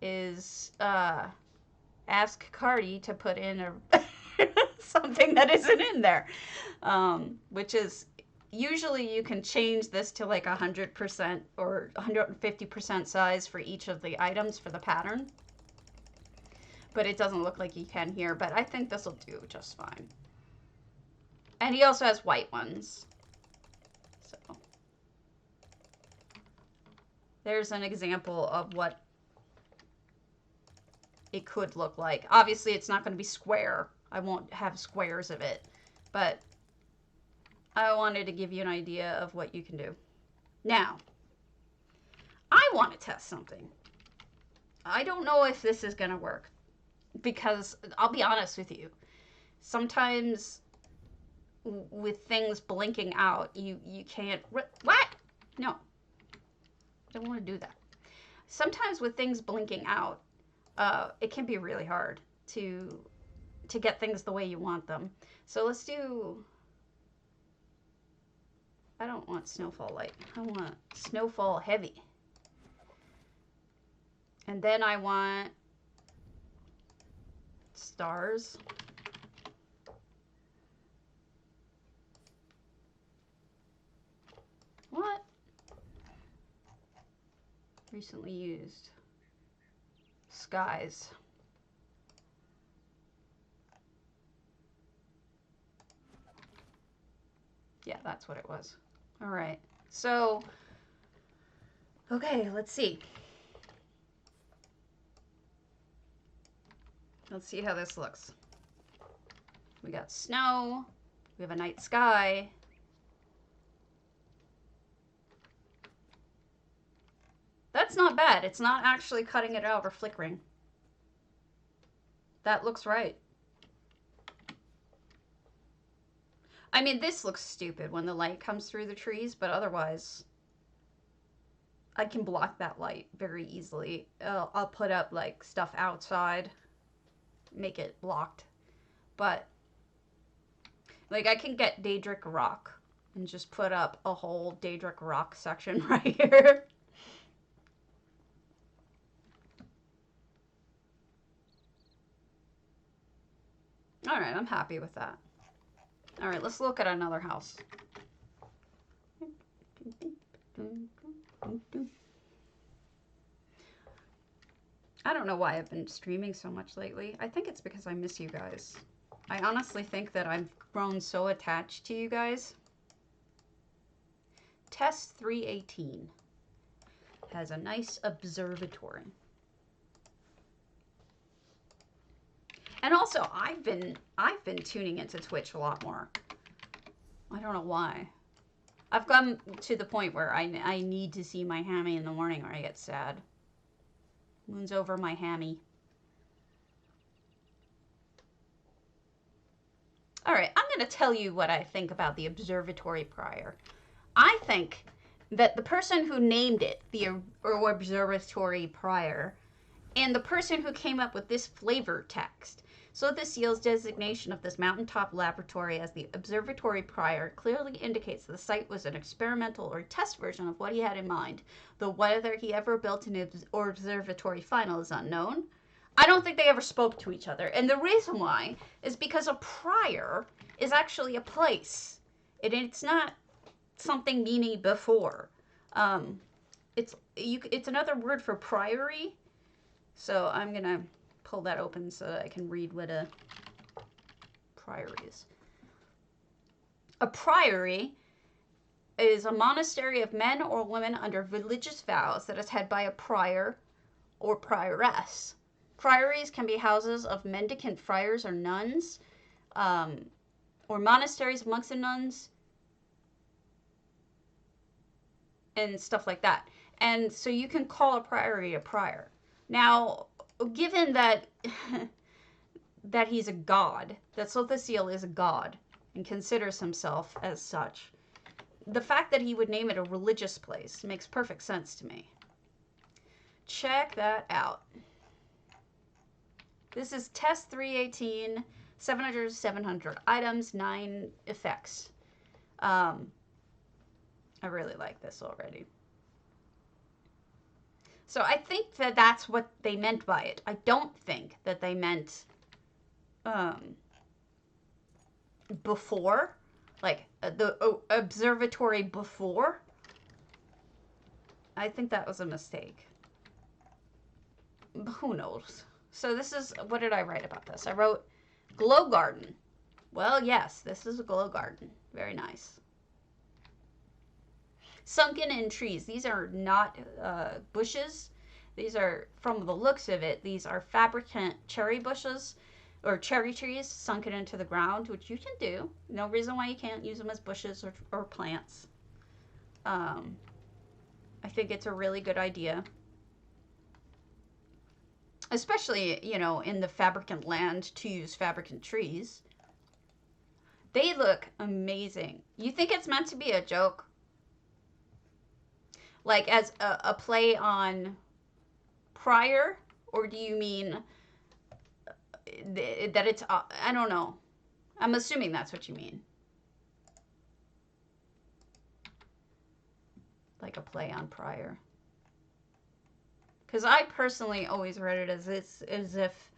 is ask Cardi to put in something that isn't in there, which is usually you can change this to like 100% or 150% size for each of the items for the pattern. But it doesn't look like you can here, but I think this will do just fine. And he also has white ones. So there's an example of what it could look like. Obviously, it's not going to be square. I won't have squares of it, but I wanted to give you an idea of what you can do. Now, I want to test something. I don't know if this is going to work because I'll be honest with you. Sometimes with things blinking out, you can't... What? No. I don't want to do that. Sometimes with things blinking out, it can be really hard to get things the way you want them. So let's do... I don't want snowfall light. I want snowfall heavy. And then I want stars. What? Recently used. Skies. Yeah, that's what it was. All right. So, okay, let's see. Let's see how this looks. We got snow. We have a night sky. That's not bad. It's not actually cutting it out or flickering. That looks right. I mean, this looks stupid when the light comes through the trees, but otherwise, I can block that light very easily. I'll put up like stuff outside, make it blocked. But like I can get Daedric Rock and just put up a whole Daedric Rock section right here. All right, I'm happy with that. All right, let's look at another house. I don't know why I've been streaming so much lately. I think it's because I miss you guys. I honestly think that I've grown so attached to you guys. Test 318 has a nice observatory. And also, I've been tuning into Twitch a lot more. I don't know why. I've come to the point where I need to see my hammy in the morning or I get sad. Moon's over my hammy. All right, I'm going to tell you what I think about the observatory prior. I think that the person who named it, the observatory prior, and the person who came up with this flavor text, so the seal's designation of this mountaintop laboratory as the observatory prior clearly indicates the site was an experimental or test version of what he had in mind, though whether he ever built an observatory final is unknown. I don't think they ever spoke to each other, and the reason why is because a prior is actually a place. It's not something meaning before. It's another word for priory. So I'm gonna pull that open so that I can read what a priory is. A priory is a monastery of men or women under religious vows that is headed by a prior or prioress. Priories can be houses of mendicant friars or nuns, or monasteries of monks and nuns, and stuff like that. And so you can call a priory a prior. Now, given that that he's a god, that Sothasil is a god and considers himself as such, the fact that he would name it a religious place makes perfect sense to me. Check that out. This is test 318, 700 items, 9 effects. I really like this already. So I think that that's what they meant by it. I don't think that they meant before, like the observatory before. I think that was a mistake. But who knows? So this is, what did I write about this? I wrote glow garden. Well, yes, this is a glow garden. Very nice. Sunken in trees. These are not bushes. These are, from the looks of it, these are fabricant cherry bushes or cherry trees sunken into the ground, which you can do. No reason why you can't use them as bushes or plants. I think it's a really good idea. Especially, you know, in the fabricant land to use fabricant trees. They look amazing. You think it's meant to be a joke? Like as a play on prior? Or do you mean that it's, I don't know. I'm assuming that's what you mean. Like a play on prior. Because I personally always read it as if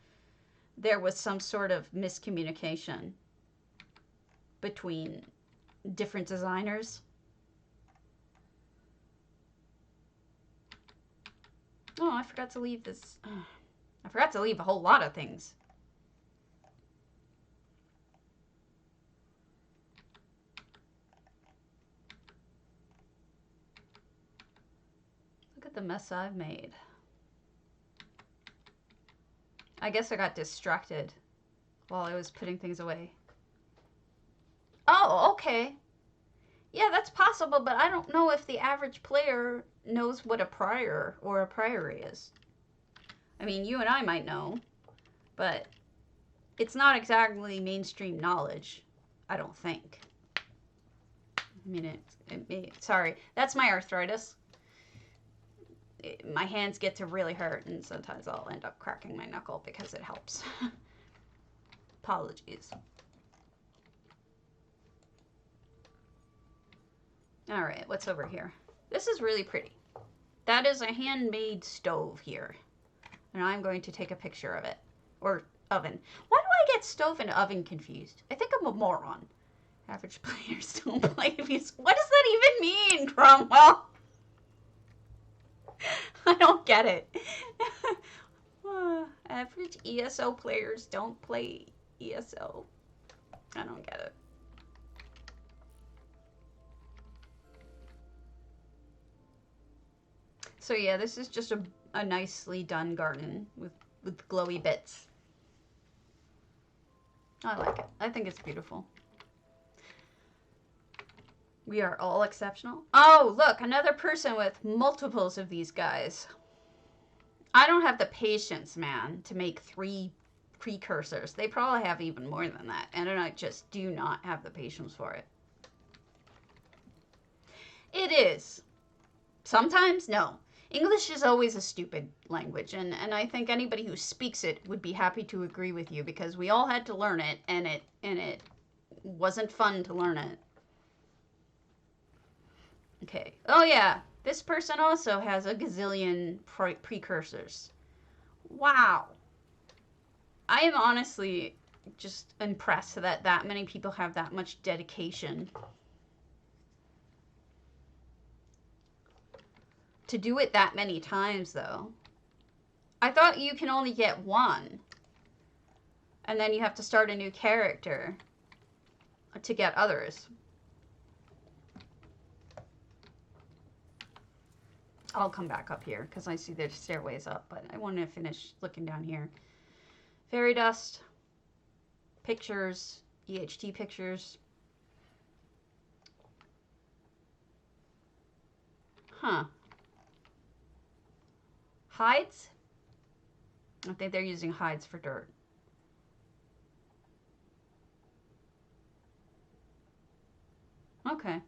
there was some sort of miscommunication between different designers. Oh, I forgot to leave this. I forgot to leave a whole lot of things. the mess I've made. I guess I got distracted while I was putting things away. Oh, okay. Yeah, that's possible, but I don't know if the average player knows what a prior or a priory is. I mean, you and I might know, but it's not exactly mainstream knowledge, I don't think. I mean, sorry, that's my arthritis. My hands get to really hurt, and sometimes I'll end up cracking my knuckle because it helps. Apologies. All right, what's over here? This is really pretty. That is a handmade stove here. And I'm going to take a picture of it. Or oven. Why do I get stove and oven confused? I think I'm a moron. Average players don't play abuse. What does that even mean, Cromwell? I don't get it. Average ESO players don't play ESO. I don't get it. So yeah, this is just a nicely done garden with glowy bits. I like it. I think it's beautiful. We are all exceptional. Oh, look, another person with multiples of these guys. I don't have the patience, man, to make 3 precursors. They probably have even more than that, and I just do not have the patience for it. It is. Sometimes, no. English is always a stupid language, and I think anybody who speaks it would be happy to agree with you, because we all had to learn it, and it wasn't fun to learn it. Okay. Oh yeah, this person also has a gazillion precursors. Wow. I am honestly just impressed that many people have that much dedication. To do it that many times, though. I thought you can only get 1. And then you have to start a new character to get others. I'll come back up here because I see there's stairways up, but I want to finish looking down here. Fairy dust, pictures, EHT pictures. Huh. Hides? I think they're using hides for dirt. Okay.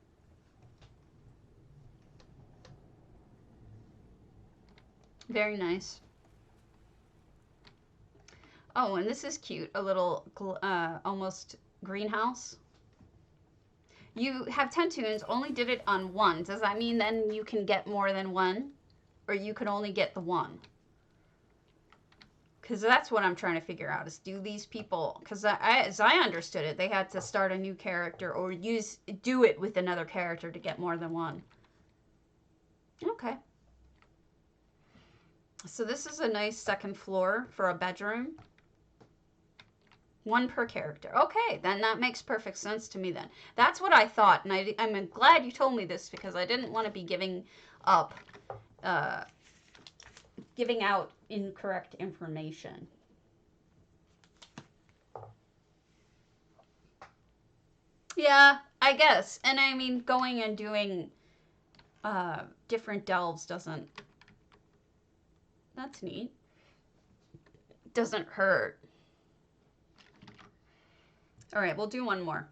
Very nice. Oh, and this is cute. A little almost greenhouse. You have 10 tunes, only did it on 1. Does that mean then you can get more than 1? Or you can only get the 1? Because that's what I'm trying to figure out, is do these people, because as I understood it, they had to start a new character or do it with another character to get more than 1. Okay. So this is a nice second floor for a bedroom. 1 per character. Okay, then that makes perfect sense to me then. That's what I thought, and I'm glad you told me this, because I didn't want to be giving out incorrect information. Yeah, I guess. And I mean, going and doing different delves doesn't... That's neat. Doesn't hurt. All right, we'll do 1 more.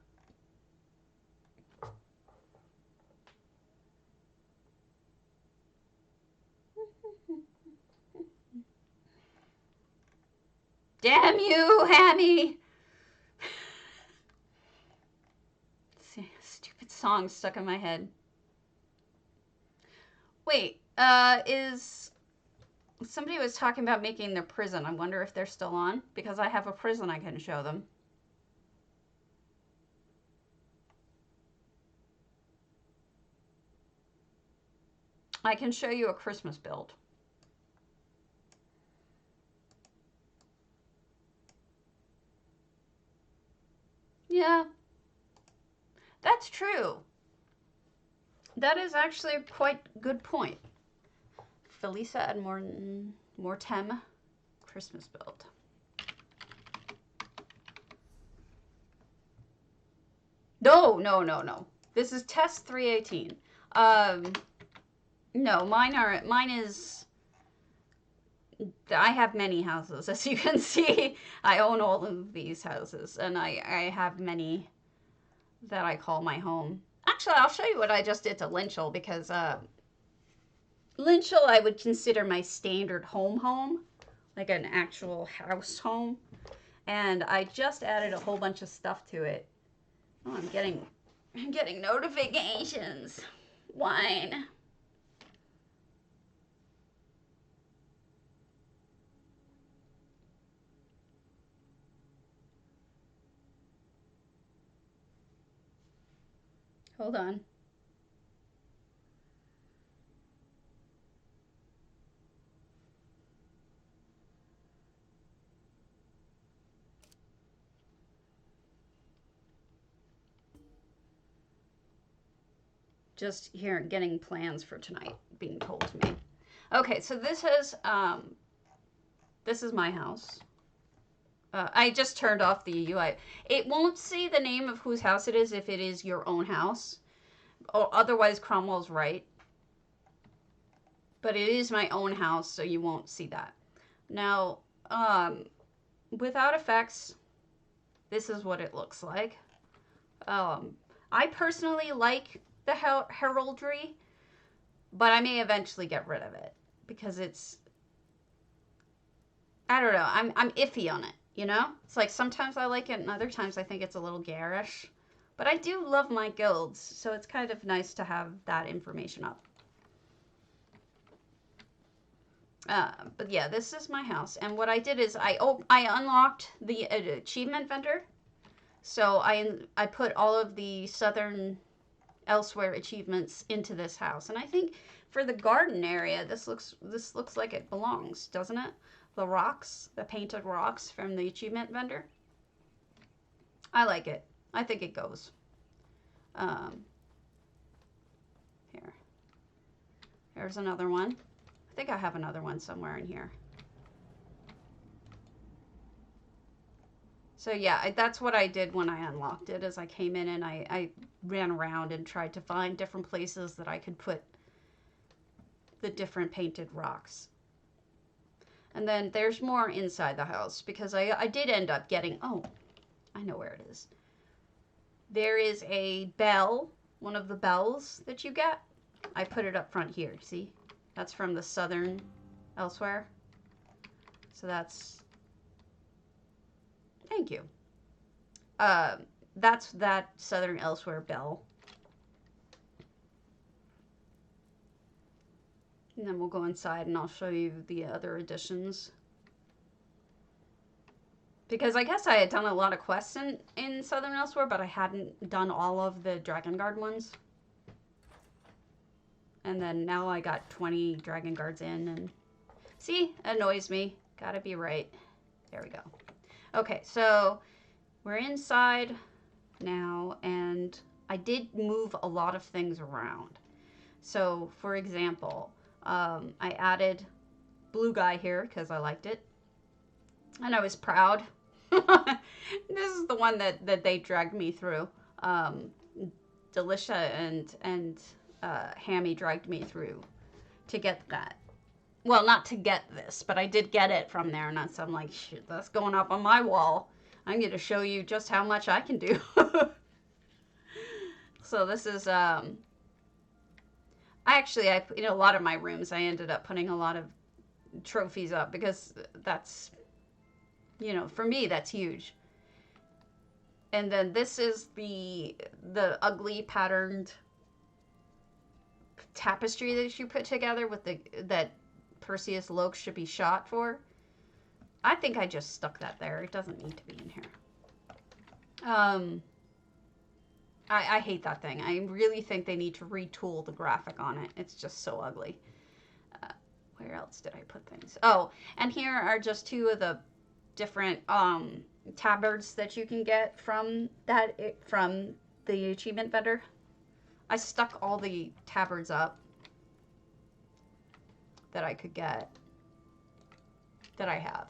Damn you, Hammy! Stupid song stuck in my head. Wait, somebody was talking about making their prison. I wonder if they're still on, because I have a prison I can show them. I can show you a Christmas build. Yeah, that's true. That is actually a quite good point. Felisa and Mortem Christmas build. No. This is test 318. No, mine is, I have many houses, as you can see. I own all of these houses, and I have many that I call my home. Actually, I'll show you what I just did to Lynchel, because Lynchel I would consider my standard home, like an actual house home. And I just added a whole bunch of stuff to it. Oh, I'm getting notifications. Wine. Hold on. Just here getting plans for tonight being told to me. Okay, so this is my house. I just turned off the UI. It won't say the name of whose house it is if it is your own house. Or otherwise, Cromwell's right. But it is my own house, so you won't see that. Now, without effects, this is what it looks like. I personally like the heraldry, but I may eventually get rid of it because it's, I don't know, I'm iffy on it, you know? It's like sometimes I like it and other times I think it's a little garish. But I do love my guilds, so it's kind of nice to have that information up. But yeah, this is my house, and what I did is I unlocked the achievement vendor. So I put all of the Southern Elsewhere achievements into this house, and I think for the garden area, this looks like it belongs, doesn't it? The rocks, the painted rocks from the achievement vendor. I like it. I think it goes. Here's another one. I think I have another one somewhere in here. So yeah, that's what I did when I unlocked it, is I came in and I ran around and tried to find different places that I could put the different painted rocks. And then there's more inside the house, because I did end up getting, oh, I know where it is. There is a bell, one of the bells that you get. I put it up front here, see? That's from the Southern Elsewhere. So that's, thank you. That's that Southern Elsewhere bell. And then we'll go inside and I'll show you the other additions. Because I guess I had done a lot of quests in Southern Elsewhere, but I hadn't done all of the Dragon Guard ones. And then now I got 20 Dragon Guards in, and see, annoys me. Gotta be right. There we go. Okay, so we're inside now, and I did move a lot of things around. So, for example, I added blue guy here because I liked it, and I was proud. This is the one that they dragged me through. Delicia and Hammy dragged me through to get that. Well, not to get this, but I did get it from there, and so I'm like, shit, that's going up on my wall. I'm going to show you just how much I can do. So this is, in a lot of my rooms, I ended up putting a lot of trophies up because that's, you know, for me, that's huge. And then this is the ugly patterned tapestry that you put together with that Perseus Loke should be shot for. I think I just stuck that there. It doesn't need to be in here. I hate that thing. I really think they need to retool the graphic on it. It's just so ugly. Where else did I put things? Oh, and here are just two of the different tabards that you can get from the achievement vendor. I stuck all the tabards up. that I could get that I have.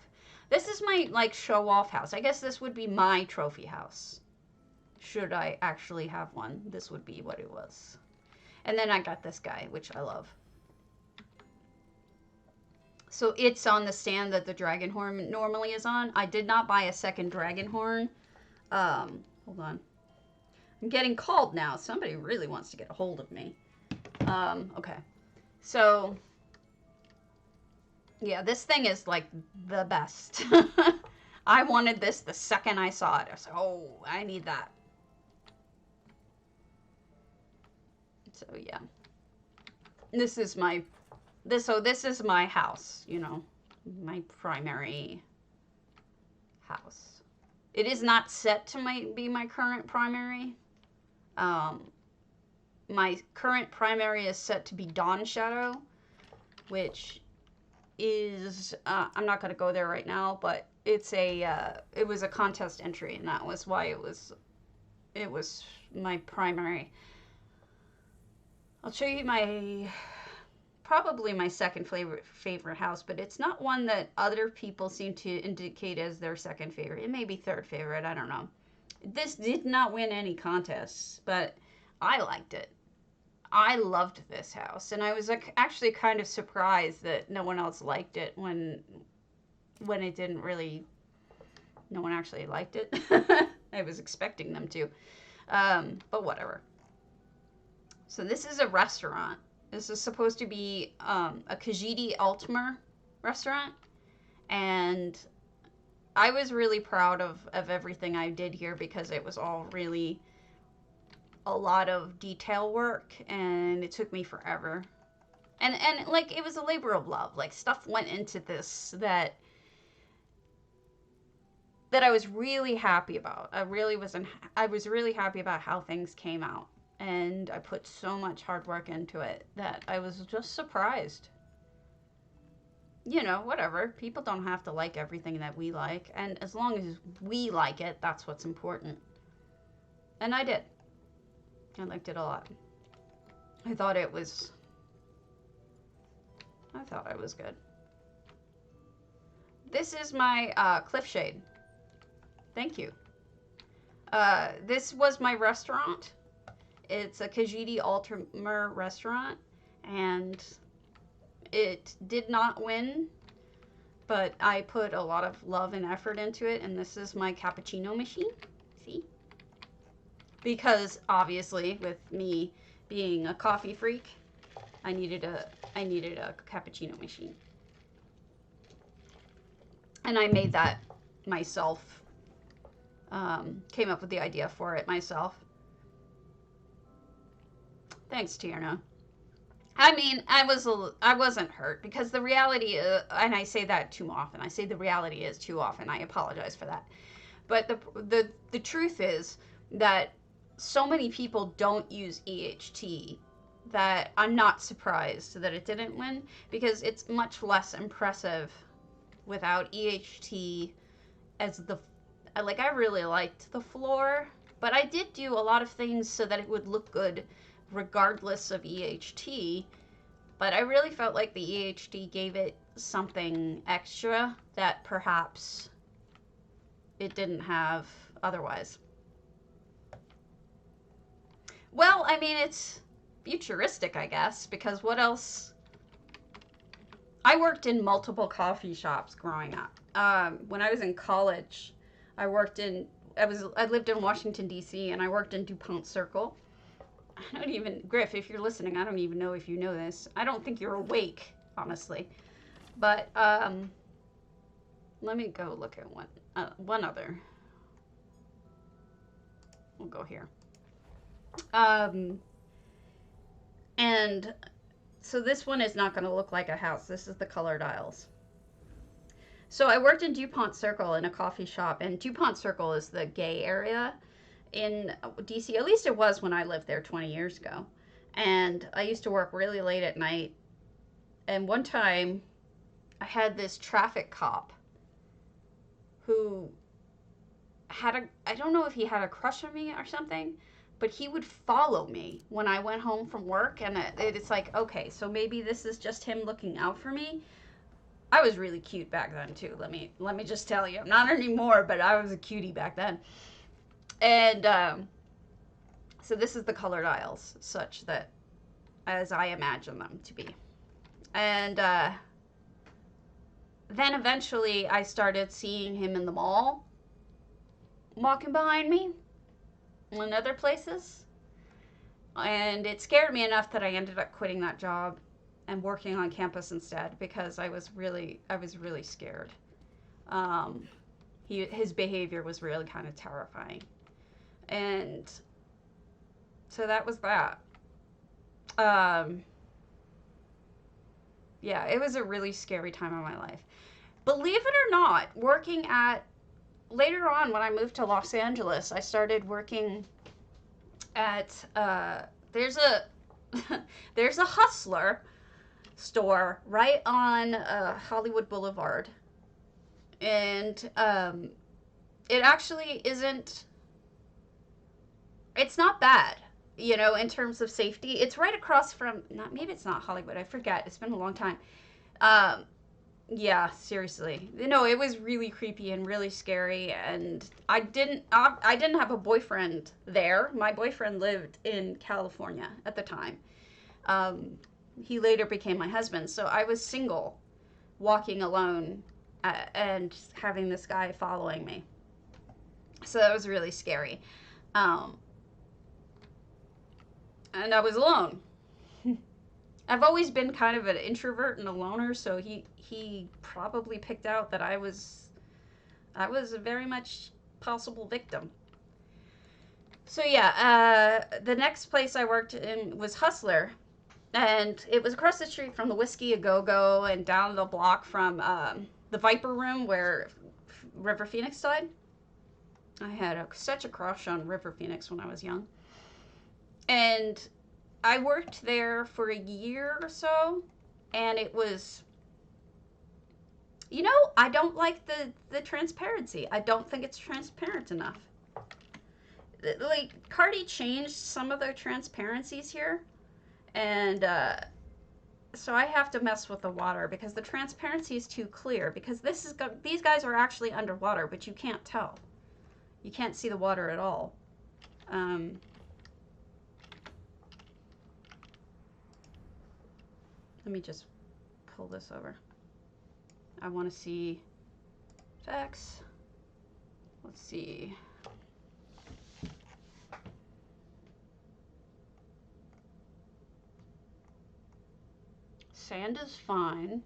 This is my, like, show-off house. I guess this would be my trophy house. Should I actually have one, this would be what it was. And then I got this guy, which I love. So it's on the stand that the dragon horn normally is on. I did not buy a second dragon horn. Hold on. I'm getting called now. Somebody really wants to get a hold of me. Okay. So, yeah, this thing is like the best. I wanted this the second I saw it. I was like, oh, I need that. So, yeah. This is my house, you know, my primary house. It is not set to be my current primary. My current primary is set to be Dawn Shadow, which is, I'm not going to go there right now, but it's it was a contest entry, and that was why it was my primary. I'll show you probably my second favorite house, but it's not one that other people seem to indicate as their second favorite. It may be third favorite, I don't know. This did not win any contests, but I liked it. I loved this house, and I was actually kind of surprised that no one else liked it when it didn't really, no one actually liked it. I was expecting them to, but whatever. So this is a restaurant. This is supposed to be a Kajiti Altmer restaurant, and I was really proud of everything I did here because it was all really a lot of detail work, and it took me forever. And like, it was a labor of love. Like, stuff went into this that I was really happy about. I was really happy about how things came out. And I put so much hard work into it that I was just surprised. You know, whatever. People don't have to like everything that we like. And as long as we like it, that's what's important. And I did. I liked it a lot. I thought I was good. This is my cliff shade. Thank you. This was my restaurant. It's a Kajiti Altmer restaurant, and it did not win, but I put a lot of love and effort into it, and this is my cappuccino machine. See? Because obviously, with me being a coffee freak, I needed a cappuccino machine. And I made that myself. Came up with the idea for it myself. Thanks, Tierna. I mean, I wasn't hurt, because the reality is, and I say that too often. I say the reality is too often. I apologize for that. But the truth is that so many people don't use EHT that I'm not surprised that it didn't win, because it's much less impressive without EHT as I really liked the floor, but I did do a lot of things so that it would look good regardless of EHT, but I really felt like the EHT gave it something extra that perhaps it didn't have otherwise. Well, I mean, it's futuristic, I guess, because what else? I worked in multiple coffee shops growing up. When I was in college, I lived in Washington, D.C., and I worked in DuPont Circle. Griff, if you're listening, I don't even know if you know this. I don't think you're awake, honestly. But, let me go look at one other. We'll go here. And so this one is not going to look like a house. This is the colored aisles. So I worked in DuPont Circle in a coffee shop, and DuPont Circle is the gay area in DC. At least it was when I lived there 20 years ago. And I used to work really late at night. And one time I had this traffic cop who I don't know if he had a crush on me or something, but he would follow me when I went home from work, and it's like, okay, so maybe this is just him looking out for me. I was really cute back then too. Let me just tell you, I'm not anymore, but I was a cutie back then. And so this is the colored aisles, such that as I imagine them to be. And then eventually I started seeing him in the mall, walking behind me, and other places. And it scared me enough that I ended up quitting that job and working on campus instead, because I was really scared. His behavior was really kind of terrifying. And so that was that. Yeah, it was a really scary time in my life. Believe it or not, later on when I moved to Los Angeles, I started working at, there's a Hustler store right on Hollywood Boulevard. And it actually it's not bad, in terms of safety. It's right across from, maybe it's not Hollywood, I forget, it's been a long time. Yeah, seriously. No, it was really creepy and really scary, and I didn't have a boyfriend there. My boyfriend lived in California at the time. He later became my husband, so I was single, walking alone, and having this guy following me. So that was really scary. And I was alone. I've always been kind of an introvert and a loner, so he probably picked out that I was a very much possible victim. So yeah, the next place I worked in was Hustler, and it was across the street from the Whiskey A Go Go and down the block from the Viper Room where River Phoenix died. I had such a crush on River Phoenix when I was young. And I worked there for a year or so, and it was, I don't like the transparency. I don't think it's transparent enough. Like, Cardi changed some of their transparencies here, and so I have to mess with the water because the transparency is too clear, because these guys are actually underwater, but you can't tell. You can't see the water at all. Let me just pull this over. I want to see effects. Let's see. Sand is fine.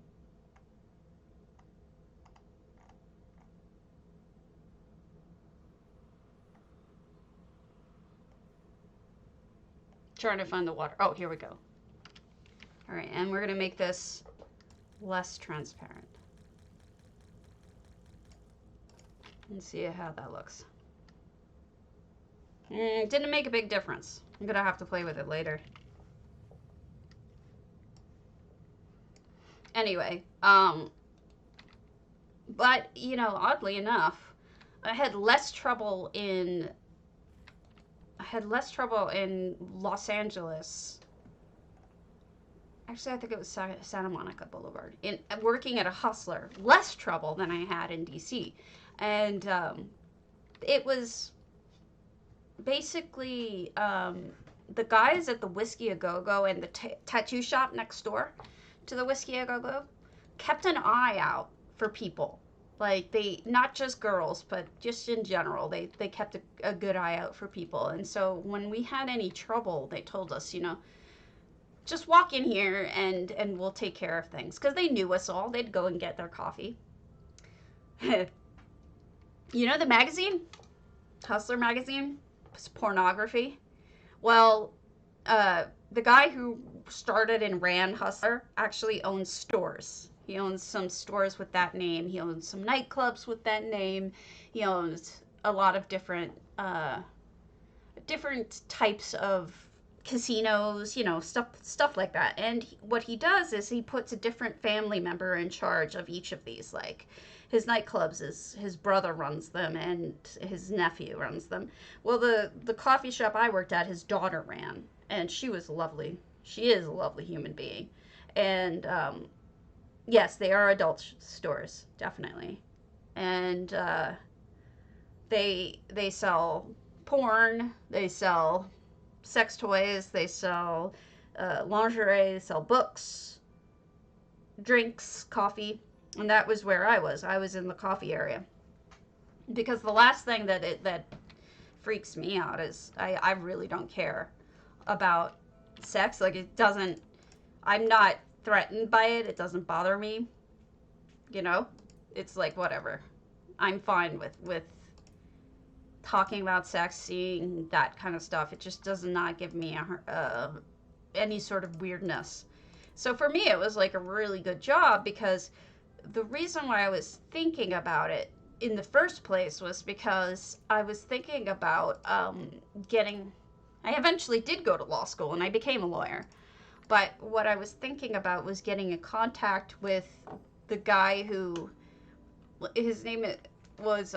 Trying to find the water. Oh, here we go. All right, and we're going to make this less transparent. And see how that looks. Didn't make a big difference. I'm going to have to play with it later. Anyway, but, oddly enough, I had less trouble in Los Angeles. Actually, I think it was Santa Monica Boulevard. In working at a Hustler, less trouble than I had in DC. And it was basically the guys at the Whiskey A Go Go and the tattoo shop next door to the Whiskey A Go Go kept an eye out for people. Like, not just girls, but just in general, they kept a good eye out for people. And so when we had any trouble, they told us, just walk in here and we'll take care of things. Because they knew us all. They'd go and get their coffee. The magazine? Hustler magazine? It's pornography. Well, the guy who started and ran Hustler actually owns stores. He owns some stores with that name. He owns some nightclubs with that name. He owns a lot of different types of casinos, stuff like that. And what he does is he puts a different family member in charge of each of these. Like, his nightclubs is his brother runs them and his nephew runs them. Well, the coffee shop I worked at, his daughter ran, and she was lovely. She is a lovely human being, and yes, they are adult stores, definitely, and they sell porn, they sell sex toys, they sell lingerie, they sell books, drinks, coffee, and that was where I was. I was in the coffee area because the last thing that freaks me out is I really don't care about sex. Like, it doesn't. I'm not threatened by it. It doesn't bother me. You know, it's like whatever. I'm fine with talking about sex, seeing that kind of stuff. It just does not give me any sort of weirdness. So for me, it was like a really good job because the reason why I was thinking about it in the first place was because I was thinking about getting. I eventually did go to law school and I became a lawyer. But what I was thinking about was getting in contact with the guy who, his name was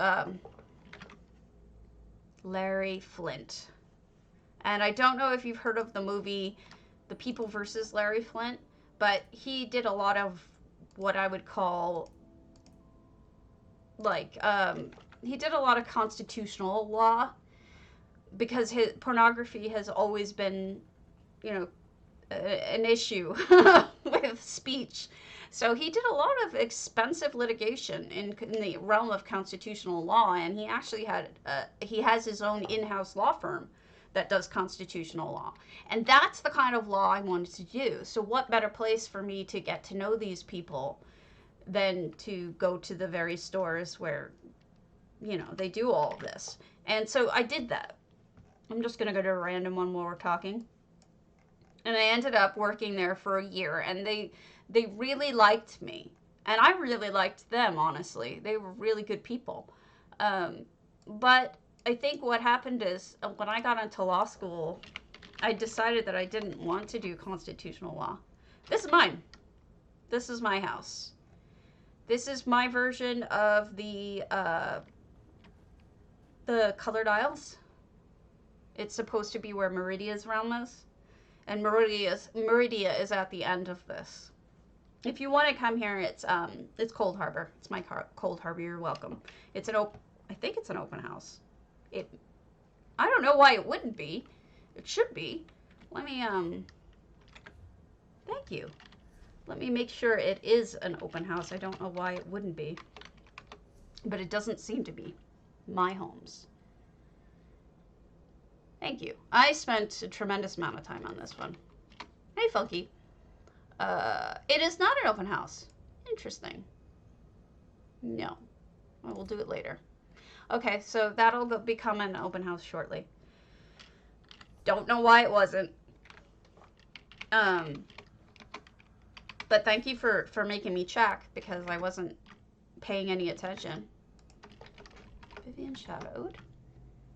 Larry Flynt. And I don't know if you've heard of the movie The People versus Larry Flynt, but he did a lot of what I would call, like, he did a lot of constitutional law because his pornography has always been, you know, an issue with speech. So he did a lot of expensive litigation in the realm of constitutional law, and he actually he has his own in-house law firm that does constitutional law. And that's the kind of law I wanted to do. So what better place for me to get to know these people than to go to the very stores where, you know, they do all of this. And so I did that. I'm just going to go to a random one while we're talking. And I ended up working there for a year, and they really liked me. And I really liked them, honestly. They were really good people. But I think what happened is when I got into law school, I decided that I didn't want to do constitutional law. This is mine. This is my house. This is my version of the colored aisles. It's supposed to be where Meridia's realm is. And Meridia is at the end of this. If you want to come here, it's Cold Harbor. It's my Cold Harbor. You're welcome. It's I think it's an open house. I don't know why it wouldn't be. It should be. Let me thank you. Let me make sure it is an open house. I don't know why it wouldn't be. But it doesn't seem to be. My homes. Thank you. I spent a tremendous amount of time on this one. Hey, Funky. It is not an open house. Interesting. No. I will do it later. Okay, so that'll become an open house shortly. Don't know why it wasn't. But thank you for making me check because I wasn't paying any attention. Vivian Shadowed.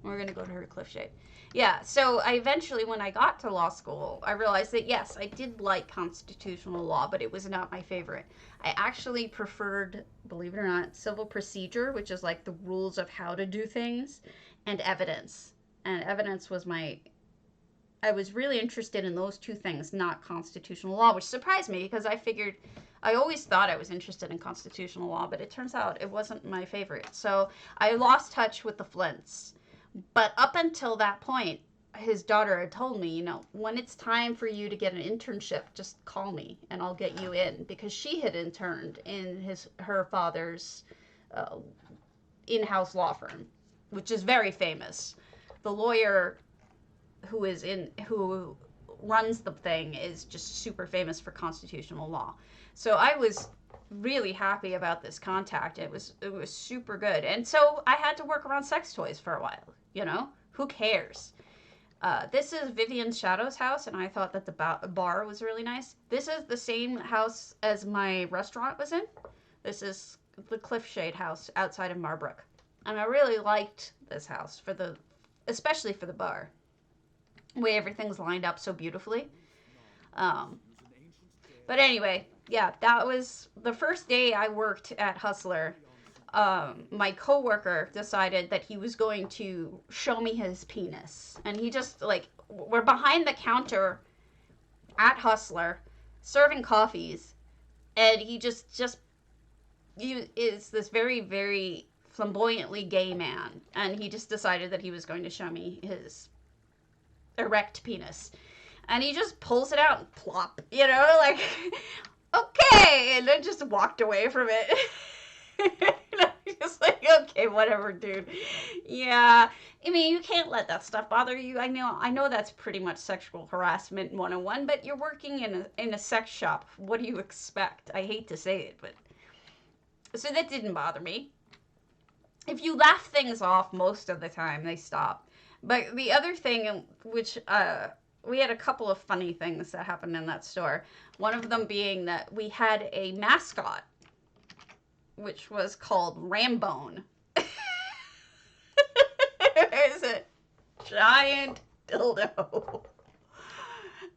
We're going to go to her Cliffshade. Yeah, so I eventually, when I got to law school, I realized that, yes, I did like constitutional law, but it was not my favorite. I actually preferred, believe it or not, civil procedure, which is like the rules of how to do things, and evidence. And evidence was I was really interested in those two things, not constitutional law, which surprised me because I always thought I was interested in constitutional law, but it turns out it wasn't my favorite. So I lost touch with the Flints. But up until that point, his daughter had told me, you know, when it's time for you to get an internship, just call me and I'll get you in. Because she had interned in her father's in-house law firm, which is very famous. The lawyer who runs the thing is just super famous for constitutional law. So I was really happy about this contact. It was super good. And so I had to work around sex toys for a while, you know? Who cares? This is Vivian Shadow's house, and I thought that the bar was really nice. This is the same house as my restaurant was in. This is the Cliffshade house outside of Marbrook. And I really liked this house, especially for the bar. The way everything's lined up so beautifully. But anyway, yeah, that was the first day I worked at Hustler. my coworker decided that he was going to show me his penis, and he just like we're behind the counter at Hustler, serving coffees, and he he is this very very flamboyantly gay man, and he just decided that he was going to show me his erect penis, and he just pulls it out and plop, like okay, and then just walked away from it. Just like, okay, whatever, dude. Yeah, I mean, you can't let that stuff bother you. I know that's pretty much sexual harassment 101, but you're working in a sex shop. What do you expect? I hate to say it, but so that didn't bother me. If you laugh things off, most of the time they stop. But the other thing, which we had a couple of funny things that happened in that store. One of them being that we had a mascot, which was called Rambone. It's a giant dildo.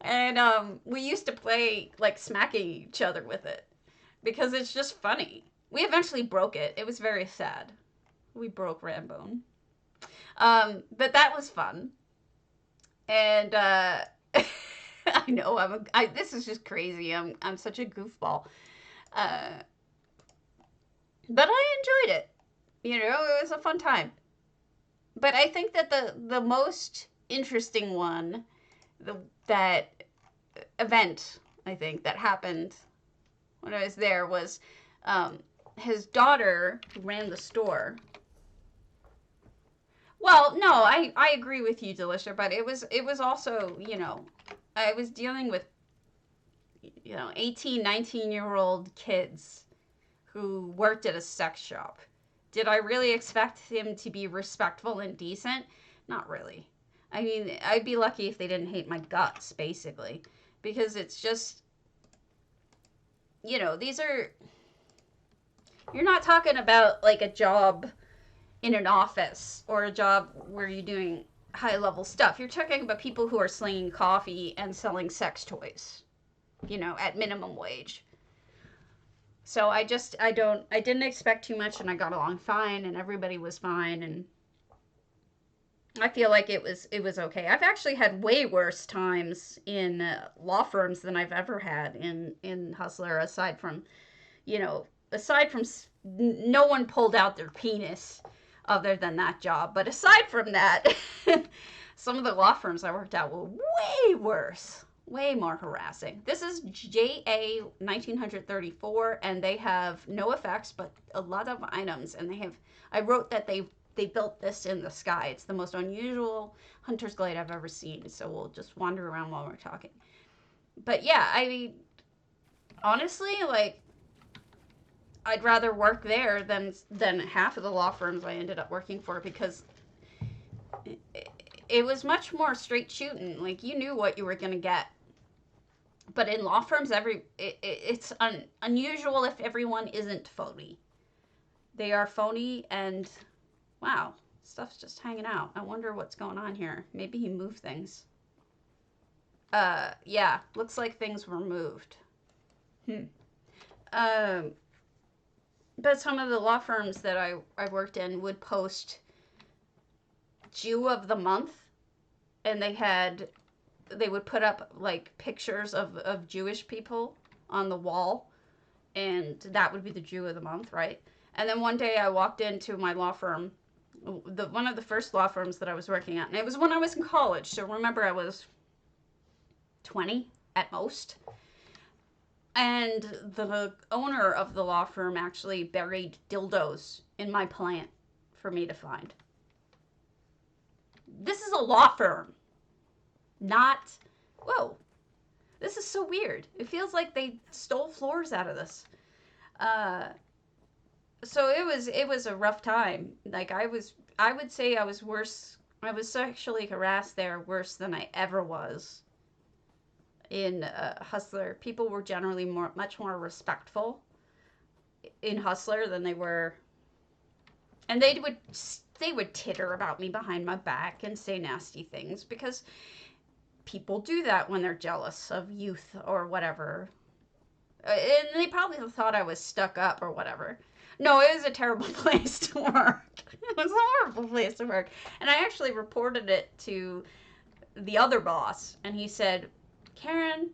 And we used to play like smacking each other with it because it's just funny. We eventually broke it. It was very sad. We broke Rambone. But that was fun. And I know this is just crazy. I'm such a goofball. But I enjoyed it. It was a fun time. But I think that the most interesting one, that event, I think, that happened when I was there was his daughter who ran the store. Well, no, I agree with you, Delisha, but it was also, I was dealing with, 18, 19-year-old kids who worked at a sex shop. Did I really expect him to be respectful and decent? Not really. I mean, I'd be lucky if they didn't hate my guts, basically. Because it's just, these are, you're not talking about like a job in an office or a job where you're doing high level stuff. You're talking about people who are slinging coffee and selling sex toys, at minimum wage. So I didn't expect too much, and I got along fine, and everybody was fine, and I feel like it was okay. I've actually had way worse times in law firms than I've ever had in Hustler, aside from no one pulled out their penis other than that job. But aside from that, some of the law firms I worked at were way worse. Way more harassing. This is JA 1934, and they have no effects, but a lot of items. And I wrote that they built this in the sky. It's the most unusual hunter's glade I've ever seen. So we'll just wander around while we're talking. But yeah, I mean, honestly, like, I'd rather work there than half of the law firms I ended up working for, because it was much more straight shooting. Like, you knew what you were going to get. But in law firms, it's unusual if everyone isn't phony. They are phony, and wow, stuff's just hanging out. I wonder what's going on here. Maybe he moved things. Yeah, looks like things were moved. But some of the law firms that I worked in would post Jew of the month, and they would put up like pictures of Jewish people on the wall, and that would be the Jew of the month, right? And then one day I walked into my law firm, one of the first law firms that I was working at, and it was when I was in college. So remember, I was 20 at most. And the owner of the law firm actually buried dildos in my plant for me to find. This is a law firm. Not, whoa, this is so weird. It feels like they stole floors out of this. So it was a rough time. Like, I would say I was worse. I was sexually harassed there worse than I ever was in Hustler. People were generally much more respectful in Hustler than they were, and they would titter about me behind my back and say nasty things, because people do that when they're jealous of youth or whatever. And they probably thought I was stuck up or whatever. No, it was a terrible place to work. It was a horrible place to work. And I actually reported it to the other boss, and he said, Karen,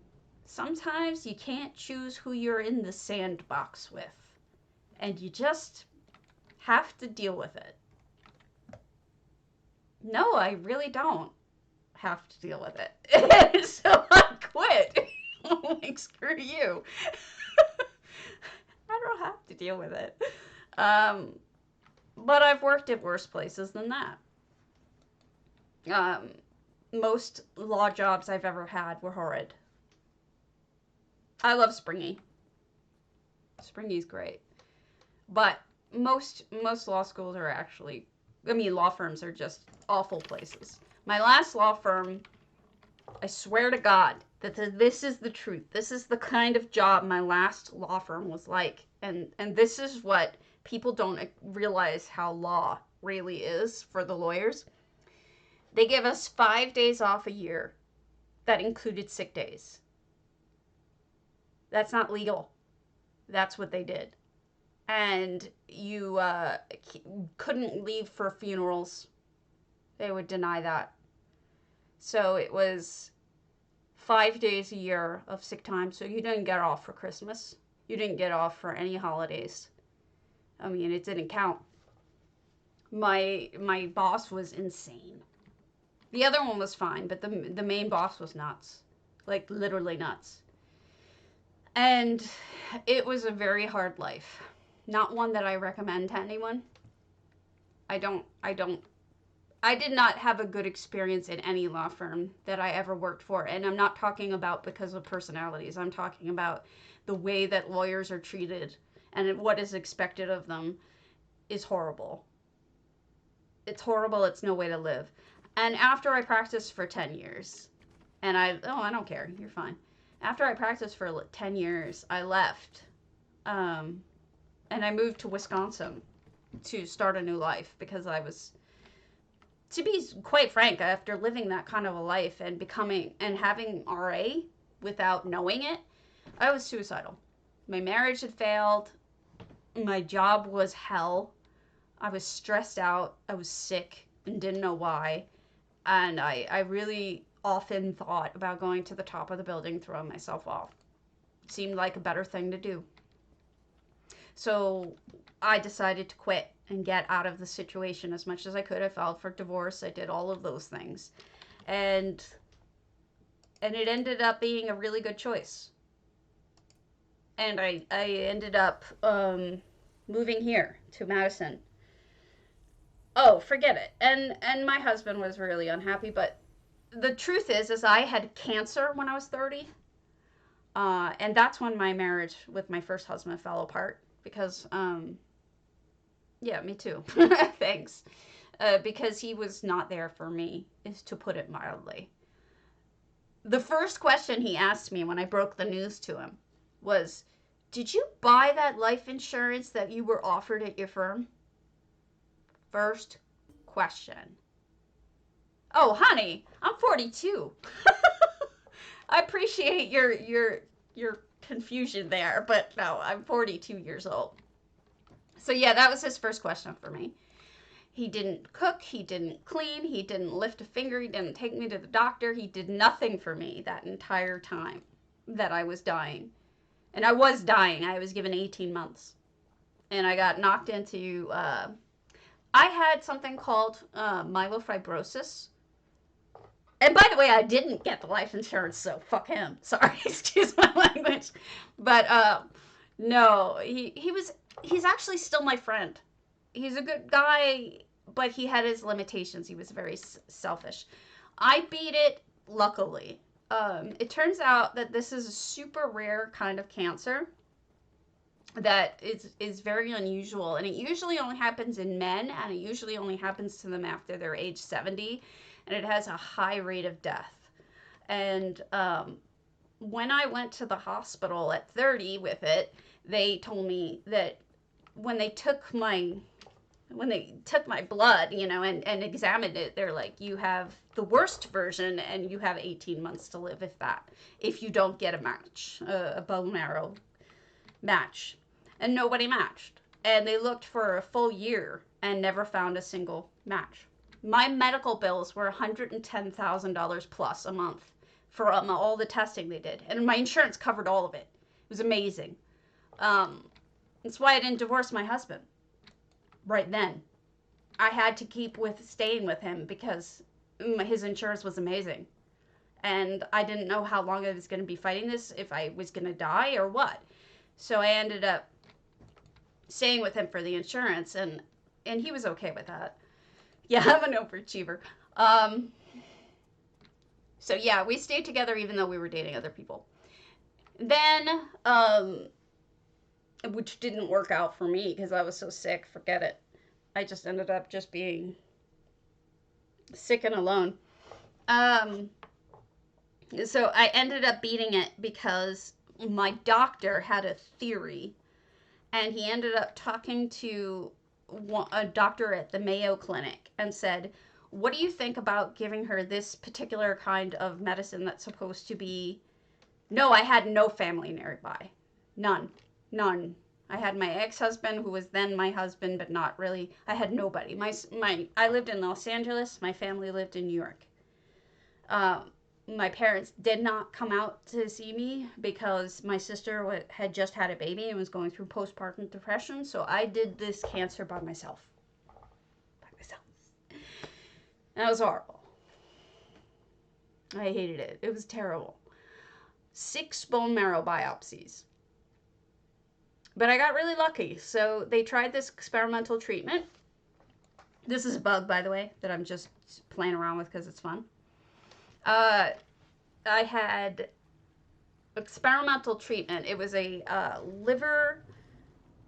sometimes you can't choose who you're in the sandbox with, and you just have to deal with it. No, I really don't have to deal with it. So I quit. I'm like, screw you. I don't have to deal with it. But I've worked at worse places than that. Um, Most law jobs I've ever had were horrid. I love Springy. Springy's great. But most law schools are actually, law firms are just awful places. My last law firm, I swear to God that this is the truth. This is the kind of job my last law firm was like. And this is what people don't realize how law really is for the lawyers. They give us 5 days off a year. That included sick days. That's not legal. That's what they did. And you couldn't leave for funerals. They would deny that. So it was 5 days a year of sick time. So you didn't get off for Christmas. You didn't get off for any holidays. It didn't count. My boss was insane. The other one was fine, but the main boss was nuts. Like, literally nuts. And it was a very hard life. Not one that I recommend to anyone. I did not have a good experience in any law firm that I ever worked for. And I'm not talking about because of personalities. I'm talking about the way that lawyers are treated and what is expected of them is horrible. It's horrible. It's no way to live. And after I practiced for 10 years, and I don't care. You're fine. After I practiced for 10 years, I left. And I moved to Wisconsin to start a new life because I was, to be quite frank, after living that kind of a life and becoming and having RA without knowing it, I was suicidal. My marriage had failed. My job was hell. I was stressed out. I was sick and didn't know why. And I really often thought about going to the top of the building, throwing myself off. It seemed like a better thing to do. So I decided to quit and get out of the situation as much as I could. I filed for divorce. I did all of those things. And it ended up being a really good choice. And I ended up moving here to Madison. Oh, forget it. And my husband was really unhappy, but the truth is I had cancer when I was 30. And that's when my marriage with my first husband fell apart because, yeah, me too. Thanks. Because he was not there for me, is to put it mildly. The first question he asked me when I broke the news to him was, did you buy that life insurance that you were offered at your firm? First question. Oh, honey, I'm 42. I appreciate your confusion there, but no, I'm 42 years old. So yeah, that was his first question for me. He didn't cook, he didn't clean, he didn't lift a finger, he didn't take me to the doctor, he did nothing for me that entire time that I was dying. And I was dying. I was given 18 months. And I got knocked into I had something called myelofibrosis. And by the way, I didn't get the life insurance, so fuck him. Sorry, excuse my language. But no, he's actually still my friend. He's a good guy, but he had his limitations. He was very selfish. I beat it, luckily. It turns out that this is a super rare kind of cancer that is very unusual, and it usually only happens in men, and it usually only happens to them after they're age 70, and it has a high rate of death. And when I went to the hospital at 30 with it, they told me that when they took my blood, and examined it, they're like, you have the worst version and you have 18 months to live, if you don't get a match, a bone marrow match. And nobody matched. and they looked for a full year and never found a single match. My medical bills were $110,000 plus a month for all the testing they did, and my insurance covered all of it. It was amazing. That's why I didn't divorce my husband right then. I had to keep staying with him because his insurance was amazing. And I didn't know how long I was going to be fighting this, if I was going to die or what. So I ended up staying with him for the insurance, and he was okay with that. Yeah, I'm an overachiever. So yeah, we stayed together even though we were dating other people. Then, which didn't work out for me because I was so sick, forget it. I just ended up just being sick and alone. So I ended up beating it because my doctor had a theory, and he ended up talking to a doctor at the Mayo Clinic and said, what do you think about giving her this particular kind of medicine that's supposed to be... No, I had no family nearby. None. I had my ex-husband, who was then my husband, but not really. I had nobody. I lived in Los Angeles. My family lived in New York. My parents did not come out to see me because my sister had just had a baby and was going through postpartum depression. So I did this cancer by myself. And it was horrible. I hated it. It was terrible. 6 bone marrow biopsies. But I got really lucky. So they tried this experimental treatment. This is a bug, by the way, that I'm just playing around with because it's fun. I had experimental treatment. It was a liver.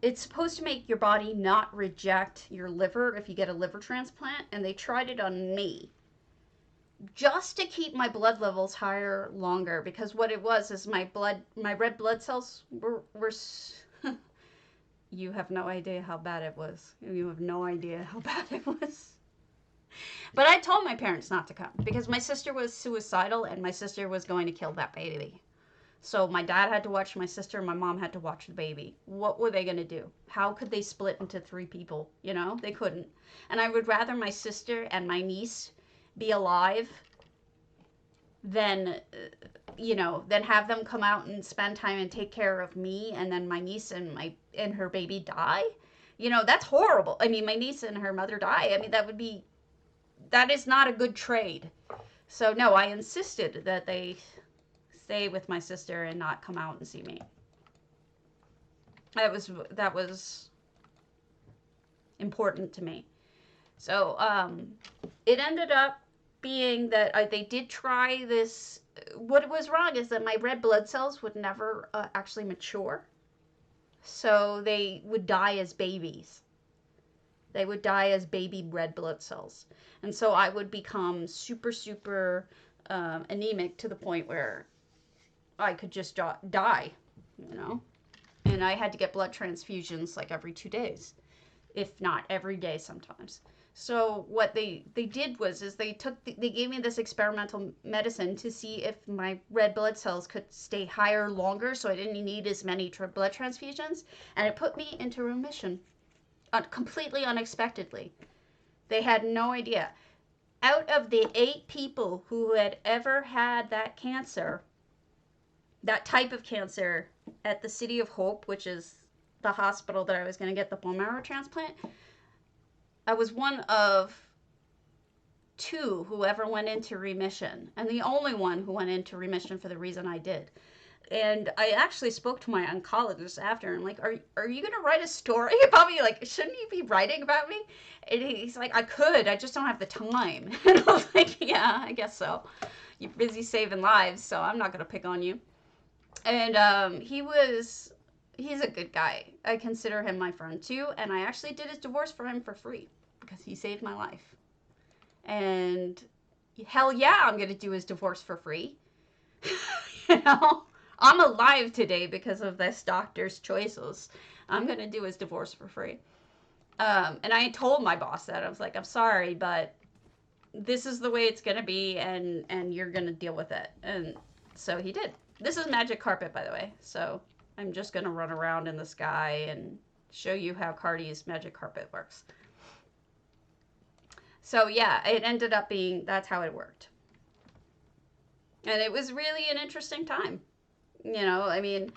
It's supposed to make your body not reject your liver if you get a liver transplant, and they tried it on me just to keep my blood levels higher longer, because what it was is my red blood cells were you have no idea how bad it was. You have no idea how bad it was. But I told my parents not to come because my sister was suicidal and my sister was going to kill that baby. So my dad had to watch my sister and my mom had to watch the baby. What were they going to do? How could they split into 3 people? You know, they couldn't. And I would rather my sister and my niece be alive than, than have them come out and spend time and take care of me, and then my niece and her baby die. That's horrible. I mean, my niece and her mother die. I mean, that is not a good trade. So no, I insisted that they stay with my sister and not come out and see me. That was important to me. So it ended up being that they did try this. What was wrong is that my red blood cells would never actually mature. So they would die as babies. They would die as baby red blood cells. And so I would become super, super anemic to the point where I could just die, And I had to get blood transfusions like every 2 days, if not every day sometimes. So what they did was they gave me this experimental medicine to see if my red blood cells could stay higher longer, so I didn't need as many blood transfusions, and it put me into remission completely unexpectedly. They had no idea. Out of the 8 people who had ever had that cancer, that type of cancer, at the City of Hope, which is the hospital that I was going to get the bone marrow transplant, I was one of 2 who ever went into remission, and the only one who went into remission for the reason I did. And I actually spoke to my oncologist after, and like, are you going to write a story about me? Like, shouldn't you be writing about me? And he's like, I could, I just don't have the time. And I was like, yeah, I guess so. You're busy saving lives, so I'm not going to pick on you. And he's a good guy. I consider him my friend too, and I actually did his divorce for him for free because he saved my life. And hell yeah, I'm going to do his divorce for free. I'm alive today because of this doctor's choices. I'm going to do his divorce for free. And I told my boss that. I was like, I'm sorry, but this is the way it's going to be, and you're going to deal with it. And so he did. This is magic carpet, by the way. So I'm just going to run around in the sky and show you how Cardi's magic carpet works. So yeah, it ended up being, that's how it worked. And it was really an interesting time. You know, I mean,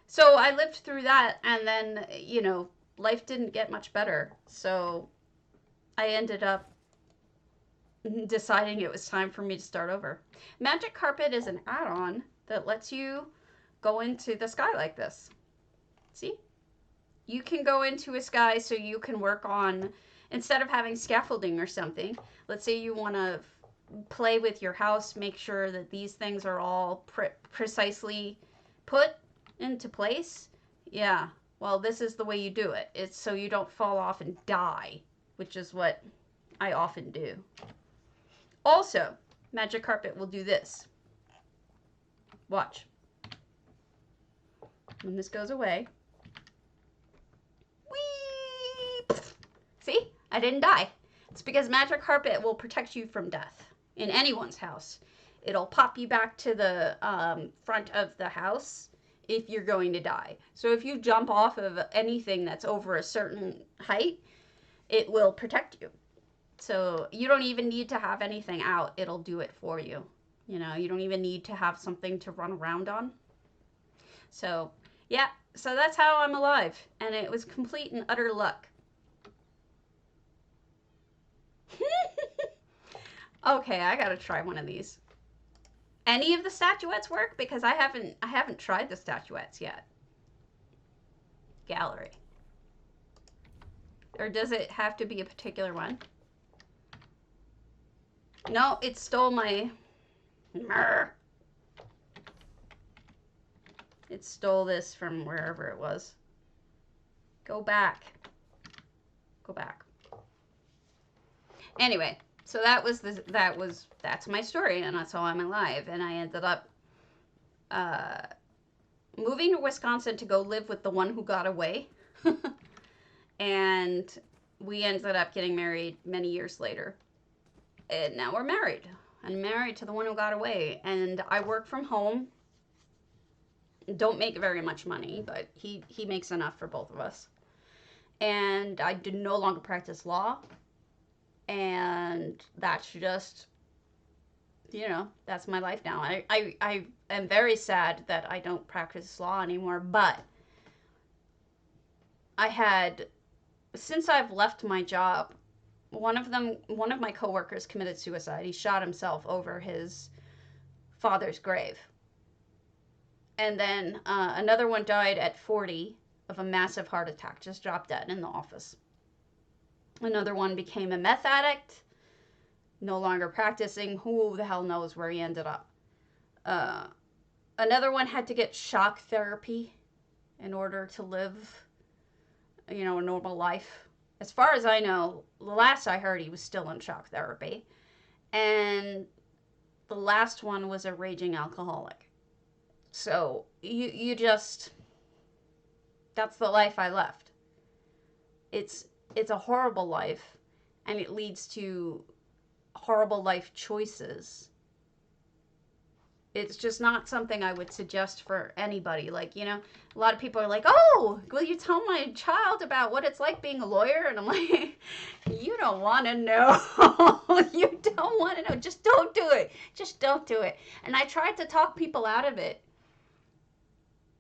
so I lived through that, and then, you know, life didn't get much better. So I ended up deciding it was time for me to start over. Magic Carpet is an add-on that lets you go into the sky like this. See? You can go into a sky so you can work on, instead of having scaffolding or something, let's say you want to play with your house, make sure that these things are all precisely put into place. Yeah, well, this is the way you do it. It's so you don't fall off and die, which is what I often do. Also, Magic Carpet will do this. Watch. When this goes away, whee! See? I didn't die. It's because Magic Carpet will protect you from death in anyone's house. It'll pop you back to the front of the house if you're going to die. So if you jump off of anything that's over a certain height, it will protect you. So you don't even need to have anything out. It'll do it for you. You know, you don't even need to have something to run around on. So, yeah. So that's how I'm alive. And it was complete and utter luck. Okay, I gotta try one of these. Any of the statuettes work? Because I haven't tried the statuettes yet. Gallery. Or does it have to be a particular one? No, it stole my... It stole this from wherever it was. Go back. Go back. Anyway, so that's my story, and that's how I'm alive. And I ended up moving to Wisconsin to go live with the one who got away. And we ended up getting married many years later. And now we're married. I'm married to the one who got away. And I work from home. Don't make very much money, but he makes enough for both of us. And I do no longer practice law. And that's just, you know, that's my life now. I am very sad that I don't practice law anymore, but I had, since I've left my job, one of my coworkers committed suicide. He shot himself over his father's grave. And then another one died at 40 of a massive heart attack, just dropped dead in the office. Another one became a meth addict, no longer practicing. Who the hell knows where he ended up. Another one had to get shock therapy in order to live, you know, a normal life. As far as I know, the last I heard, he was still in shock therapy. And the last one was a raging alcoholic. So you just, that's the life I left. It's a horrible life, and it leads to horrible life choices. It's just not something I would suggest for anybody. Like, you know, a lot of people are like, oh, will you tell my child about what it's like being a lawyer? And I'm like, you don't want to know. You don't want to know. Just don't do it. Just don't do it. And I tried to talk people out of it.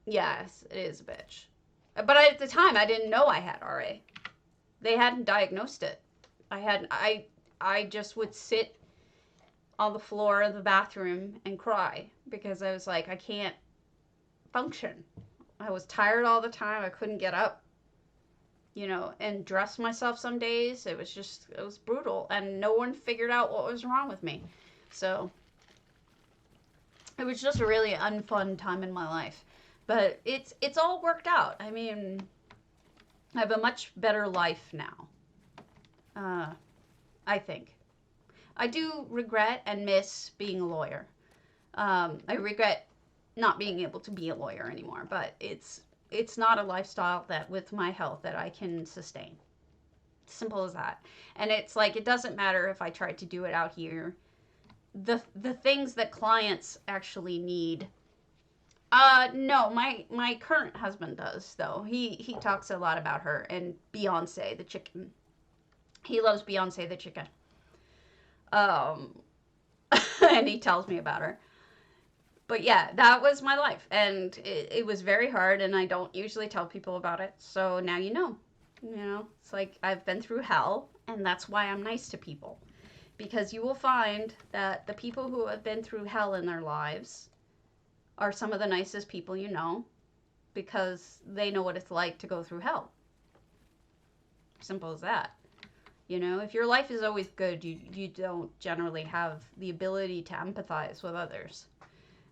Yes, it is a bitch. But at the time, I didn't know I had RA. They hadn't diagnosed it. I just would sit on the floor of the bathroom and cry because I was like, I can't function. I was tired all the time. I couldn't get up, you know, and dress myself some days. It was brutal, and no one figured out what was wrong with me. So it was just a really unfun time in my life, but it's all worked out. I mean, I have a much better life now. I think. I do regret and miss being a lawyer. I regret not being able to be a lawyer anymore, but it's not a lifestyle that with my health that I can sustain. Simple as that. And it's like, it doesn't matter if I tried to do it out here. The things that clients actually need No, my current husband does though. He talks a lot about her and Beyonce the chicken. He loves Beyonce the chicken. Um, and he tells me about her. But yeah, that was my life, and it was very hard, and I don't usually tell people about it. So now you know. You know, it's like I've been through hell, and that's why I'm nice to people. Because you will find that the people who have been through hell in their lives are some of the nicest people you know, because they know what it's like to go through hell. Simple as that. You know, if your life is always good, you don't generally have the ability to empathize with others.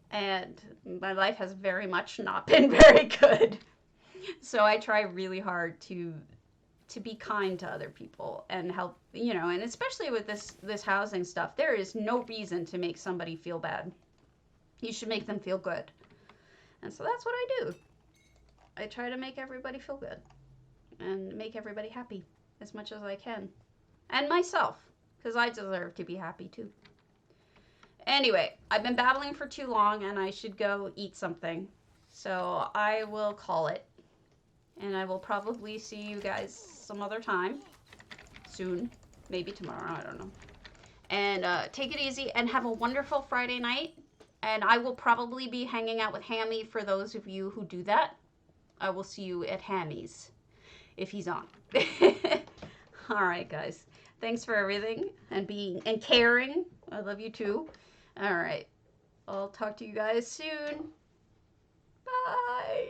And my life has very much not been very good. So I try really hard to be kind to other people and help, you know, and especially with this housing stuff, there is no reason to make somebody feel bad. You should make them feel good. And so that's what I do. I try to make everybody feel good and make everybody happy as much as I can. And myself, because I deserve to be happy too. Anyway, I've been babbling for too long and I should go eat something. So I will call it. And I will probably see you guys some other time. Soon. Maybe tomorrow. I don't know. And take it easy and have a wonderful Friday night. And I will probably be hanging out with Hammy for those of you who do that. I will see you at Hammy's if he's on. All right, guys. Thanks for everything and being and caring. I love you too. All right. I'll talk to you guys soon. Bye.